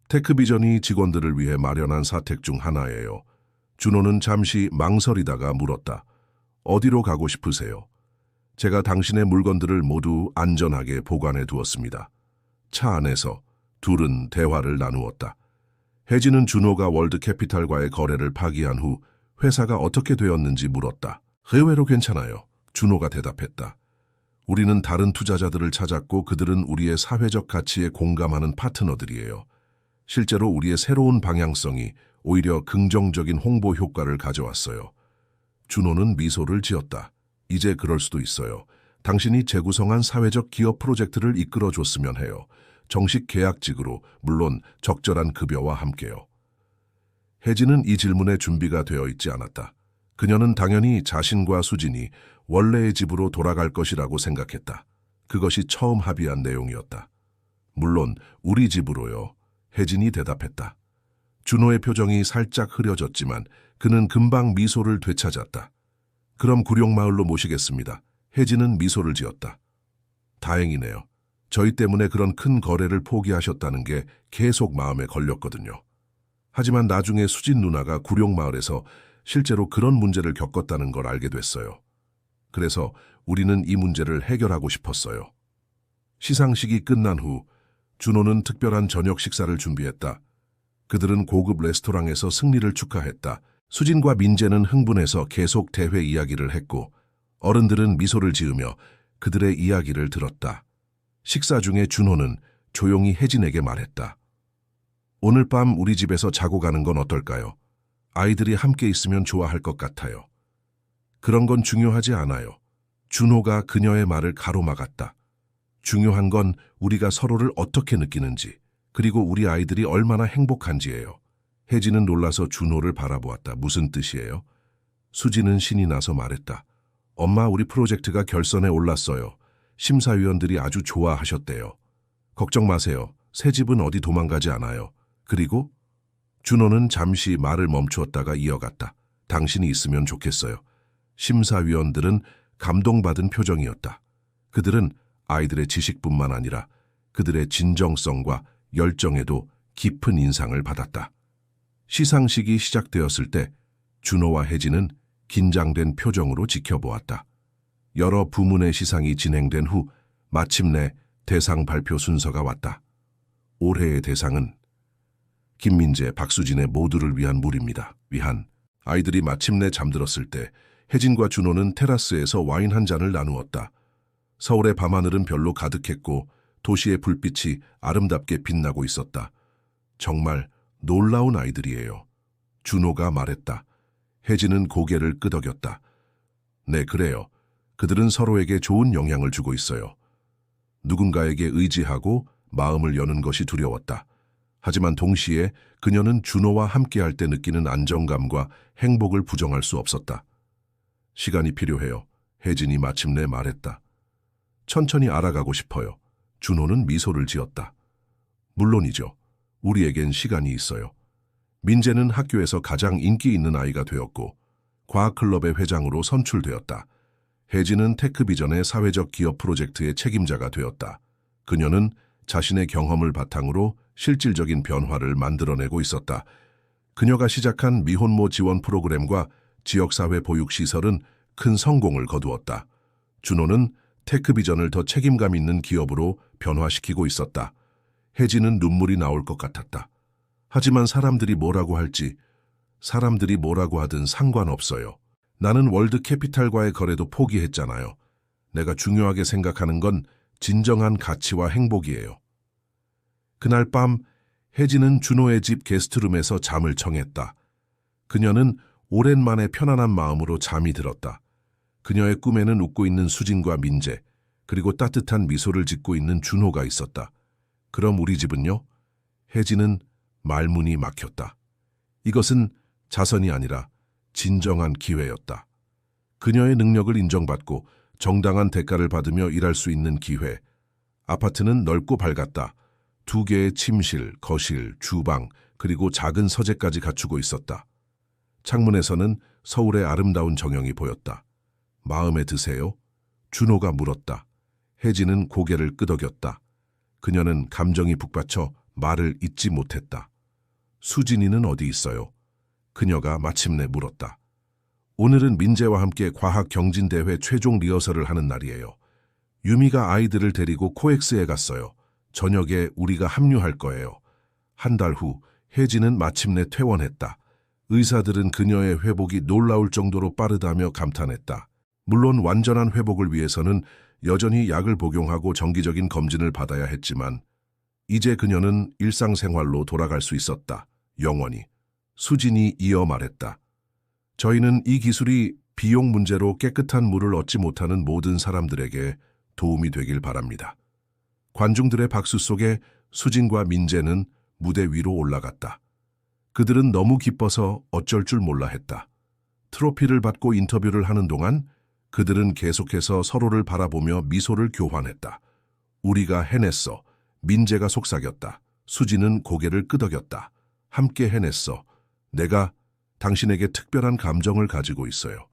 테크비전이 직원들을 위해 마련한 사택 중 하나예요. 준호는 잠시 망설이다가 물었다. 어디로 가고 싶으세요? 제가 당신의 물건들을 모두 안전하게 보관해 두었습니다. 차 안에서 둘은 대화를 나누었다. 혜진은 준호가 월드캐피탈과의 거래를 파기한 후 회사가 어떻게 되었는지 물었다. 의외로 괜찮아요. 준호가 대답했다. 우리는 다른 투자자들을 찾았고 그들은 우리의 사회적 가치에 공감하는 파트너들이에요. 실제로 우리의 새로운 방향성이 오히려 긍정적인 홍보 효과를 가져왔어요. 준호는 미소를 지었다. 이제 그럴 수도 있어요. 당신이 재구성한 사회적 기업 프로젝트를 이끌어줬으면 해요. 정식 계약직으로, 물론 적절한 급여와 함께요. 혜진은 이 질문에 준비가 되어 있지 않았다. 그녀는 당연히 자신과 수진이 원래의 집으로 돌아갈 것이라고 생각했다. 그것이 처음 합의한 내용이었다. 물론 우리 집으로요. 혜진이 대답했다. 준호의 표정이 살짝 흐려졌지만 그는 금방 미소를 되찾았다. 그럼 구룡마을로 모시겠습니다. 혜진은 미소를 지었다. 다행이네요. 저희 때문에 그런 큰 거래를 포기하셨다는 게 계속 마음에 걸렸거든요. 하지만 나중에 수진 누나가 구룡마을에서 실제로 그런 문제를 겪었다는 걸 알게 됐어요. 그래서 우리는 이 문제를 해결하고 싶었어요. 시상식이 끝난 후 준호는 특별한 저녁 식사를 준비했다. 그들은 고급 레스토랑에서 승리를 축하했다. 수진과 민재는 흥분해서 계속 대회 이야기를 했고 어른들은 미소를 지으며 그들의 이야기를 들었다. 식사 중에 준호는 조용히 혜진에게 말했다. 오늘 밤 우리 집에서 자고 가는 건 어떨까요? 아이들이 함께 있으면 좋아할 것 같아요. 그런 건 중요하지 않아요. 준호가 그녀의 말을 가로막았다. 중요한 건 우리가 서로를 어떻게 느끼는지, 그리고 우리 아이들이 얼마나 행복한지예요. 혜진은 놀라서 준호를 바라보았다. 무슨 뜻이에요? 수지는 신이 나서 말했다. 엄마, 우리 프로젝트가 결선에 올랐어요. 심사위원들이 아주 좋아하셨대요. 걱정 마세요. 새 집은 어디 도망가지 않아요. 그리고 준호는 잠시 말을 멈추었다가 이어갔다. 당신이 있으면 좋겠어요. 심사위원들은 감동받은 표정이었다. 그들은 아이들의 지식뿐만 아니라 그들의 진정성과 열정에도 깊은 인상을 받았다. 시상식이 시작되었을 때 준호와 혜진은 긴장된 표정으로 지켜보았다. 여러 부문의 시상이 진행된 후 마침내 대상 발표 순서가 왔다. 올해의 대상은 김민재, 박수진의 모두를 위한 물입니다. 위한. 아이들이 마침내 잠들었을 때 혜진과 준호는 테라스에서 와인 한 잔을 나누었다. 서울의 밤하늘은 별로 가득했고 도시의 불빛이 아름답게 빛나고 있었다. 정말 놀라운 아이들이에요. 준호가 말했다. 혜진은 고개를 끄덕였다. 네, 그래요. 그들은 서로에게 좋은 영향을 주고 있어요. 누군가에게 의지하고 마음을 여는 것이 두려웠다. 하지만 동시에 그녀는 준호와 함께할 때 느끼는 안정감과 행복을 부정할 수 없었다. 시간이 필요해요. 혜진이 마침내 말했다. 천천히 알아가고 싶어요. 준호는 미소를 지었다. 물론이죠. 우리에겐 시간이 있어요. 민재는 학교에서 가장 인기 있는 아이가 되었고 과학클럽의 회장으로 선출되었다. 혜진은 테크비전의 사회적 기업 프로젝트의 책임자가 되었다. 그녀는 자신의 경험을 바탕으로 실질적인 변화를 만들어내고 있었다. 그녀가 시작한 미혼모 지원 프로그램과 지역사회 보육시설은 큰 성공을 거두었다. 준호는 테크비전을 더 책임감 있는 기업으로 변화시키고 있었다. 혜진은 눈물이 나올 것 같았다. 하지만 사람들이 뭐라고 할지, 사람들이 뭐라고 하든 상관없어요. 나는 월드캐피탈과의 거래도 포기했잖아요. 내가 중요하게 생각하는 건 진정한 가치와 행복이에요. 그날 밤 혜진은 준호의 집 게스트룸에서 잠을 청했다. 그녀는 오랜만에 편안한 마음으로 잠이 들었다. 그녀의 꿈에는 웃고 있는 수진과 민재, 그리고 따뜻한 미소를 짓고 있는 준호가 있었다. 그럼 우리 집은요? 혜진은 말문이 막혔다. 이것은 자선이 아니라 진정한 기회였다. 그녀의 능력을 인정받고 정당한 대가를 받으며 일할 수 있는 기회. 아파트는 넓고 밝았다. 2개의 침실, 거실, 주방, 그리고 작은 서재까지 갖추고 있었다. 창문에서는 서울의 아름다운 정영이 보였다. 마음에 드세요? 준호가 물었다. 혜진은 고개를 끄덕였다. 그녀는 감정이 북받쳐 말을 잇지 못했다. 수진이는 어디 있어요? 그녀가 마침내 물었다. 오늘은 민재와 함께 과학경진대회 최종 리허설을 하는 날이에요. 유미가 아이들을 데리고 코엑스에 갔어요. 저녁에 우리가 합류할 거예요. 한 달 후 혜진은 마침내 퇴원했다. 의사들은 그녀의 회복이 놀라울 정도로 빠르다며 감탄했다. 물론 완전한 회복을 위해서는 여전히 약을 복용하고 정기적인 검진을 받아야 했지만 이제 그녀는 일상생활로 돌아갈 수 있었다. 영원히. 수진이 이어 말했다. 저희는 이 기술이 비용 문제로 깨끗한 물을 얻지 못하는 모든 사람들에게 도움이 되길 바랍니다. 관중들의 박수 속에 수진과 민재는 무대 위로 올라갔다. 그들은 너무 기뻐서 어쩔 줄 몰라 했다. 트로피를 받고 인터뷰를 하는 동안 그들은 계속해서 서로를 바라보며 미소를 교환했다. 우리가 해냈어. 민재가 속삭였다. 수진은 고개를 끄덕였다. 함께 해냈어. 내가 당신에게 특별한 감정을 가지고 있어요.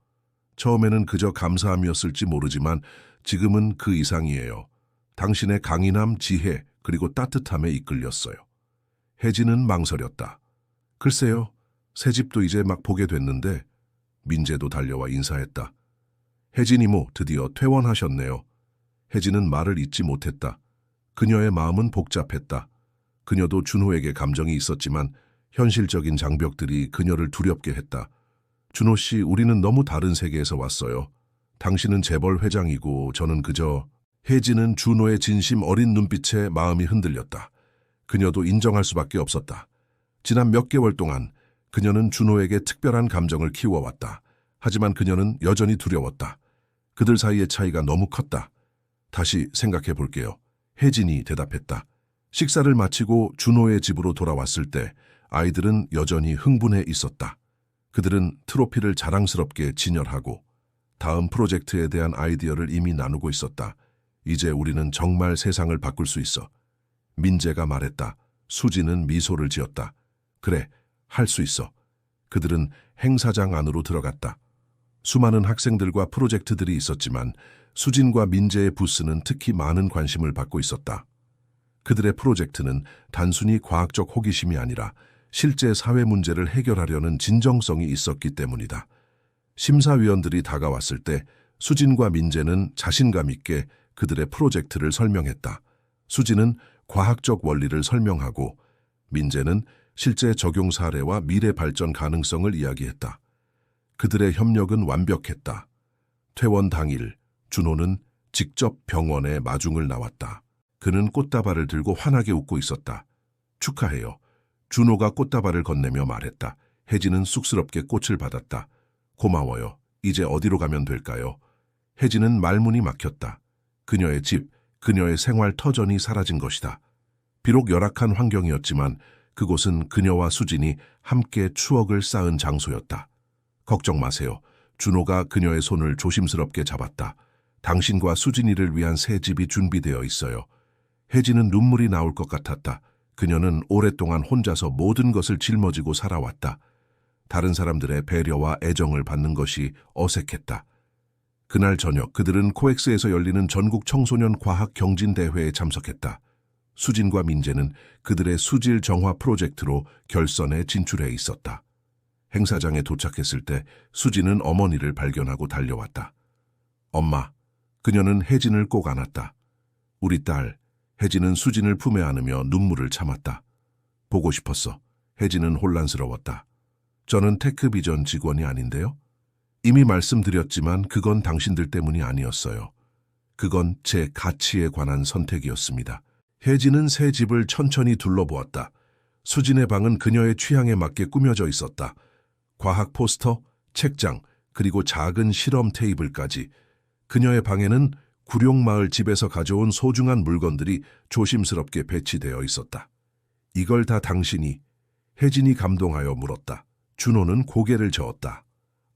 처음에는 그저 감사함이었을지 모르지만 지금은 그 이상이에요. 당신의 강인함, 지혜, 그리고 따뜻함에 이끌렸어요. 혜진은 망설였다. 글쎄요, 새 집도 이제 막 보게 됐는데. 민재도 달려와 인사했다. 혜진 이모 드디어 퇴원하셨네요. 혜진은 말을 잇지 못했다. 그녀의 마음은 복잡했다. 그녀도 준호에게 감정이 있었지만 현실적인 장벽들이 그녀를 두렵게 했다. 준호 씨, 우리는 너무 다른 세계에서 왔어요. 당신은 재벌 회장이고 저는 그저... 혜진은 준호의 진심 어린 눈빛에 마음이 흔들렸다. 그녀도 인정할 수밖에 없었다. 지난 몇 개월 동안 그녀는 준호에게 특별한 감정을 키워왔다. 하지만 그녀는 여전히 두려웠다. 그들 사이의 차이가 너무 컸다. 다시 생각해 볼게요. 혜진이 대답했다. 식사를 마치고 준호의 집으로 돌아왔을 때 아이들은 여전히 흥분해 있었다. 그들은 트로피를 자랑스럽게 진열하고 다음 프로젝트에 대한 아이디어를 이미 나누고 있었다. 이제 우리는 정말 세상을 바꿀 수 있어. 민재가 말했다. 수지는 미소를 지었다. 그래, 할 수 있어. 그들은 행사장 안으로 들어갔다. 수많은 학생들과 프로젝트들이 있었지만 수진과 민재의 부스는 특히 많은 관심을 받고 있었다. 그들의 프로젝트는 단순히 과학적 호기심이 아니라 실제 사회 문제를 해결하려는 진정성이 있었기 때문이다. 심사위원들이 다가왔을 때 수진과 민재는 자신감 있게 그들의 프로젝트를 설명했다. 수진은 과학적 원리를 설명하고 민재는 실제 적용 사례와 미래 발전 가능성을 이야기했다. 그들의 협력은 완벽했다. 퇴원 당일, 준호는 직접 병원에 마중을 나왔다. 그는 꽃다발을 들고 환하게 웃고 있었다. 축하해요. 준호가 꽃다발을 건네며 말했다. 혜진은 쑥스럽게 꽃을 받았다. 고마워요. 이제 어디로 가면 될까요? 혜진은 말문이 막혔다. 그녀의 집, 그녀의 생활 터전이 사라진 것이다. 비록 열악한 환경이었지만 그곳은 그녀와 수진이 함께 추억을 쌓은 장소였다. 걱정 마세요. 준호가 그녀의 손을 조심스럽게 잡았다. 당신과 수진이를 위한 새 집이 준비되어 있어요. 혜진은 눈물이 나올 것 같았다. 그녀는 오랫동안 혼자서 모든 것을 짊어지고 살아왔다. 다른 사람들의 배려와 애정을 받는 것이 어색했다. 그날 저녁 그들은 코엑스에서 열리는 전국 청소년 과학 경진 대회에 참석했다. 수진과 민재는 그들의 수질 정화 프로젝트로 결선에 진출해 있었다. 행사장에 도착했을 때 수진은 어머니를 발견하고 달려왔다. 엄마, 그녀는 혜진을 꼭 안았다. 우리 딸, 혜진은 수진을 품에 안으며 눈물을 참았다. 보고 싶었어. 혜진은 혼란스러웠다. 저는 테크비전 직원이 아닌데요? 이미 말씀드렸지만 그건 당신들 때문이 아니었어요. 그건 제 가치에 관한 선택이었습니다. 혜진은 새 집을 천천히 둘러보았다. 수진의 방은 그녀의 취향에 맞게 꾸며져 있었다. 과학 포스터, 책장, 그리고 작은 실험 테이블까지. 그녀의 방에는 구룡마을 집에서 가져온 소중한 물건들이 조심스럽게 배치되어 있었다. 이걸 다 당신이? 혜진이 감동하여 물었다. 준호는 고개를 저었다.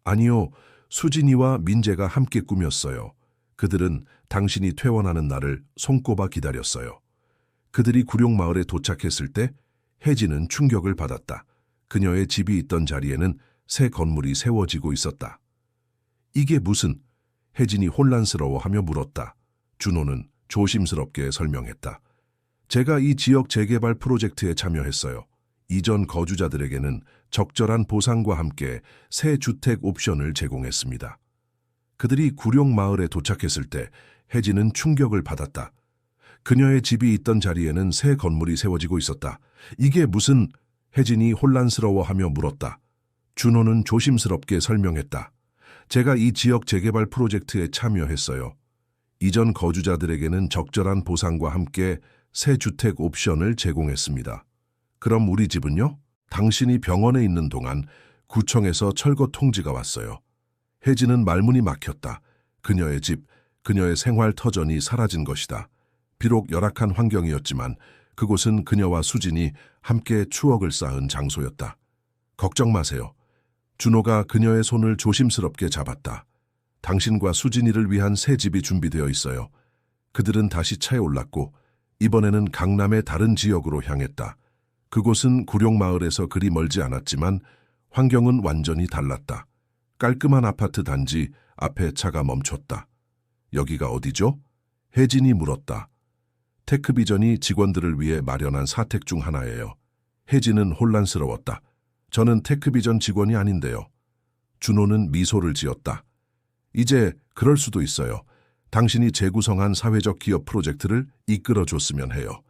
아니요, 수진이와 민재가 함께 꾸몄어요. 그들은 당신이 퇴원하는 날을 손꼽아 기다렸어요. 그들이 구룡마을에 도착했을 때 혜진은 충격을 받았다. 그녀의 집이 있던 자리에는 새 건물이 세워지고 있었다. 이게 무슨? 혜진이 혼란스러워하며 물었다. 준호는 조심스럽게 설명했다. 제가 이 지역 재개발 프로젝트에 참여했어요. 이전 거주자들에게는 적절한 보상과 함께 새 주택 옵션을 제공했습니다. 그들이 구룡마을에 도착했을 때 혜진은 충격을 받았다. 그녀의 집이 있던 자리에는 새 건물이 세워지고 있었다. 이게 무슨? 혜진이 혼란스러워하며 물었다. 준호는 조심스럽게 설명했다. 제가 이 지역 재개발 프로젝트에 참여했어요. 이전 거주자들에게는 적절한 보상과 함께 새 주택 옵션을 제공했습니다. 그럼 우리 집은요? 당신이 병원에 있는 동안 구청에서 철거 통지가 왔어요. 혜진은 말문이 막혔다. 그녀의 집, 그녀의 생활 터전이 사라진 것이다. 비록 열악한 환경이었지만 그곳은 그녀와 수진이 함께 추억을 쌓은 장소였다. 걱정 마세요. 준호가 그녀의 손을 조심스럽게 잡았다. 당신과 수진이를 위한 새 집이 준비되어 있어요. 그들은 다시 차에 올랐고 이번에는 강남의 다른 지역으로 향했다. 그곳은 구룡마을에서 그리 멀지 않았지만 환경은 완전히 달랐다. 깔끔한 아파트 단지 앞에 차가 멈췄다. 여기가 어디죠? 혜진이 물었다. 테크비전이 직원들을 위해 마련한 사택 중 하나예요. 혜진은 혼란스러웠다. 저는 테크비전 직원이 아닌데요. 준호는 미소를 지었다. 이제 그럴 수도 있어요. 당신이 재구성한 사회적 기업 프로젝트를 이끌어줬으면 해요.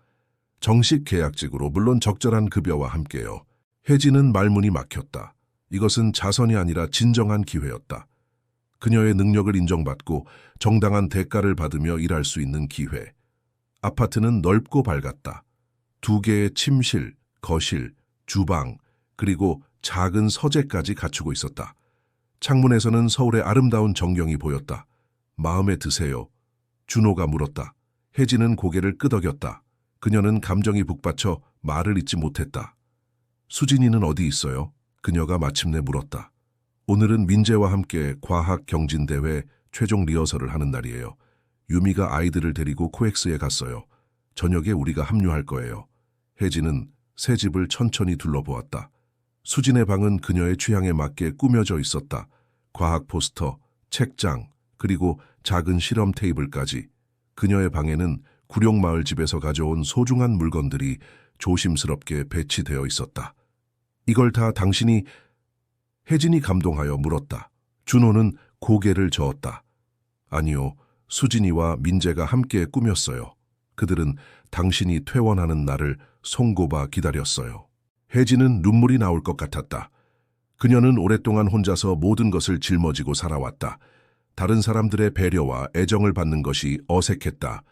정식 계약직으로 물론 적절한 급여와 함께요. 혜진은 말문이 막혔다. 이것은 자선이 아니라 진정한 기회였다. 그녀의 능력을 인정받고 정당한 대가를 받으며 일할 수 있는 기회. 아파트는 넓고 밝았다. 2개의 침실, 거실, 주방, 그리고 작은 서재까지 갖추고 있었다. 창문에서는 서울의 아름다운 전경이 보였다. 마음에 드세요? 준호가 물었다. 혜진은 고개를 끄덕였다. 그녀는 감정이 북받쳐 말을 잇지 못했다. 수진이는 어디 있어요? 그녀가 마침내 물었다. 오늘은 민재와 함께 과학 경진대회 최종 리허설을 하는 날이에요. 유미가 아이들을 데리고 코엑스에 갔어요. 저녁에 우리가 합류할 거예요. 혜진은 새 집을 천천히 둘러보았다. 수진의 방은 그녀의 취향에 맞게 꾸며져 있었다. 과학 포스터, 책장, 그리고 작은 실험 테이블까지. 그녀의 방에는 구룡마을 집에서 가져온 소중한 물건들이 조심스럽게 배치되어 있었다. 이걸 다 당신이... 혜진이 감동하여 물었다. 준호는 고개를 저었다. 아니요, 수진이와 민재가 함께 꾸몄어요. 그들은 당신이 퇴원하는 날을 손꼽아 기다렸어요. 혜진은 눈물이 나올 것 같았다. 그녀는 오랫동안 혼자서 모든 것을 짊어지고 살아왔다. 다른 사람들의 배려와 애정을 받는 것이 어색했다.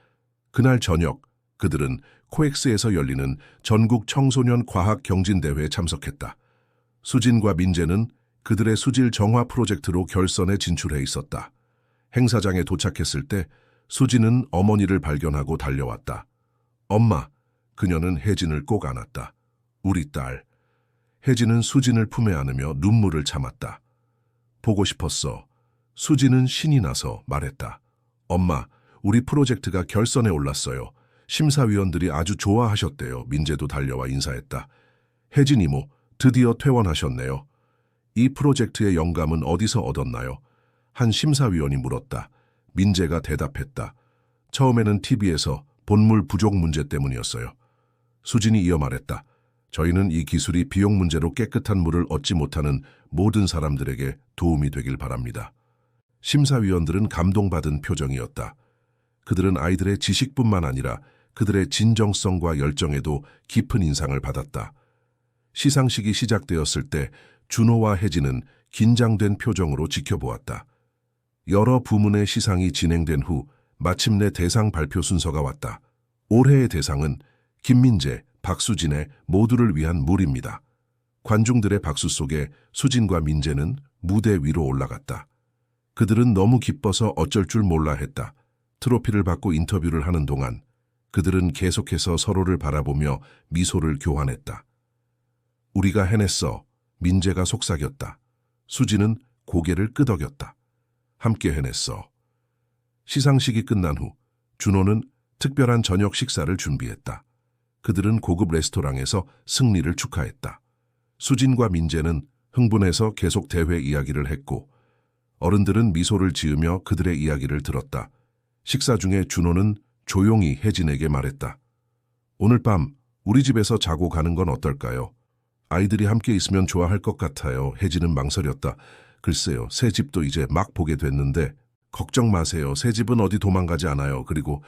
그날 저녁, 그들은 코엑스에서 열리는 전국 청소년 과학 경진대회에 참석했다. 수진과 민재는 그들의 수질 정화 프로젝트로 결선에 진출해 있었다. 행사장에 도착했을 때 수진은 어머니를 발견하고 달려왔다. 엄마, 그녀는 혜진을 꼭 안았다. 우리 딸. 혜진은 수진을 품에 안으며 눈물을 참았다. 보고 싶었어. 수진은 신이 나서 말했다. 엄마, 우리 프로젝트가 결선에 올랐어요. 심사위원들이 아주 좋아하셨대요. 민재도 달려와 인사했다. 혜진 이모, 드디어 퇴원하셨네요. 이 프로젝트의 영감은 어디서 얻었나요? 한 심사위원이 물었다. 민재가 대답했다. 처음에는 TV에서 본물 부족 문제 때문이었어요. 수진이 이어 말했다. 저희는 이 기술이 비용 문제로 깨끗한 물을 얻지 못하는 모든 사람들에게 도움이 되길 바랍니다. 심사위원들은 감동받은 표정이었다. 그들은 아이들의 지식뿐만 아니라 그들의 진정성과 열정에도 깊은 인상을 받았다. 시상식이 시작되었을 때 준호와 혜진은 긴장된 표정으로 지켜보았다. 여러 부문의 시상이 진행된 후 마침내 대상 발표 순서가 왔다. 올해의 대상은 김민재, 박수진의 모두를 위한 물입니다. 관중들의 박수 속에 수진과 민재는 무대 위로 올라갔다. 그들은 너무 기뻐서 어쩔 줄 몰라 했다. 트로피를 받고 인터뷰를 하는 동안 그들은 계속해서 서로를 바라보며 미소를 교환했다. 우리가 해냈어. 민재가 속삭였다. 수진은 고개를 끄덕였다. 함께 해냈어. 시상식이 끝난 후 준호는 특별한 저녁 식사를 준비했다. 그들은 고급 레스토랑에서 승리를 축하했다. 수진과 민재는 흥분해서 계속 대회 이야기를 했고 어른들은 미소를 지으며 그들의 이야기를 들었다. 식사 중에 준호는 조용히 혜진에게 말했다. 오늘 밤 우리 집에서 자고 가는 건 어떨까요? 아이들이 함께 있으면 좋아할 것 같아요. 혜진은 망설였다. 글쎄요, 새 집도 이제 막 보게 됐는데 걱정 마세요. 새 집은 어디 도망가지 않아요. 그리고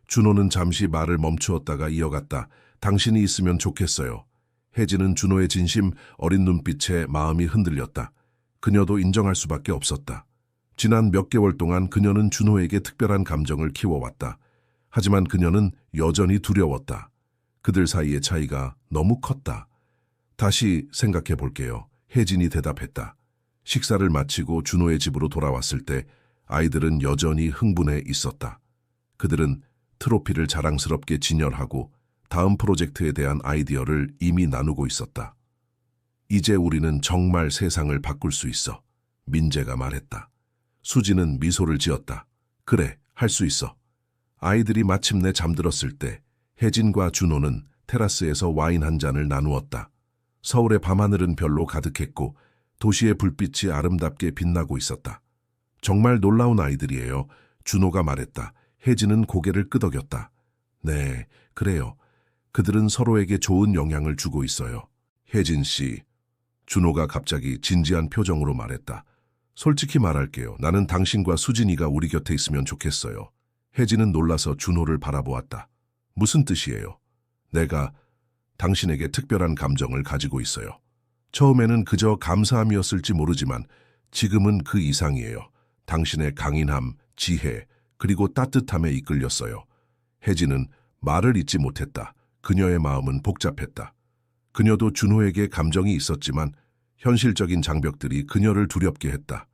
준호는 잠시 말을 멈추었다가 이어갔다. 당신이 있으면 좋겠어요. 혜진은 준호의 진심 어린 눈빛에 마음이 흔들렸다. 그녀도 인정할 수밖에 없었다. 지난 몇 개월 동안 그녀는 준호에게 특별한 감정을 키워왔다. 하지만 그녀는 여전히 두려웠다. 그들 사이의 차이가 너무 컸다. 다시 생각해 볼게요. 혜진이 대답했다. 식사를 마치고 준호의 집으로 돌아왔을 때 아이들은 여전히 흥분해 있었다. 그들은 트로피를 자랑스럽게 진열하고 다음 프로젝트에 대한 아이디어를 이미 나누고 있었다. 이제 우리는 정말 세상을 바꿀 수 있어. 민재가 말했다. 수지는 미소를 지었다. 그래, 할 수 있어. 아이들이 마침내 잠들었을 때 혜진과 준호는 테라스에서 와인 한 잔을 나누었다. 서울의 밤하늘은 별로 가득했고 도시의 불빛이 아름답게 빛나고 있었다. 정말 놀라운 아이들이에요. 준호가 말했다. 혜진은 고개를 끄덕였다. 네, 그래요. 그들은 서로에게 좋은 영향을 주고 있어요. 혜진 씨. 준호가 갑자기 진지한 표정으로 말했다. 솔직히 말할게요. 나는 당신과 수진이가 우리 곁에 있으면 좋겠어요. 혜진은 놀라서 준호를 바라보았다. 무슨 뜻이에요? 내가 당신에게 특별한 감정을 가지고 있어요. 처음에는 그저 감사함이었을지 모르지만 지금은 그 이상이에요. 당신의 강인함, 지혜, 그리고 따뜻함에 이끌렸어요. 혜진은 말을 잇지 못했다. 그녀의 마음은 복잡했다. 그녀도 준호에게 감정이 있었지만 현실적인 장벽들이 그녀를 두렵게 했다.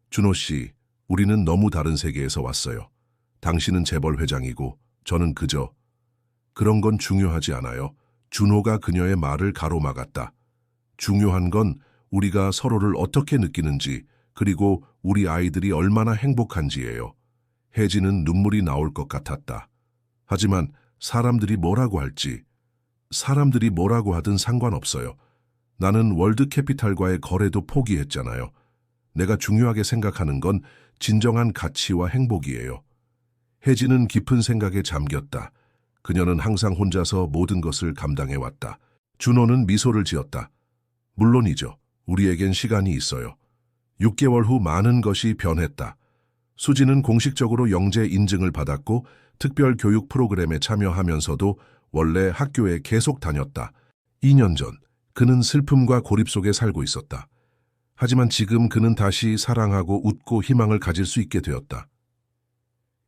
준호 씨, 우리는 너무 다른 세계에서 왔어요. 당신은 재벌 회장이고 저는 그저... 그런 건 중요하지 않아요. 준호가 그녀의 말을 가로막았다. 중요한 건 우리가 서로를 어떻게 느끼는지 그리고 우리 아이들이 얼마나 행복한지예요. 혜진은 눈물이 나올 것 같았다. 하지만 사람들이 뭐라고 할지, 사람들이 뭐라고 하든 상관없어요. 나는 월드캐피탈과의 거래도 포기했잖아요. 내가 중요하게 생각하는 건 진정한 가치와 행복이에요. 혜진은 깊은 생각에 잠겼다. 그녀는 항상 혼자서 모든 것을 감당해왔다. 준호는 미소를 지었다. 물론이죠. 우리에겐 시간이 있어요. 6개월 후 많은 것이 변했다. 수지는 공식적으로 영재 인증을 받았고 특별 교육 프로그램에 참여하면서도 원래 학교에 계속 다녔다. 2년 전 그는 슬픔과 고립 속에 살고 있었다. 하지만 지금 그는 다시 사랑하고 웃고 희망을 가질 수 있게 되었다.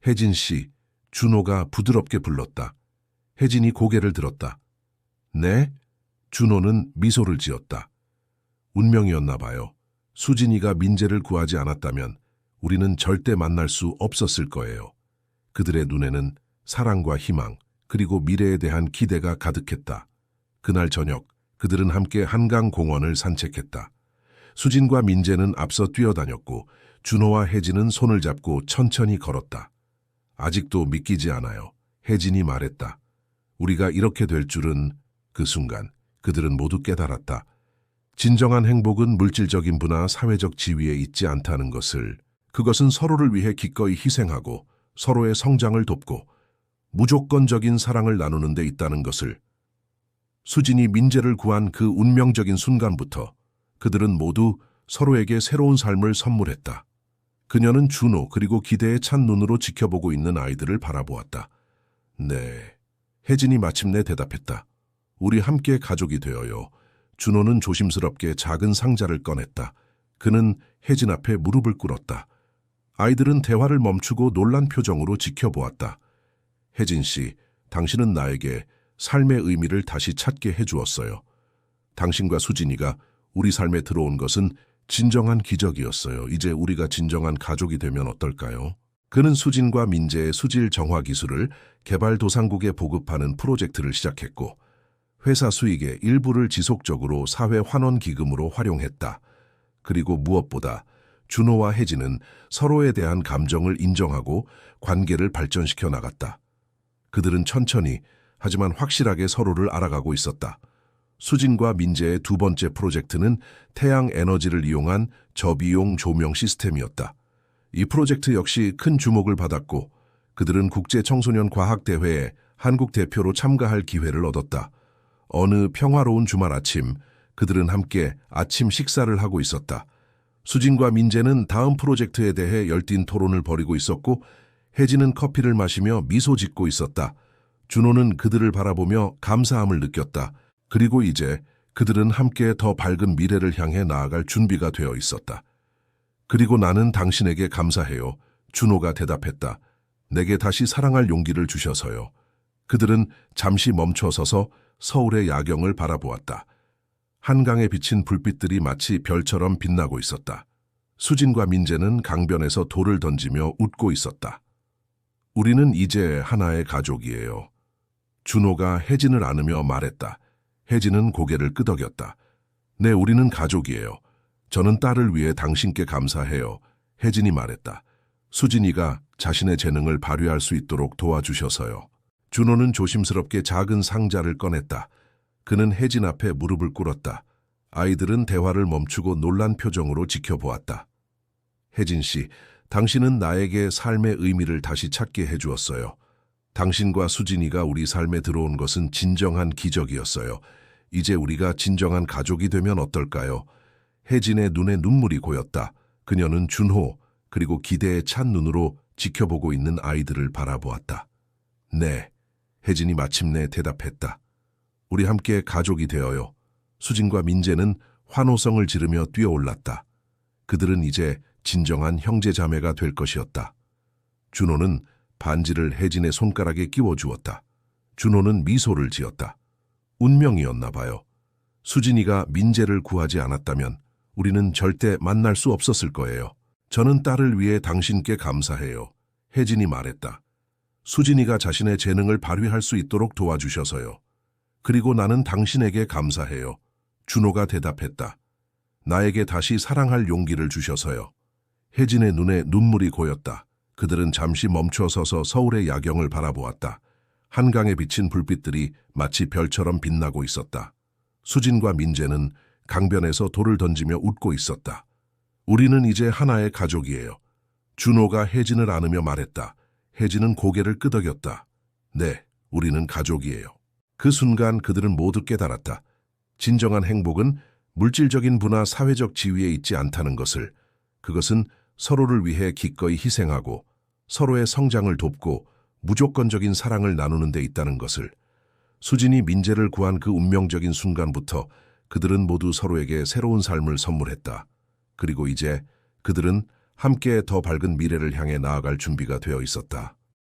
혜진 씨, 준호가 부드럽게 불렀다. 혜진이 고개를 들었다. 네? 준호는 미소를 지었다. 운명이었나 봐요. 수진이가 민재를 구하지 않았다면 우리는 절대 만날 수 없었을 거예요. 그들의 눈에는 사랑과 희망, 그리고 미래에 대한 기대가 가득했다. 그날 저녁, 그들은 함께 한강 공원을 산책했다. 수진과 민재는 앞서 뛰어다녔고 준호와 혜진은 손을 잡고 천천히 걸었다. 아직도 믿기지 않아요. 혜진이 말했다. 우리가 이렇게 될 줄은. 그 순간 그들은 모두 깨달았다. 진정한 행복은 물질적인 부나 사회적 지위에 있지 않다는 것을. 그것은 서로를 위해 기꺼이 희생하고 서로의 성장을 돕고 무조건적인 사랑을 나누는 데 있다는 것을. 수진이 민재를 구한 그 운명적인 순간부터 그들은 모두 서로에게 새로운 삶을 선물했다. 그녀는 준호 그리고 기대에 찬 눈으로 지켜보고 있는 아이들을 바라보았다. 네. 혜진이 마침내 대답했다. 우리 함께 가족이 되어요. 준호는 조심스럽게 작은 상자를 꺼냈다. 그는 혜진 앞에 무릎을 꿇었다. 아이들은 대화를 멈추고 놀란 표정으로 지켜보았다. 혜진 씨, 당신은 나에게 삶의 의미를 다시 찾게 해주었어요. 당신과 수진이가 우리 삶에 들어온 것은 진정한 기적이었어요. 이제 우리가 진정한 가족이 되면 어떨까요? 그는 수진과 민재의 수질 정화 기술을 개발도상국에 보급하는 프로젝트를 시작했고 회사 수익의 일부를 지속적으로 사회 환원 기금으로 활용했다. 그리고 무엇보다 준호와 혜진은 서로에 대한 감정을 인정하고 관계를 발전시켜 나갔다. 그들은 천천히 하지만 확실하게 서로를 알아가고 있었다. 수진과 민재의 두 번째 프로젝트는 태양 에너지를 이용한 저비용 조명 시스템이었다. 이 프로젝트 역시 큰 주목을 받았고 그들은 국제청소년 과학대회에 한국 대표로 참가할 기회를 얻었다. 어느 평화로운 주말 아침, 그들은 함께 아침 식사를 하고 있었다. 수진과 민재는 다음 프로젝트에 대해 열띤 토론을 벌이고 있었고 혜진은 커피를 마시며 미소 짓고 있었다. 준호는 그들을 바라보며 감사함을 느꼈다. 그리고 이제 그들은 함께 더 밝은 미래를 향해 나아갈 준비가 되어 있었다. 그리고 나는 당신에게 감사해요. 준호가 대답했다. 내게 다시 사랑할 용기를 주셔서요. 그들은 잠시 멈춰서서 서울의 야경을 바라보았다. 한강에 비친 불빛들이 마치 별처럼 빛나고 있었다. 수진과 민재는 강변에서 돌을 던지며 웃고 있었다. 우리는 이제 하나의 가족이에요. 준호가 혜진을 안으며 말했다. 혜진은 고개를 끄덕였다. 네, 우리는 가족이에요. 저는 딸을 위해 당신께 감사해요. 혜진이 말했다. 수진이가 자신의 재능을 발휘할 수 있도록 도와주셔서요. 준호는 조심스럽게 작은 상자를 꺼냈다. 그는 혜진 앞에 무릎을 꿇었다. 아이들은 대화를 멈추고 놀란 표정으로 지켜보았다. 혜진 씨, 당신은 나에게 삶의 의미를 다시 찾게 해주었어요. 당신과 수진이가 우리 삶에 들어온 것은 진정한 기적이었어요. 이제 우리가 진정한 가족이 되면 어떨까요? 혜진의 눈에 눈물이 고였다. 그녀는 준호, 그리고 기대에 찬 눈으로 지켜보고 있는 아이들을 바라보았다. 네, 혜진이 마침내 대답했다. 우리 함께 가족이 되어요. 수진과 민재는 환호성을 지르며 뛰어올랐다. 그들은 이제 진정한 형제자매가 될 것이었다. 준호는 반지를 혜진의 손가락에 끼워주었다. 준호는 미소를 지었다. 운명이었나 봐요. 수진이가 민재를 구하지 않았다면 우리는 절대 만날 수 없었을 거예요. 저는 딸을 위해 당신께 감사해요. 혜진이 말했다. 수진이가 자신의 재능을 발휘할 수 있도록 도와주셔서요. 그리고 나는 당신에게 감사해요. 준호가 대답했다. 나에게 다시 사랑할 용기를 주셔서요. 혜진의 눈에 눈물이 고였다. 그들은 잠시 멈춰서서 서울의 야경을 바라보았다. 한강에 비친 불빛들이 마치 별처럼 빛나고 있었다. 수진과 민재는 강변에서 돌을 던지며 웃고 있었다. 우리는 이제 하나의 가족이에요. 준호가 혜진을 안으며 말했다. 혜진은 고개를 끄덕였다. 네, 우리는 가족이에요. 그 순간 그들은 모두 깨달았다. 진정한 행복은 물질적인 부나 사회적 지위에 있지 않다는 것을. 그것은 서로를 위해 기꺼이 희생하고 서로의 성장을 돕고 무조건적인 사랑을 나누는 데 있다는 것을. 수진이 민재를 구한 그 운명적인 순간부터 그들은 모두 서로에게 새로운 삶을 선물했다. 그리고 이제 그들은 함께 더 밝은 미래를 향해 나아갈 준비가 되어 있었다.